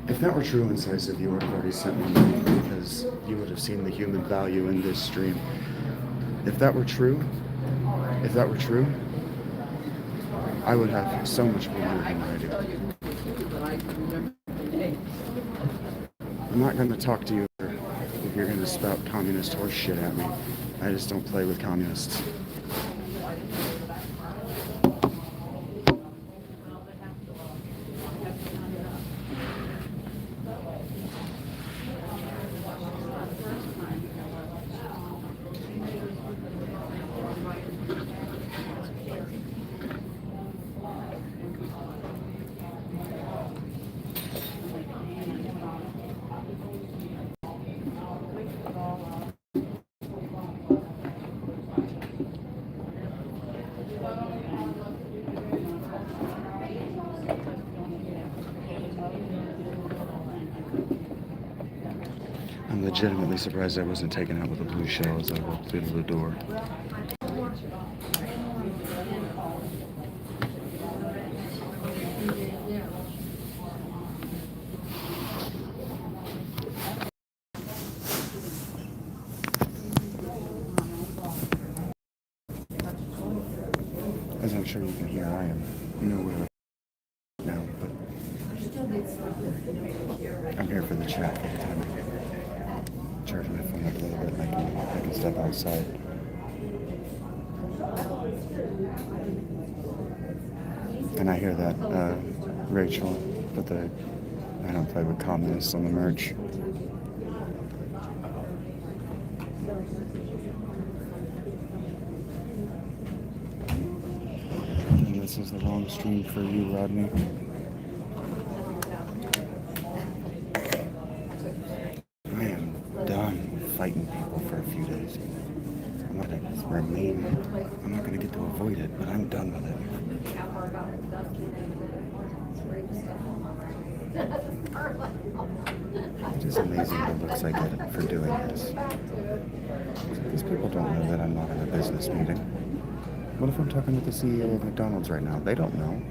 If that were true, Incisive, you would have already sent me money because you would have seen the human value in this stream. If that were true, I would have so much more money than I do. I'm not going to talk to you if you're going to spout communist horse shit at me. I just don't play with communists. I'm legitimately surprised I wasn't taken out with a blue shell as I walked through the door. As I'm sure you can hear, I am nowhere now, but I'm here for the chat for the time. Charge my phone up a little bit and I can step outside. And I hear that, Rachel, but I don't play with communists on the merch. And this is the wrong stream for you, Rodney. I am done fighting people for a few days. I'm not going to get to avoid it, but I'm done with it. It is amazing the looks I get for doing this. These people don't know that I'm not in a business meeting. What if I'm talking with the CEO of McDonald's right now? They don't know.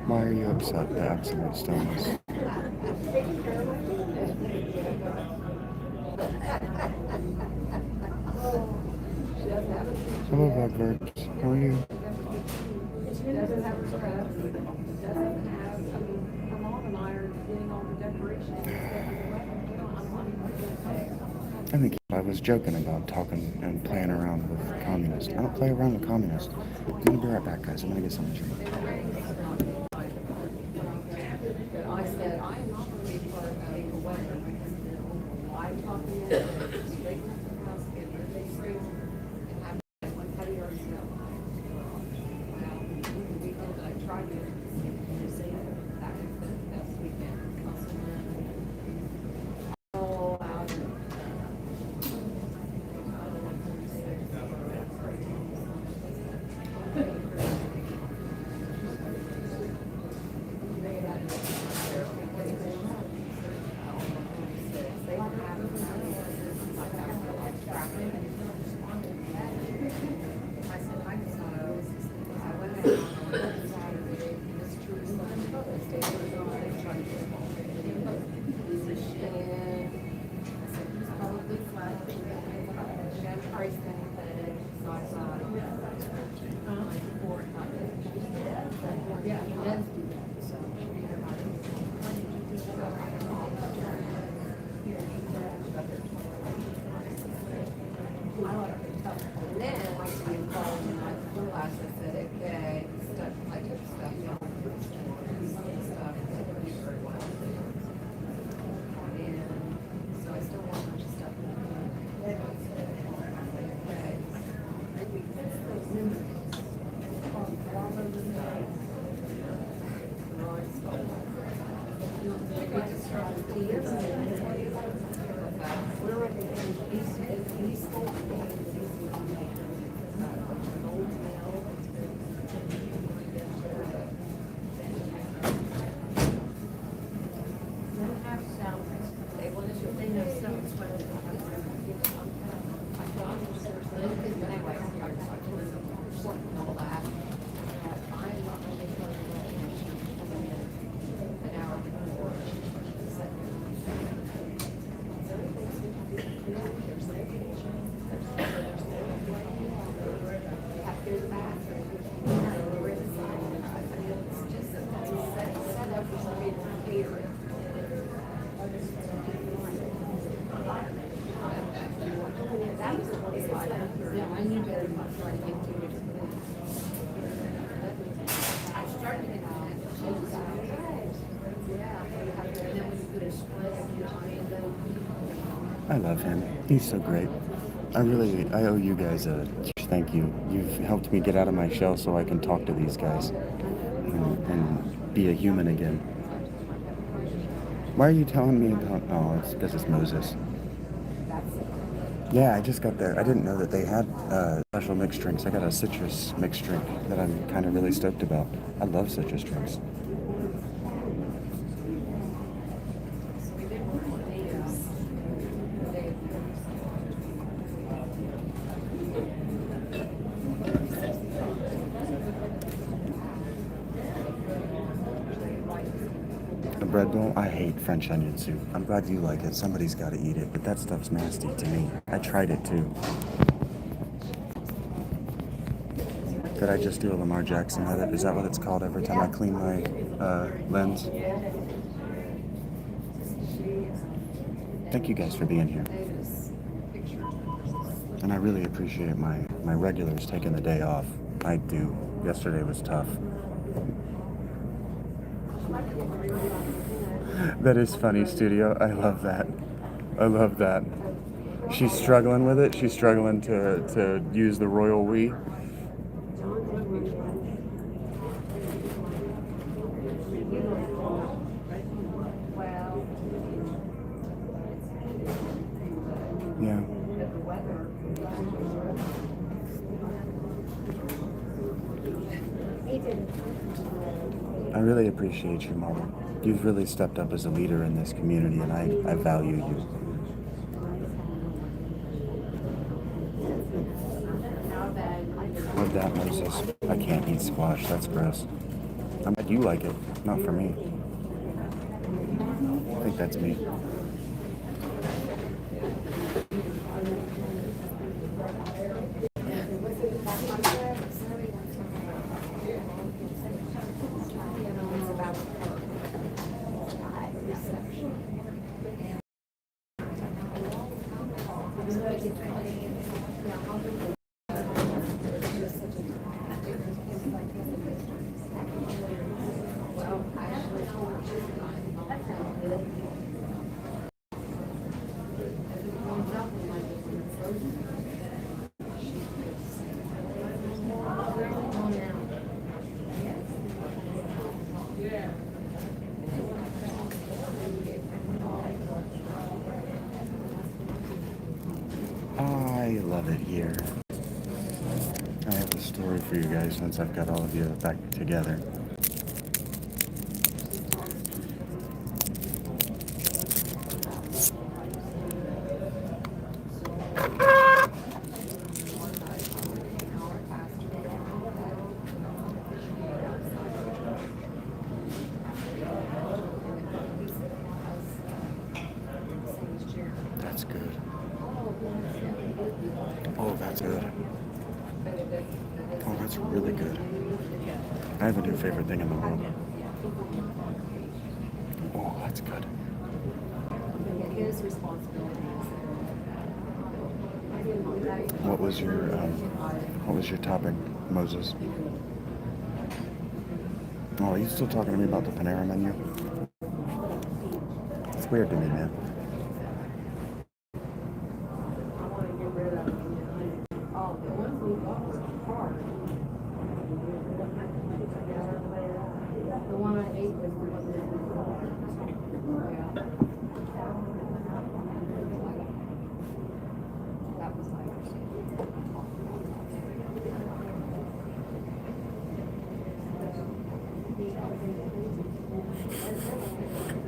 Why are you upset, the absolute stillness? Hello, Bugbirds. How are you? I think I was joking about talking and playing around with communists. I don't play around with communists. I'm gonna be right back, guys. I'm gonna get something to drink. I said, I am not going to be part of a weapon. I'm talking straight I love him. He's so great. I owe you guys a huge thank you. You've helped me get out of my shell so I can talk to these guys and be a human again. Why are you telling me about, oh, it's because it's Moses. Yeah, I just got there. I didn't know that they had special mixed drinks. I got a citrus mixed drink that I'm kind of really stoked about. I love citrus drinks. A bread bowl? I hate French onion soup. I'm glad you like it. Somebody's got to eat it, but that stuff's nasty to me. I tried it too. Did I just do a Lamar Jackson edit? Is that what it's called every time I clean my lens? Thank you guys for being here. And I really appreciate my regulars taking the day off. I do. Yesterday was tough. That is funny, studio. I love that. I love that. She's struggling with it. She's struggling to use the royal we. Yeah. I really appreciate you, Mama. You've really stepped up as a leader in this community, and I value you. With that, Moses, I can't eat squash. That's gross. I'm glad you like it, not for me. I think that's me. I love it here. I have a story for you guys once I've got all of you back together. That's good. Oh, that's good. Oh, that's really good. I have a new favorite thing in the world. Oh, that's good. What was your topic, Moses? Oh, are you still talking to me about the Panera menu? It's weird to me, man.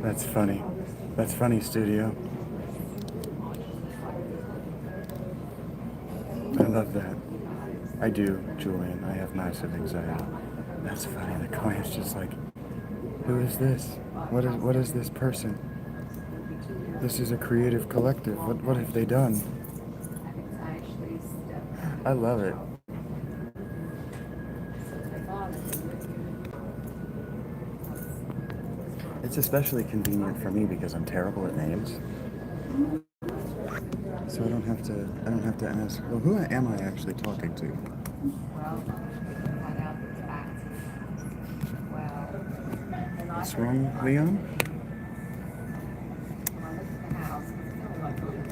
That's funny. That's funny, studio. I love that. I do, Julian. I have massive anxiety. That's funny. The client's just like, who is this? What is this person? This is a creative collective. What have they done? I love it. It's especially convenient for me because I'm terrible at names. So I don't have to ask, well, who am I actually talking to? What's wrong, Leon?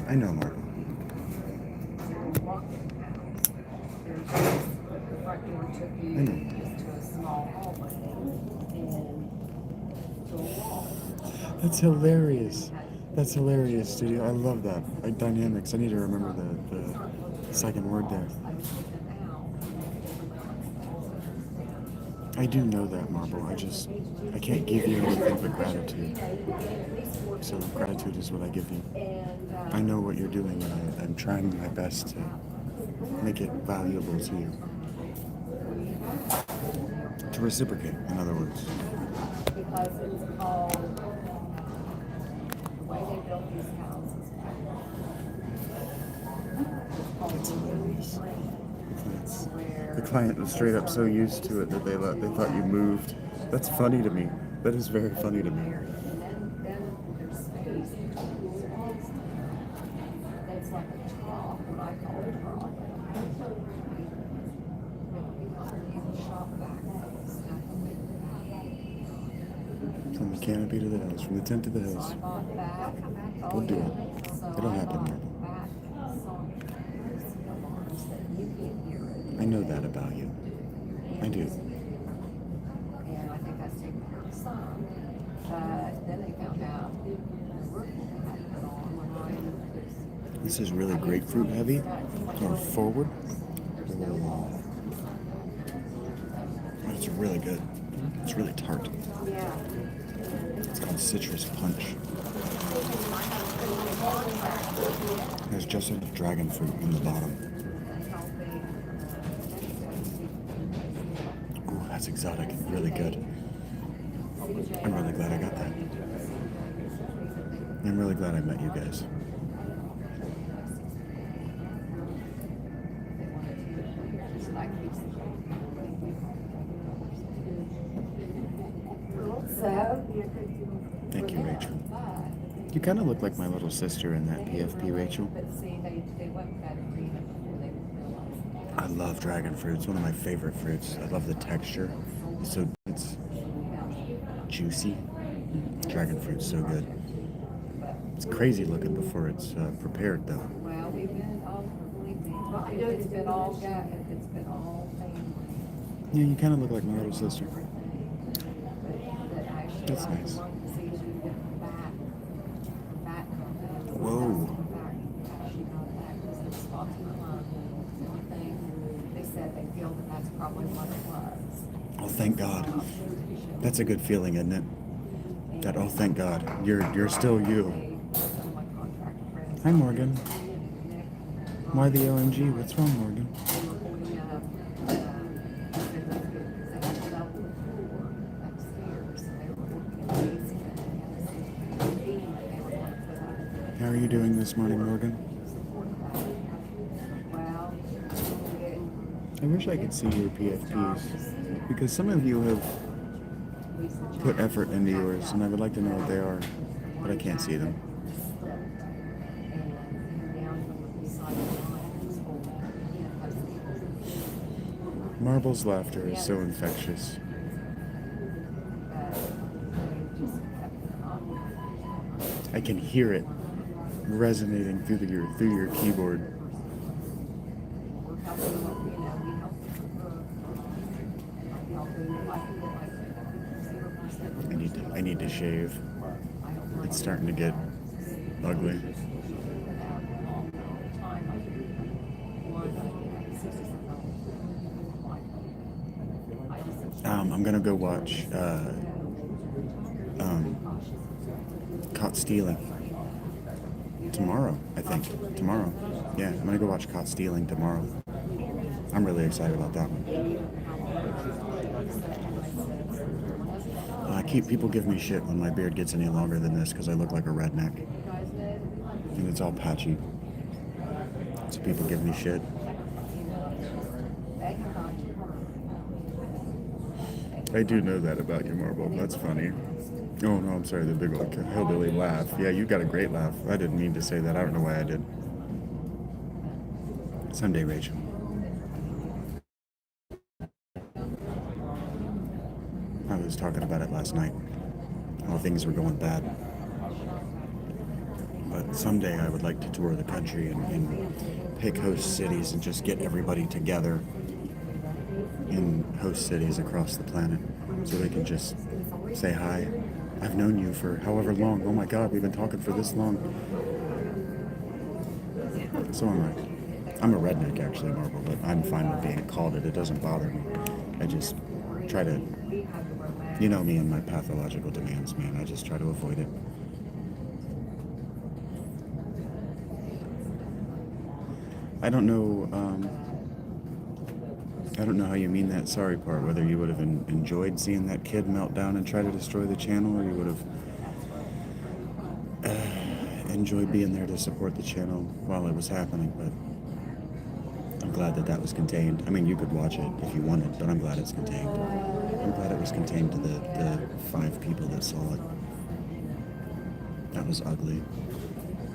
I know, Mark. I know. That's hilarious. That's hilarious, studio. I love that. Dynamics. I need to remember the second word there. I do know that, Marble. I can't give you anything but gratitude. So gratitude is what I give you. I know what you're doing, and I'm trying my best to make it valuable to you. To reciprocate, in other words. Because it's called, the way they built these houses back then. That's hilarious. The client was straight up so used to it that they thought you moved. That's funny to me. That is very funny to me. And then there's space. It's like a trough, what I call a trough. Shop back. From the canopy to the hills, from the tent to the hills. We'll do it. It'll happen, Marble. I know that about you. I do. And I think that's taken care of some. But then they found out the roof had put on when This is really grapefruit heavy, or forward. It's really good. It's really tart. Yeah. It's called citrus punch. There's just enough dragon fruit in the bottom. Ooh, that's exotic. Really good. I'm really glad I got that. I'm really glad I met you guys. Thank you, Rachel. You kind of look like my little sister in that PFP, Rachel. I love dragon fruit. It's one of my favorite fruits. I love the texture. It's juicy. Dragon fruit's so good. It's crazy looking before it's prepared, though. Well, we've been I know it's been all family. Yeah, you kind of look like my little sister. That's nice. Whoa. They said they feel that that's probably what it was. Oh, thank God. That's a good feeling, isn't it? That, oh, thank God. You're still you. Hi, Morgan. Why the OMG? What's wrong, Morgan? How are you doing this morning, Morgan? I wish I could see your PFPs, because some of you have put effort into yours, and I would like to know what they are, but I can't see them. Marble's laughter is so infectious. I can hear it resonating through your keyboard. I need to shave. It's starting to get ugly. I'm gonna go watch Caught Stealing. Tomorrow, I think. Tomorrow. Yeah, I'm gonna go watch Caught Stealing tomorrow. I'm really excited about that one. People give me shit when my beard gets any longer than this because I look like a redneck. And it's all patchy. So people give me shit. I do know that about you, Marble. That's funny. Oh, no, I'm sorry, the big old hillbilly laugh. Yeah, you got a great laugh. I didn't mean to say that. I don't know why I did. Someday, Rachel. I was talking about it last night. How things were going bad. But someday I would like to tour the country and pick host cities and just get everybody together in host cities across the planet so they can just say hi. I've known you for however long. Oh my God, we've been talking for this long. So am I. I'm a redneck actually, Marble, but I'm fine with being called it. It doesn't bother me. I just try to, you know me and my pathological demands, man. I just try to avoid it. I don't know how you mean that sorry part, whether you would have enjoyed seeing that kid melt down and try to destroy the channel, or you would have enjoyed being there to support the channel while it was happening, but I'm glad that was contained. I mean, you could watch it if you wanted, but I'm glad it's contained. I'm glad it was contained to the 5 people that saw it. That was ugly.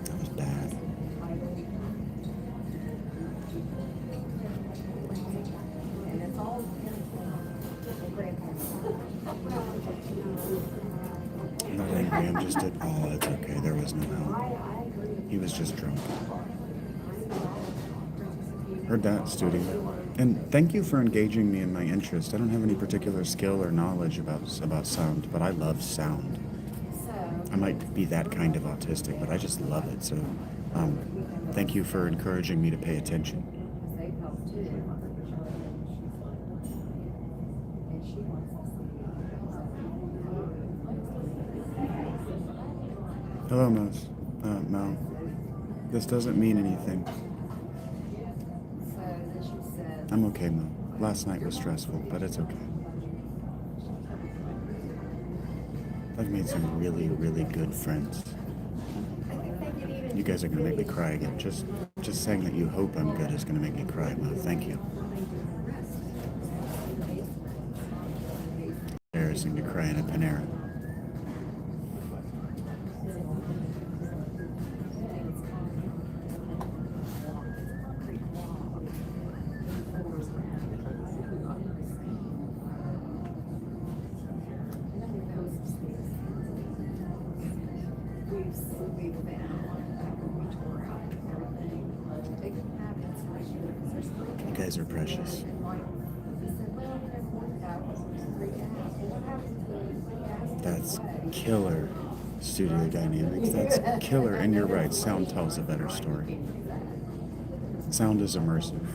That was bad. I'm not angry, I'm just oh, it's okay, there was no help. He was just drunk. Heard that, studio. And thank you for engaging me in my interest. I don't have any particular skill or knowledge about sound, but I love sound. I might be that kind of autistic, but I just love it. So thank you for encouraging me to pay attention. Hello, Mel. This doesn't mean anything. I'm okay, Mel. Last night was stressful, but it's okay. I've made some really, really good friends. You guys are gonna make me cry again. Just saying that you hope I'm good is gonna make me cry, Mel. Thank you. Embarrassing to cry in a Panera. You guys are precious. That's killer, Studio Dynamics. That's killer, and you're right, sound tells a better story. Sound is immersive.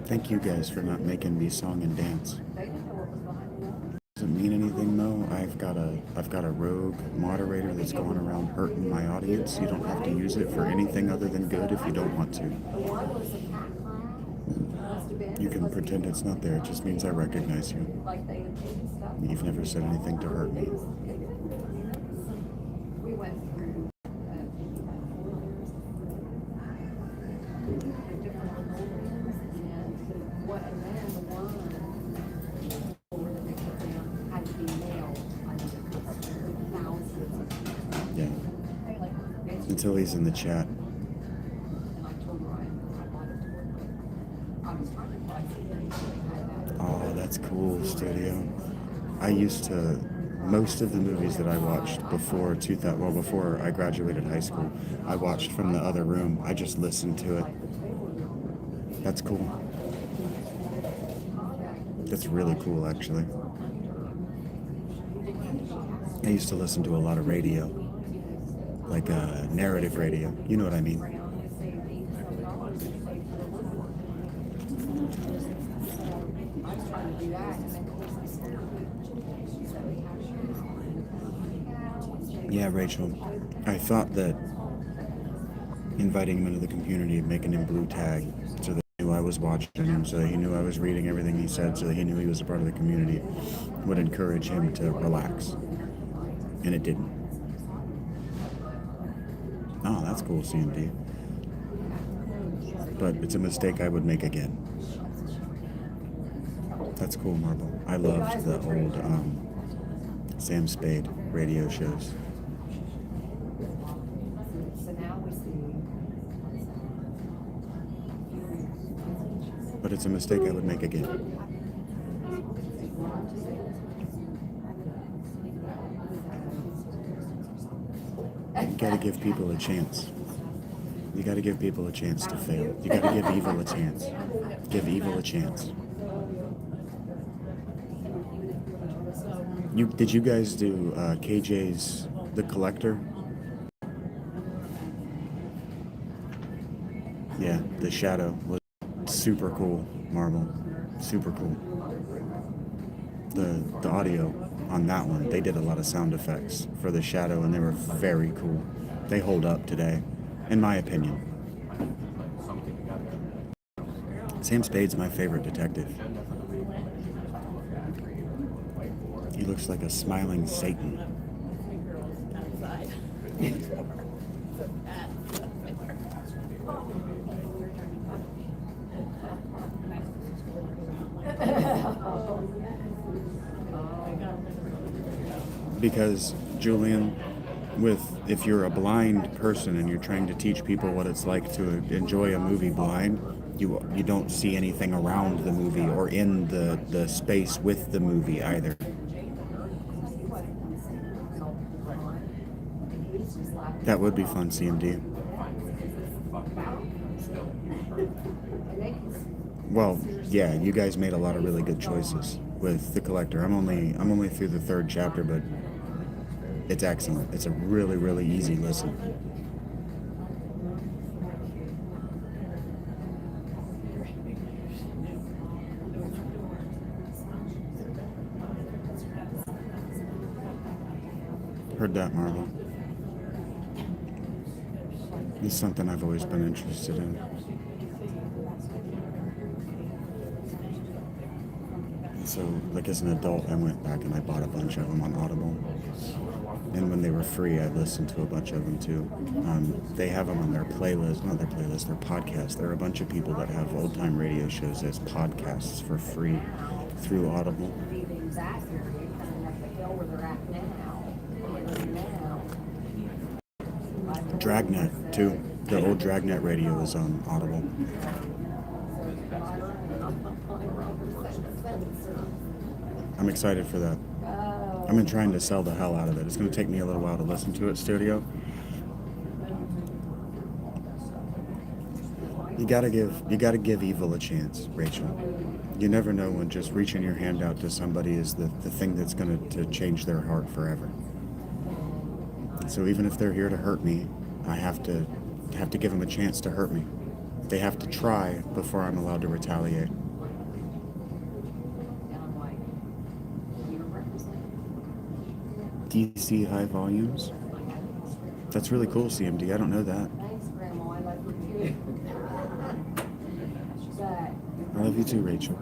Thank you guys for not making me song and dance. Doesn't mean anything, Mo. I've got a rogue moderator that's going around hurting my audience. You don't have to use it for anything other than good if you don't want to. You can pretend it's not there. It just means I recognize you. You've never said anything to hurt me. Yeah. Until he's in the chat. Oh, that's cool, Studio. I used to, most of the movies that I watched before before I graduated high school, I watched from the other room. I just listened to it. That's cool. That's really cool, actually. I used to listen to a lot of radio, like narrative radio. You know what I mean? I was trying to do that, and then Yeah, Rachel. I thought that inviting him into the community and making him blue tag so that he knew I was watching him, so that he knew I was reading everything he said, so that he knew he was a part of the community, would encourage him to relax. And it didn't. Oh, that's cool, CMD. But it's a mistake I would make again. That's cool, Marble. I loved the old Sam Spade radio shows. so now we see. But it's a mistake I would make again. You gotta give people a chance. You gotta give people a chance to fail. You gotta give evil a chance. Give evil a chance. Did you guys do KJ's The Collector? Yeah, The Shadow was super cool, Marble. Super cool. The audio on that one, they did a lot of sound effects for The Shadow, and they were very cool. They hold up today, in my opinion. Sam Spade's my favorite detective. He looks like a smiling Satan. Because, Julian, if you're a blind person and you're trying to teach people what it's like to enjoy a movie blind, you don't see anything around the movie or in the space with the movie either. That would be fun, CMD. Well, yeah, you guys made a lot of really good choices with The Collector. I'm only through the 3rd chapter, but it's excellent. It's a really, really easy listen. Heard that, Marvel. It's something I've always been interested in. So, like as an adult, I went back and I bought a bunch of them on Audible. And when they were free, I listened to a bunch of them too. They have them on their playlist, not their playlist, their podcast. There are a bunch of people that have old time radio shows as podcasts for free through Audible. Dragnet too. The old Dragnet radio is on Audible. I'm excited for that. I've been trying to sell the hell out of it. It's going to take me a little while to listen to it, studio. You gotta give evil a chance, Rachel. You never know when just reaching your hand out to somebody is the thing that's going to change their heart forever. So even if they're here to hurt me, I have to give them a chance to hurt me. They have to try before I'm allowed to retaliate. DC high volumes? That's really cool, CMD. I don't know that. Thanks, Grandma. I love you too. I love you too, Rachel.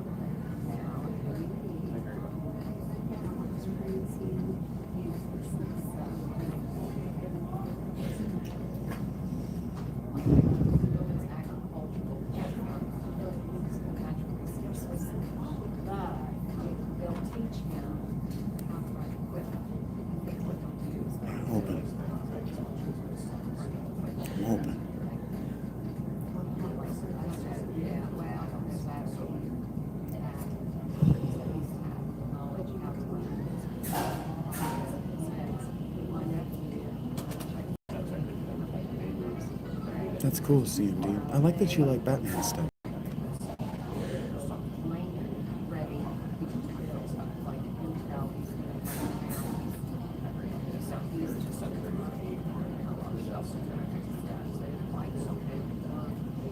That's cool, CMD. I like that you like Batman stuff.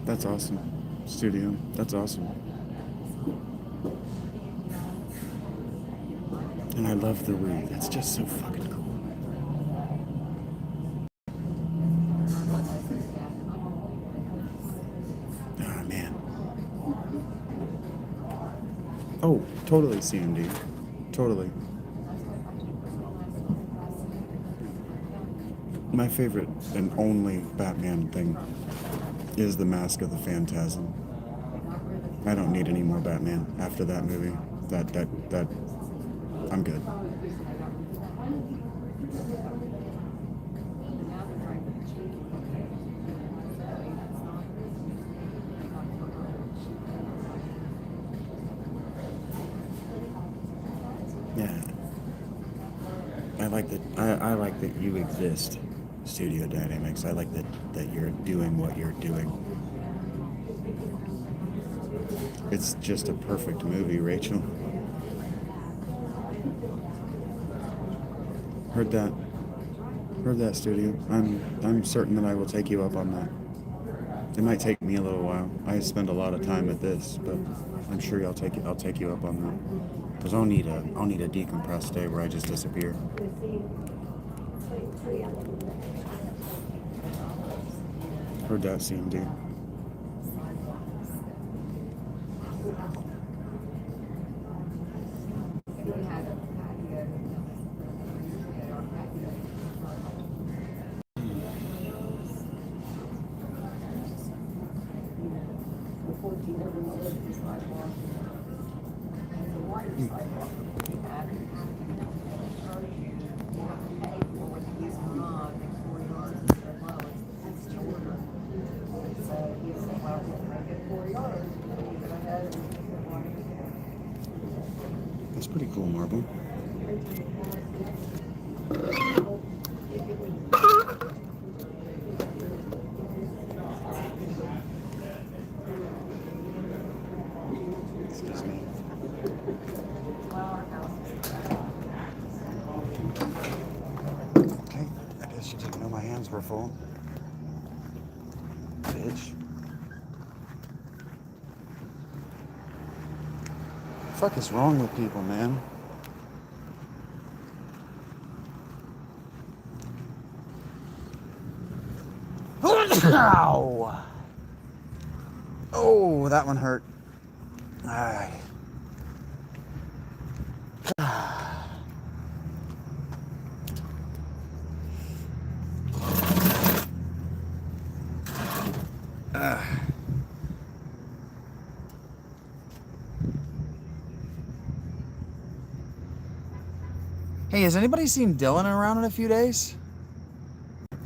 That's awesome. Studio. That's awesome. And I love the Wii. That's just so fucking cool. Ah, man. Oh, totally CMD. Totally. My favorite and only Batman thing is the Mask of the Phantasm. I don't need any more Batman after that movie. That I'm good. Yeah. I like that you exist, Studio Dynamics. I like that you're doing what you're doing. It's just a perfect movie, Rachel. Heard that. Heard that, Studio. I'm certain that I will take you up on that. It might take me a little while. I spend a lot of time at this, but I'm sure I'll take you up on that. Cause I'll need a decompressed day where I just disappear. Heard that, CMD. That's pretty cool, Marble. Excuse me. Okay, I guess you didn't know my hands were full. Bitch. What the fuck is wrong with people, man? Ow! Oh, that one hurt. Aye. Hey, has anybody seen Dylan around in a few days?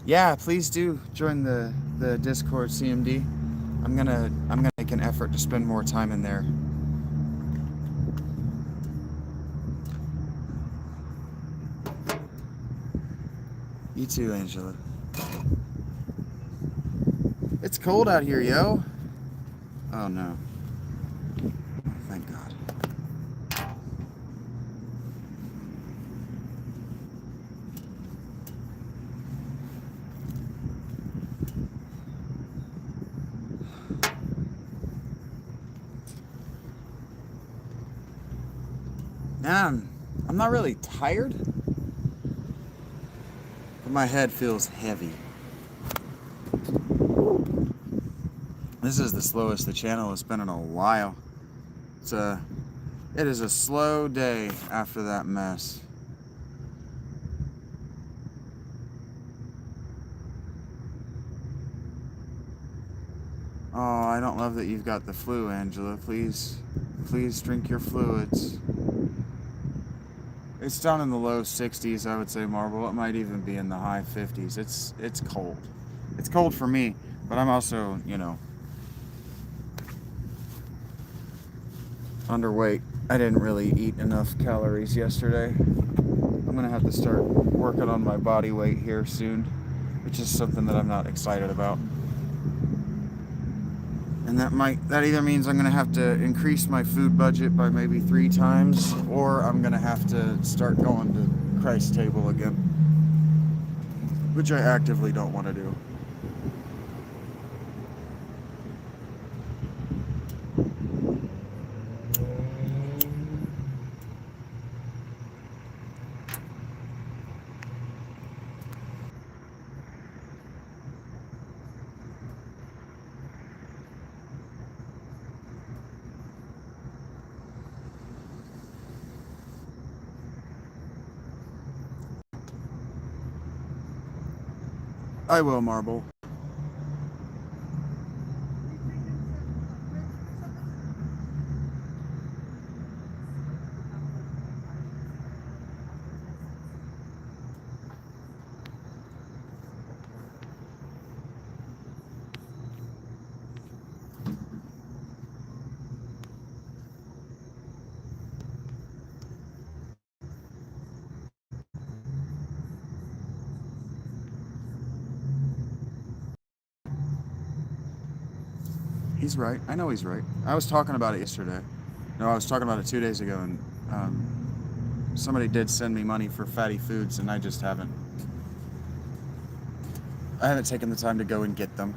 Yeah, please do join the Discord CMD. I'm gonna make an effort to spend more time in there. You too, Angela. It's cold out here, yo. Oh no. Oh, thank God. Man, I'm not really tired, but my head feels heavy. This is the slowest the channel has been in a while. It is a slow day after that mess. Oh, I don't love that you've got the flu, Angela. Please drink your fluids. It's down in the low 60s, I would say, Marble. It might even be in the high 50s. It's cold. It's cold for me, but I'm also, underweight. I didn't really eat enough calories yesterday. I'm gonna have to start working on my body weight here soon, which is something that I'm not excited about. And that either means I'm gonna have to increase my food budget by maybe 3 times, or I'm gonna have to start going to Christ's table again, which I actively don't want to do. I will, Marble. He's right. I know he's right. I was talking about it yesterday. No, I was talking about it 2 days ago, and somebody did send me money for fatty foods, and I just haven't. I haven't taken the time to go and get them.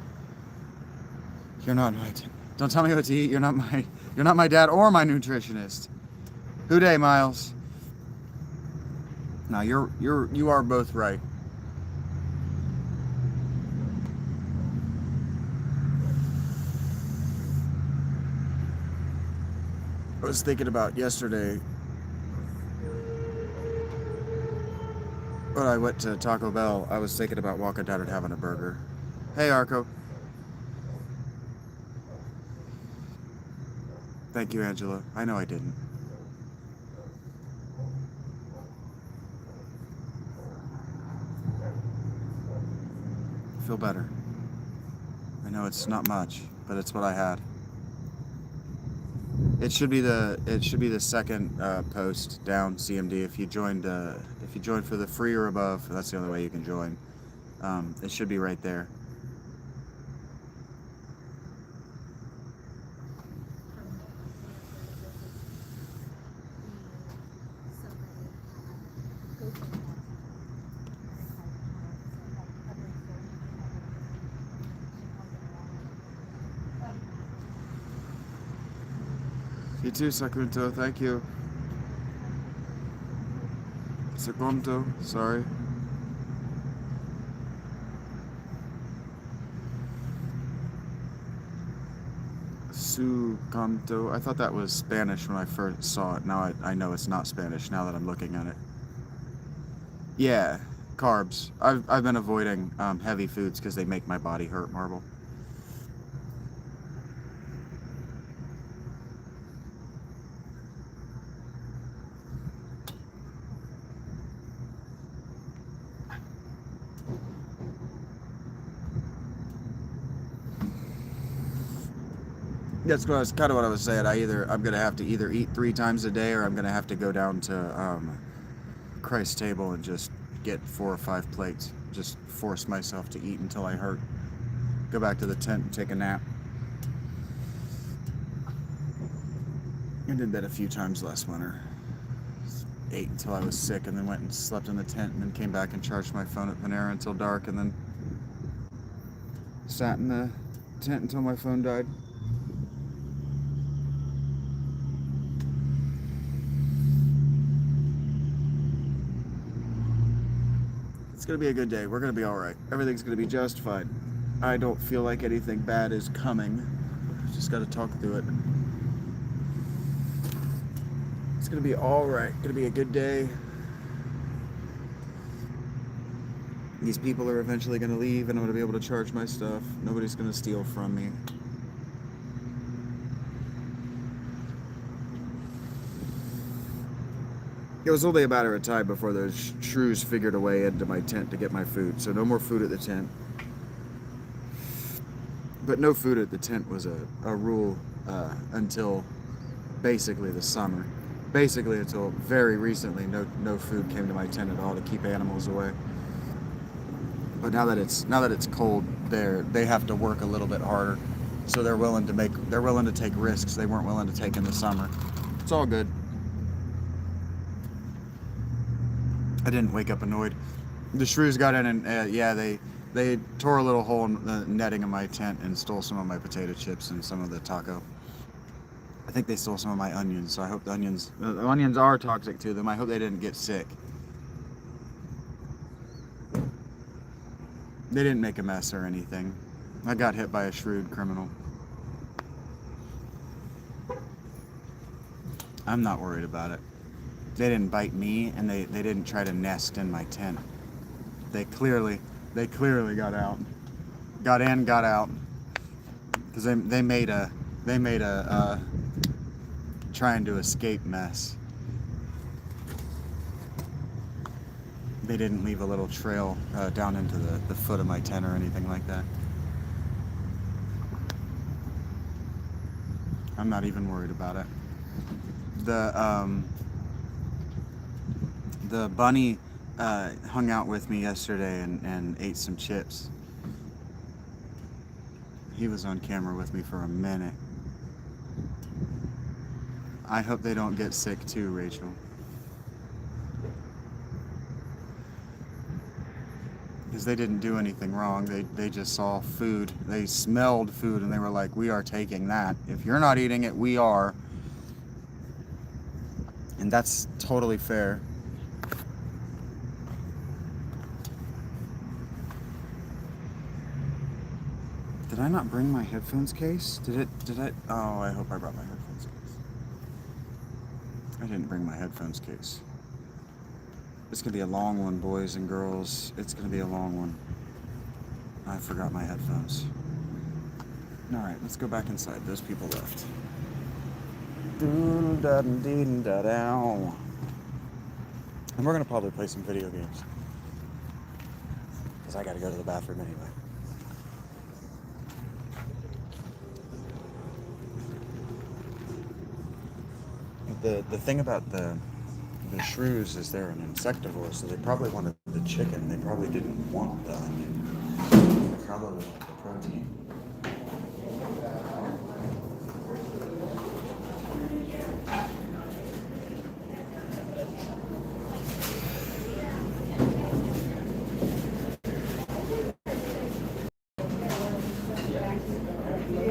You're not right. Don't tell me what to eat. You're not my. You're not my dad or my nutritionist. Who day, Miles? No, you are both right. I was thinking about yesterday when I went to Taco Bell. I was thinking about walking down and having a burger. Hey, Arco. Thank you, Angela. I know I didn't. Feel better. I know it's not much, but it's what I had. It should be the second post down, CMD. If you joined for the free or above, that's the only way you can join. It should be right there. You too, Sakunto. Thank you. Sakunto. Sorry. Sukanto. I thought that was Spanish when I first saw it. Now I know it's not Spanish now that I'm looking at it. Yeah, carbs. I've been avoiding heavy foods because they make my body hurt, Marble. That's kind of what I was saying. I'm gonna have to either eat 3 times a day, or I'm gonna have to go down to Christ's table and just get 4 or 5 plates. Just force myself to eat until I hurt. Go back to the tent and take a nap. I did that a few times last winter. Ate until I was sick, and then went and slept in the tent, and then came back and charged my phone at Panera until dark, and then sat in the tent until my phone died. It's gonna be a good day. We're gonna be all right. Everything's gonna be just fine. I don't feel like anything bad is coming. Just gotta talk through it. It's gonna be all right. Gonna be a good day. These people are eventually gonna leave, and I'm gonna be able to charge my stuff. Nobody's gonna steal from me. It was only a matter of time before those shrews figured a way into my tent to get my food. So no more food at the tent. But no food at the tent was a rule until basically the summer. Basically until very recently, no food came to my tent at all to keep animals away. But now that it's cold, they have to work a little bit harder. So they're willing to take risks they weren't willing to take in the summer. It's all good. I didn't wake up annoyed. The shrews got in, and yeah, they tore a little hole in the netting of my tent and stole some of my potato chips and some of the taco. I think they stole some of my onions, so I hope the onions are toxic to them. I hope they didn't get sick. They didn't make a mess or anything. I got hit by a shrewd criminal. I'm not worried about it. They didn't bite me, and they didn't try to nest in my tent. They clearly They clearly got out. Got in, got out. Because they made a trying to escape mess. They didn't leave a little trail down into the foot of my tent or anything like that. I'm not even worried about it. The bunny hung out with me yesterday and ate some chips. He was on camera with me for a minute. I hope they don't get sick too, Rachel. Because they didn't do anything wrong. They just saw food. They smelled food and they were like, we are taking that. If you're not eating it, we are. And that's totally fair. Did I not bring my headphones case? Did I? Oh, I hope I brought my headphones case. I didn't bring my headphones case. It's gonna be a long one, boys and girls. It's gonna be a long one. I forgot my headphones. Alright, let's go back inside. Those people left. And we're gonna probably play some video games. Because I gotta go to the bathroom anyway. The thing about the shrews is they're an insectivore, so they probably wanted the chicken. They probably didn't want the onion. They probably wanted the protein.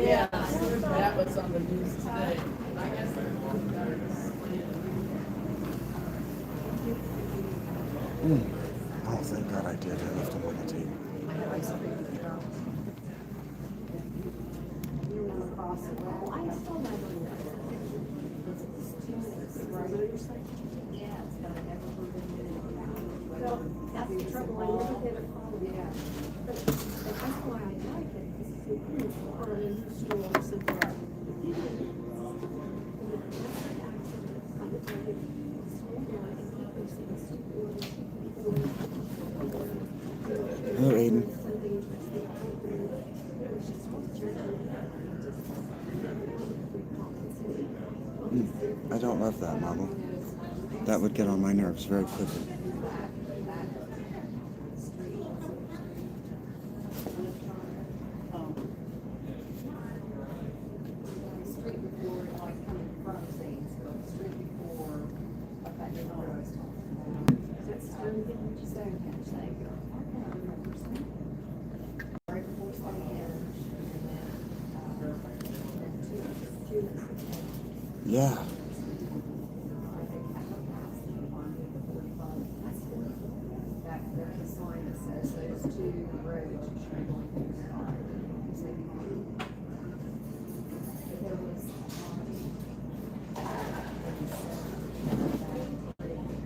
Yeah, that was on the news today. Oh, thank God I did. I left them on the table. That's the trouble. I never get a problem. Yeah. But that's why I like it. Or a new store or something. Hello, Aiden. I don't love that, Marble. That would get on my nerves very quickly. Yeah.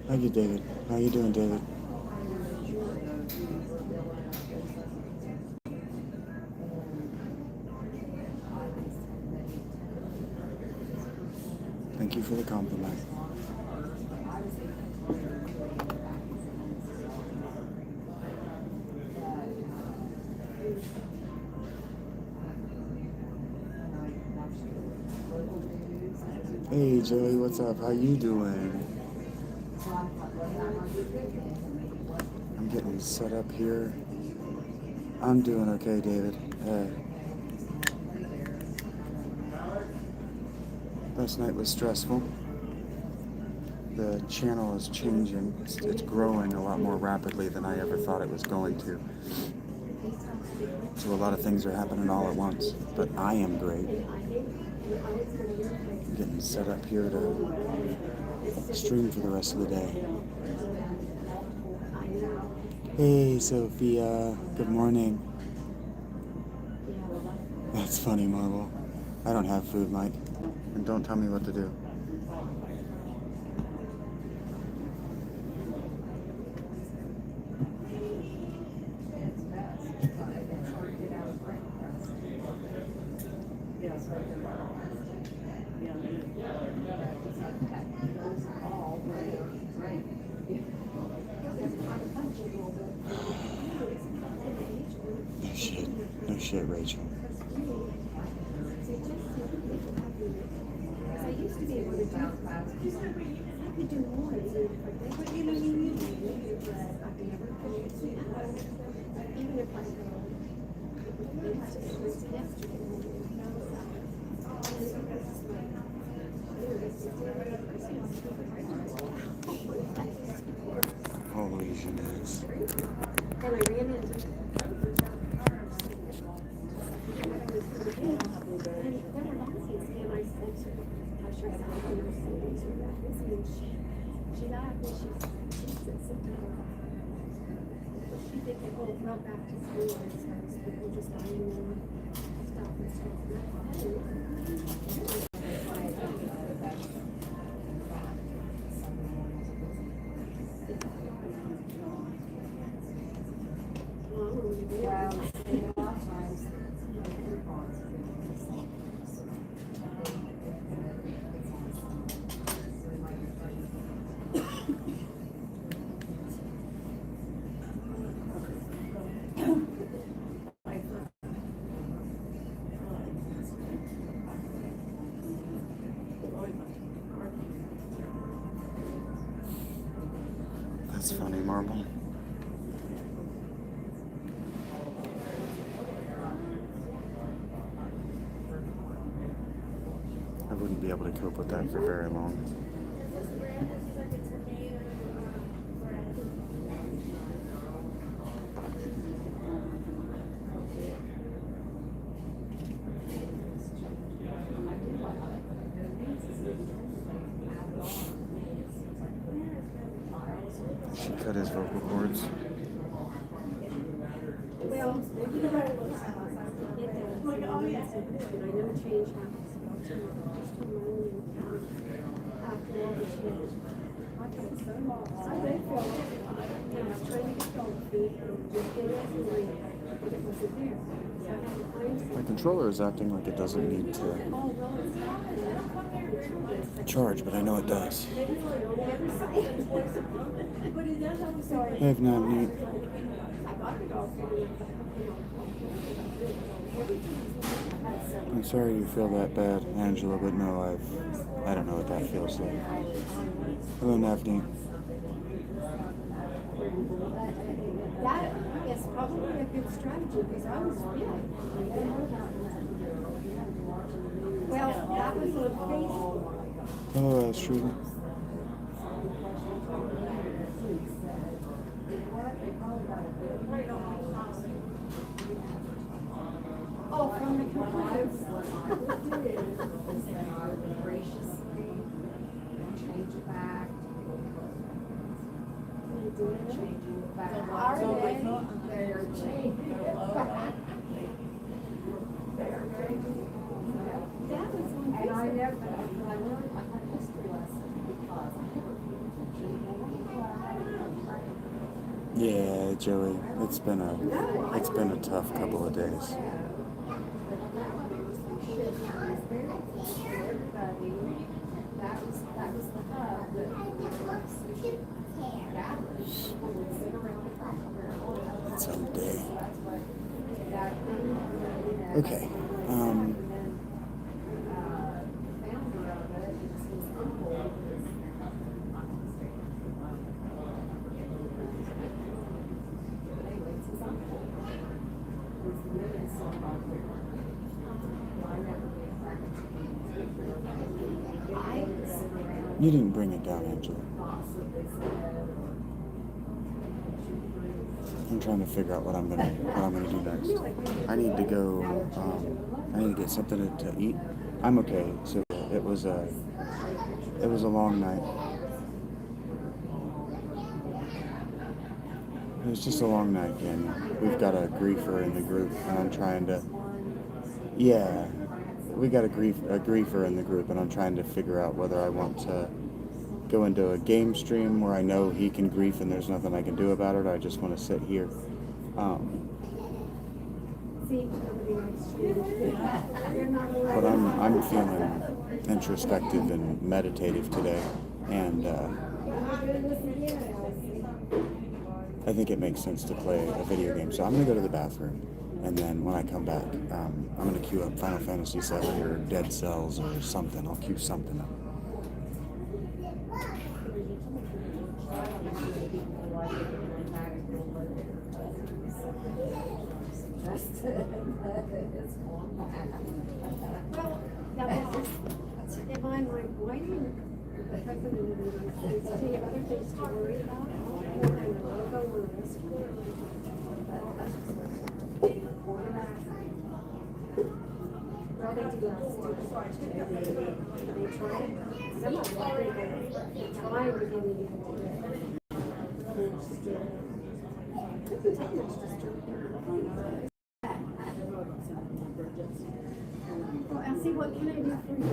How you, David? How you doing, David? Thank you for the compliment. Hey, Joey, what's up? How you doing? I'm getting set up here. I'm doing okay, David. Last night was stressful. The channel is changing. It's growing a lot more rapidly than I ever thought it was going to. So a lot of things are happening all at once. But I am great. I'm getting set up here to stream for the rest of the day. Hey, Sophia. Good morning. That's funny, Marvel. I don't have food, Mike. And don't tell me what to do. No shit. No shit, Rachel. Holy shenanigans. That's funny, Marble. I wouldn't be able to cope with that for very long. She cut his vocal cords. My controller is acting like it doesn't need to charge, but I know it does. I have not need. I'm sorry you feel that bad, Angela, but no, I don't know what that feels like. Hello, Navneet. That is probably a good strategy because I was well, that was on Facebook. Hello, Astrid. Oh, from the computers. Change it back. Changing it back. Are they? They're changing it back. They're changing it. That was on And I Facebook. never, I learned a history lesson because Yeah, Joey, it's been a tough couple of days. that was the hub that Someday. Okay. You didn't bring it down, Angela. I'm trying to figure out what I'm gonna do next. I need to go. I need to get something to eat. I'm okay. So it was a long night. It was just a long night, and we've got a griefer in the group, and I'm trying to. Yeah, we got a griefer in the group, and I'm trying to figure out whether I want to go into a game stream where I know he can grief and there's nothing I can do about it, or I just want to sit here. seeing somebody nice to you. You're not allowed. But I'm feeling introspective and meditative today, and I think it makes sense to play a video game. So I'm gonna go to the bathroom, and then when I come back, I'm gonna queue up Final Fantasy VII or Dead Cells or something. I'll queue something up. Well, that was, if I'm like, why do you, the president of the United States, do you have other things to worry about? More than a logo or a escort? Well, they do that stupid part too. They try it. Some of them are they try to get it even do it. Well, Elsie, what can I do for you?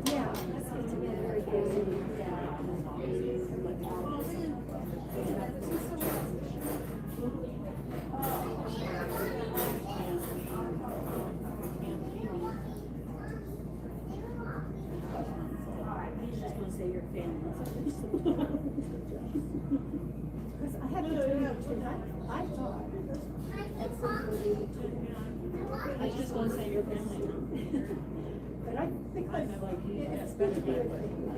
Yeah, that's good to get very busy. Because I have to tell you tonight, I thought at some point, I was just gonna say your family now. but I think it's good to be with you.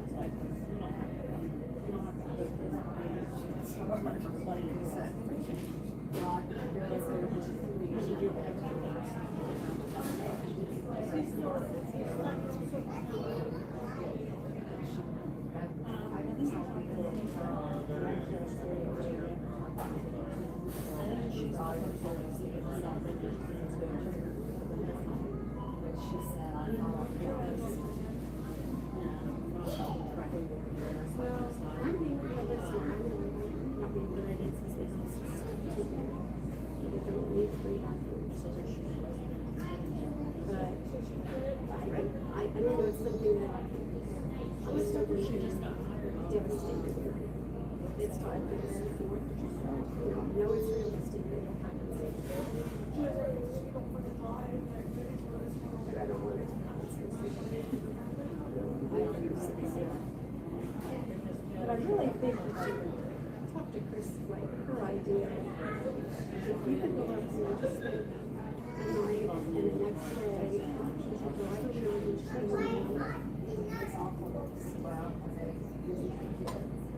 I know it's something that I'm so devastated. It's hard to know it's realistic that it happens. But I don't want it to happen. But I really think we should talk to Chris, like her idea. If you could go up and just spend a night and the next day, drive around and it's awful.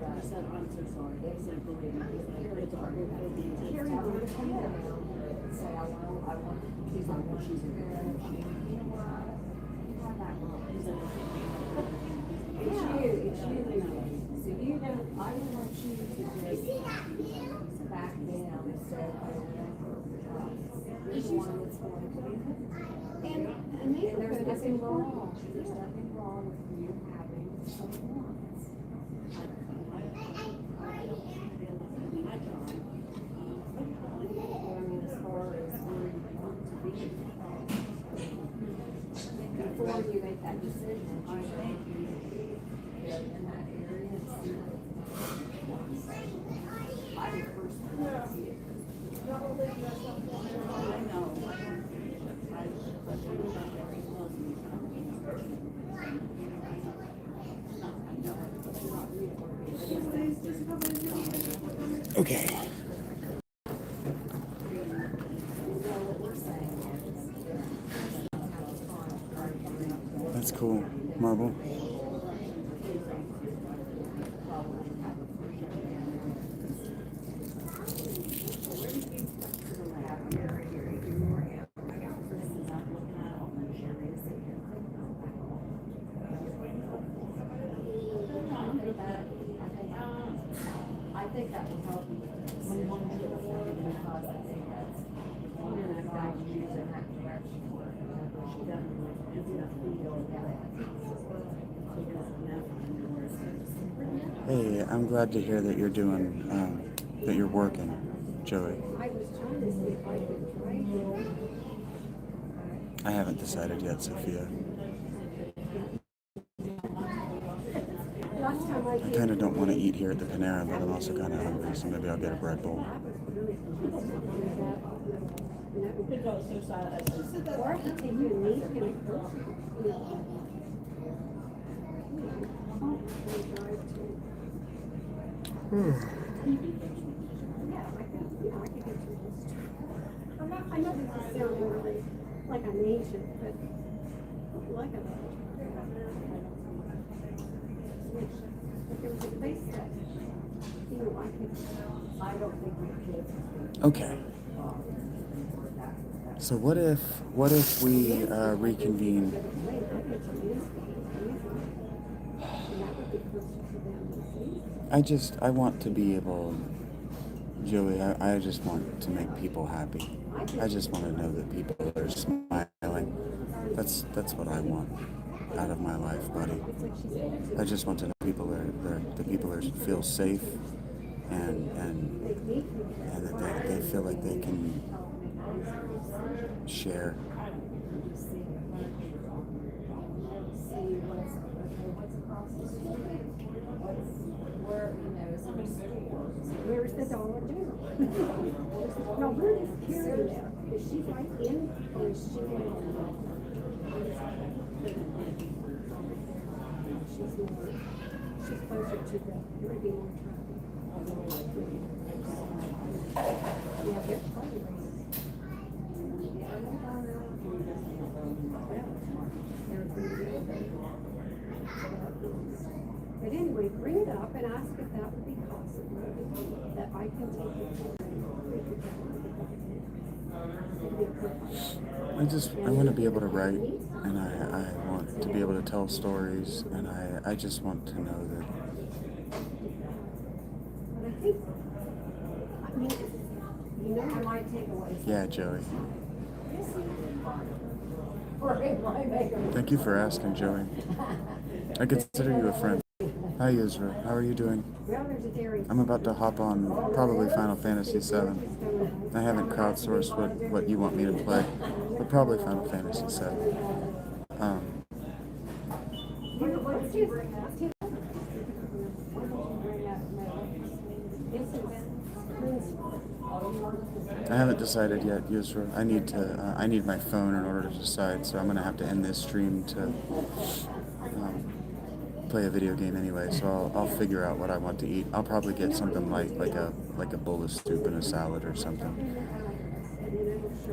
I said, I'm so sorry. I said, believe me, it's hard. Carry on. Say, I want to keep on what she's doing. You know what? Have that wrong. It's you. So you don't, I don't want you to just back down and say, you're the one that's going to do it. And there's nothing wrong. There's nothing wrong with you having someone. Before you make that decision, I think you go in that area and see what I would personally see it. I know. Okay. That's cool. Marble. I think that will help you. Because I think that's one of the guys using that direction for it. She doesn't feel Hey, I'm glad to hear that you're doing, that you're working, Joey. I was trying to see if I could drive you. I haven't decided yet, Sophia. last time I I did. kind of don't want to eat here at the Panera, but I'm also kind of hungry, so maybe I'll get a bread bowl. Or I could take you and meet him. I know this is sounding really like I'm ancient, but like a if there was a place that, you know, I don't think your kids. Okay. So what if we reconvene? I want to be able, Joey, I just want to make people happy. I just want to know that people are smiling. That's what I want out of my life, buddy. I just want to know the people feel safe and that they feel like they can share. Where's the Dollar General? No, where is Carrie at? Is she right in, or is she right in? She's closer to the, there would be more traffic. Yeah, they're probably But anyway, bring it up and ask if that would be possible, that I can take it. I want to be able to write, and I want to be able to tell stories, and I just want to know that. But I think, I mean, you know, I might take away. Yeah, Joey. Thank you for asking, Joey. I consider you a friend. Hi, Israel. How are you doing? I'm about to hop on probably Final Fantasy VII. I haven't crowdsourced what you want me to play, but probably Final Fantasy VII. I haven't decided yet, Yusra. I need my phone in order to decide, so I'm gonna have to end this stream to play a video game anyway. So I'll figure out what I want to eat. I'll probably get something light, like a bowl of soup and a salad or something,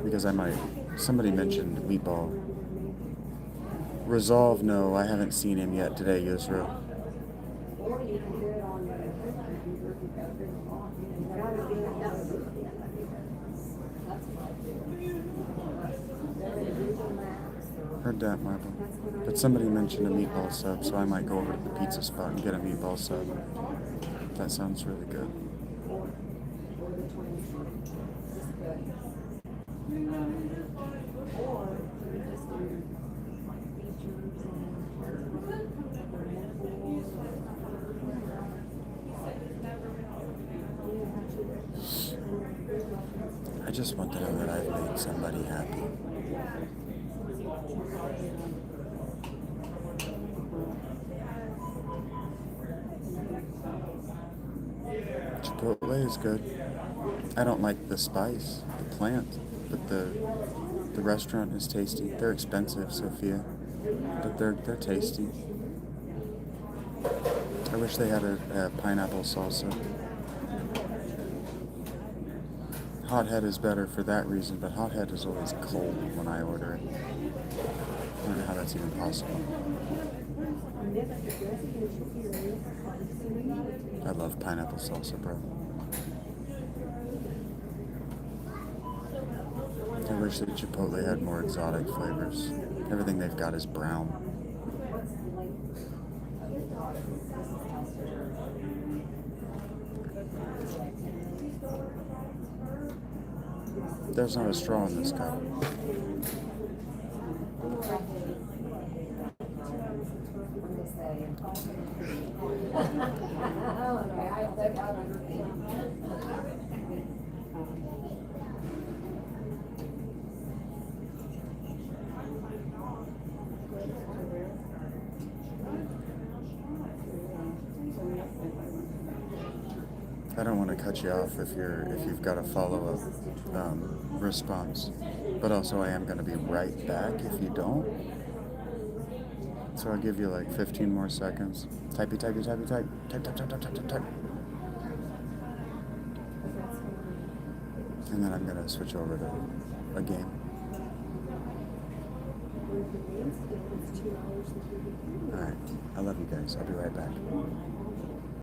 because somebody mentioned meatball. Resolve, no, I haven't seen him yet today, Yusra. Heard that, Marble. But somebody mentioned a meatball sub, so I might go over to the pizza spot and get a meatball sub. That sounds really good. I just want to know that I've made somebody happy. Chipotle is good. I don't like the spice, the plant, but the restaurant is tasty. They're expensive, Sophia, but they're tasty. I wish they had a pineapple salsa. Hothead is better for that reason, but Hothead is always cold when I order it. I don't know how that's even possible. I love pineapple salsa, bro. I wish that Chipotle had more exotic flavors. Everything they've got is brown. There's not a straw in this cup. I don't want to cut you off if you've got a follow up response, but also I am going to be right back if you don't. So I'll give you like 15 more seconds. Typey, typey, typey, type, type, type, type, type, type, type, type. And then I'm going to switch over to a game. Alright, I love you guys. I'll be right back.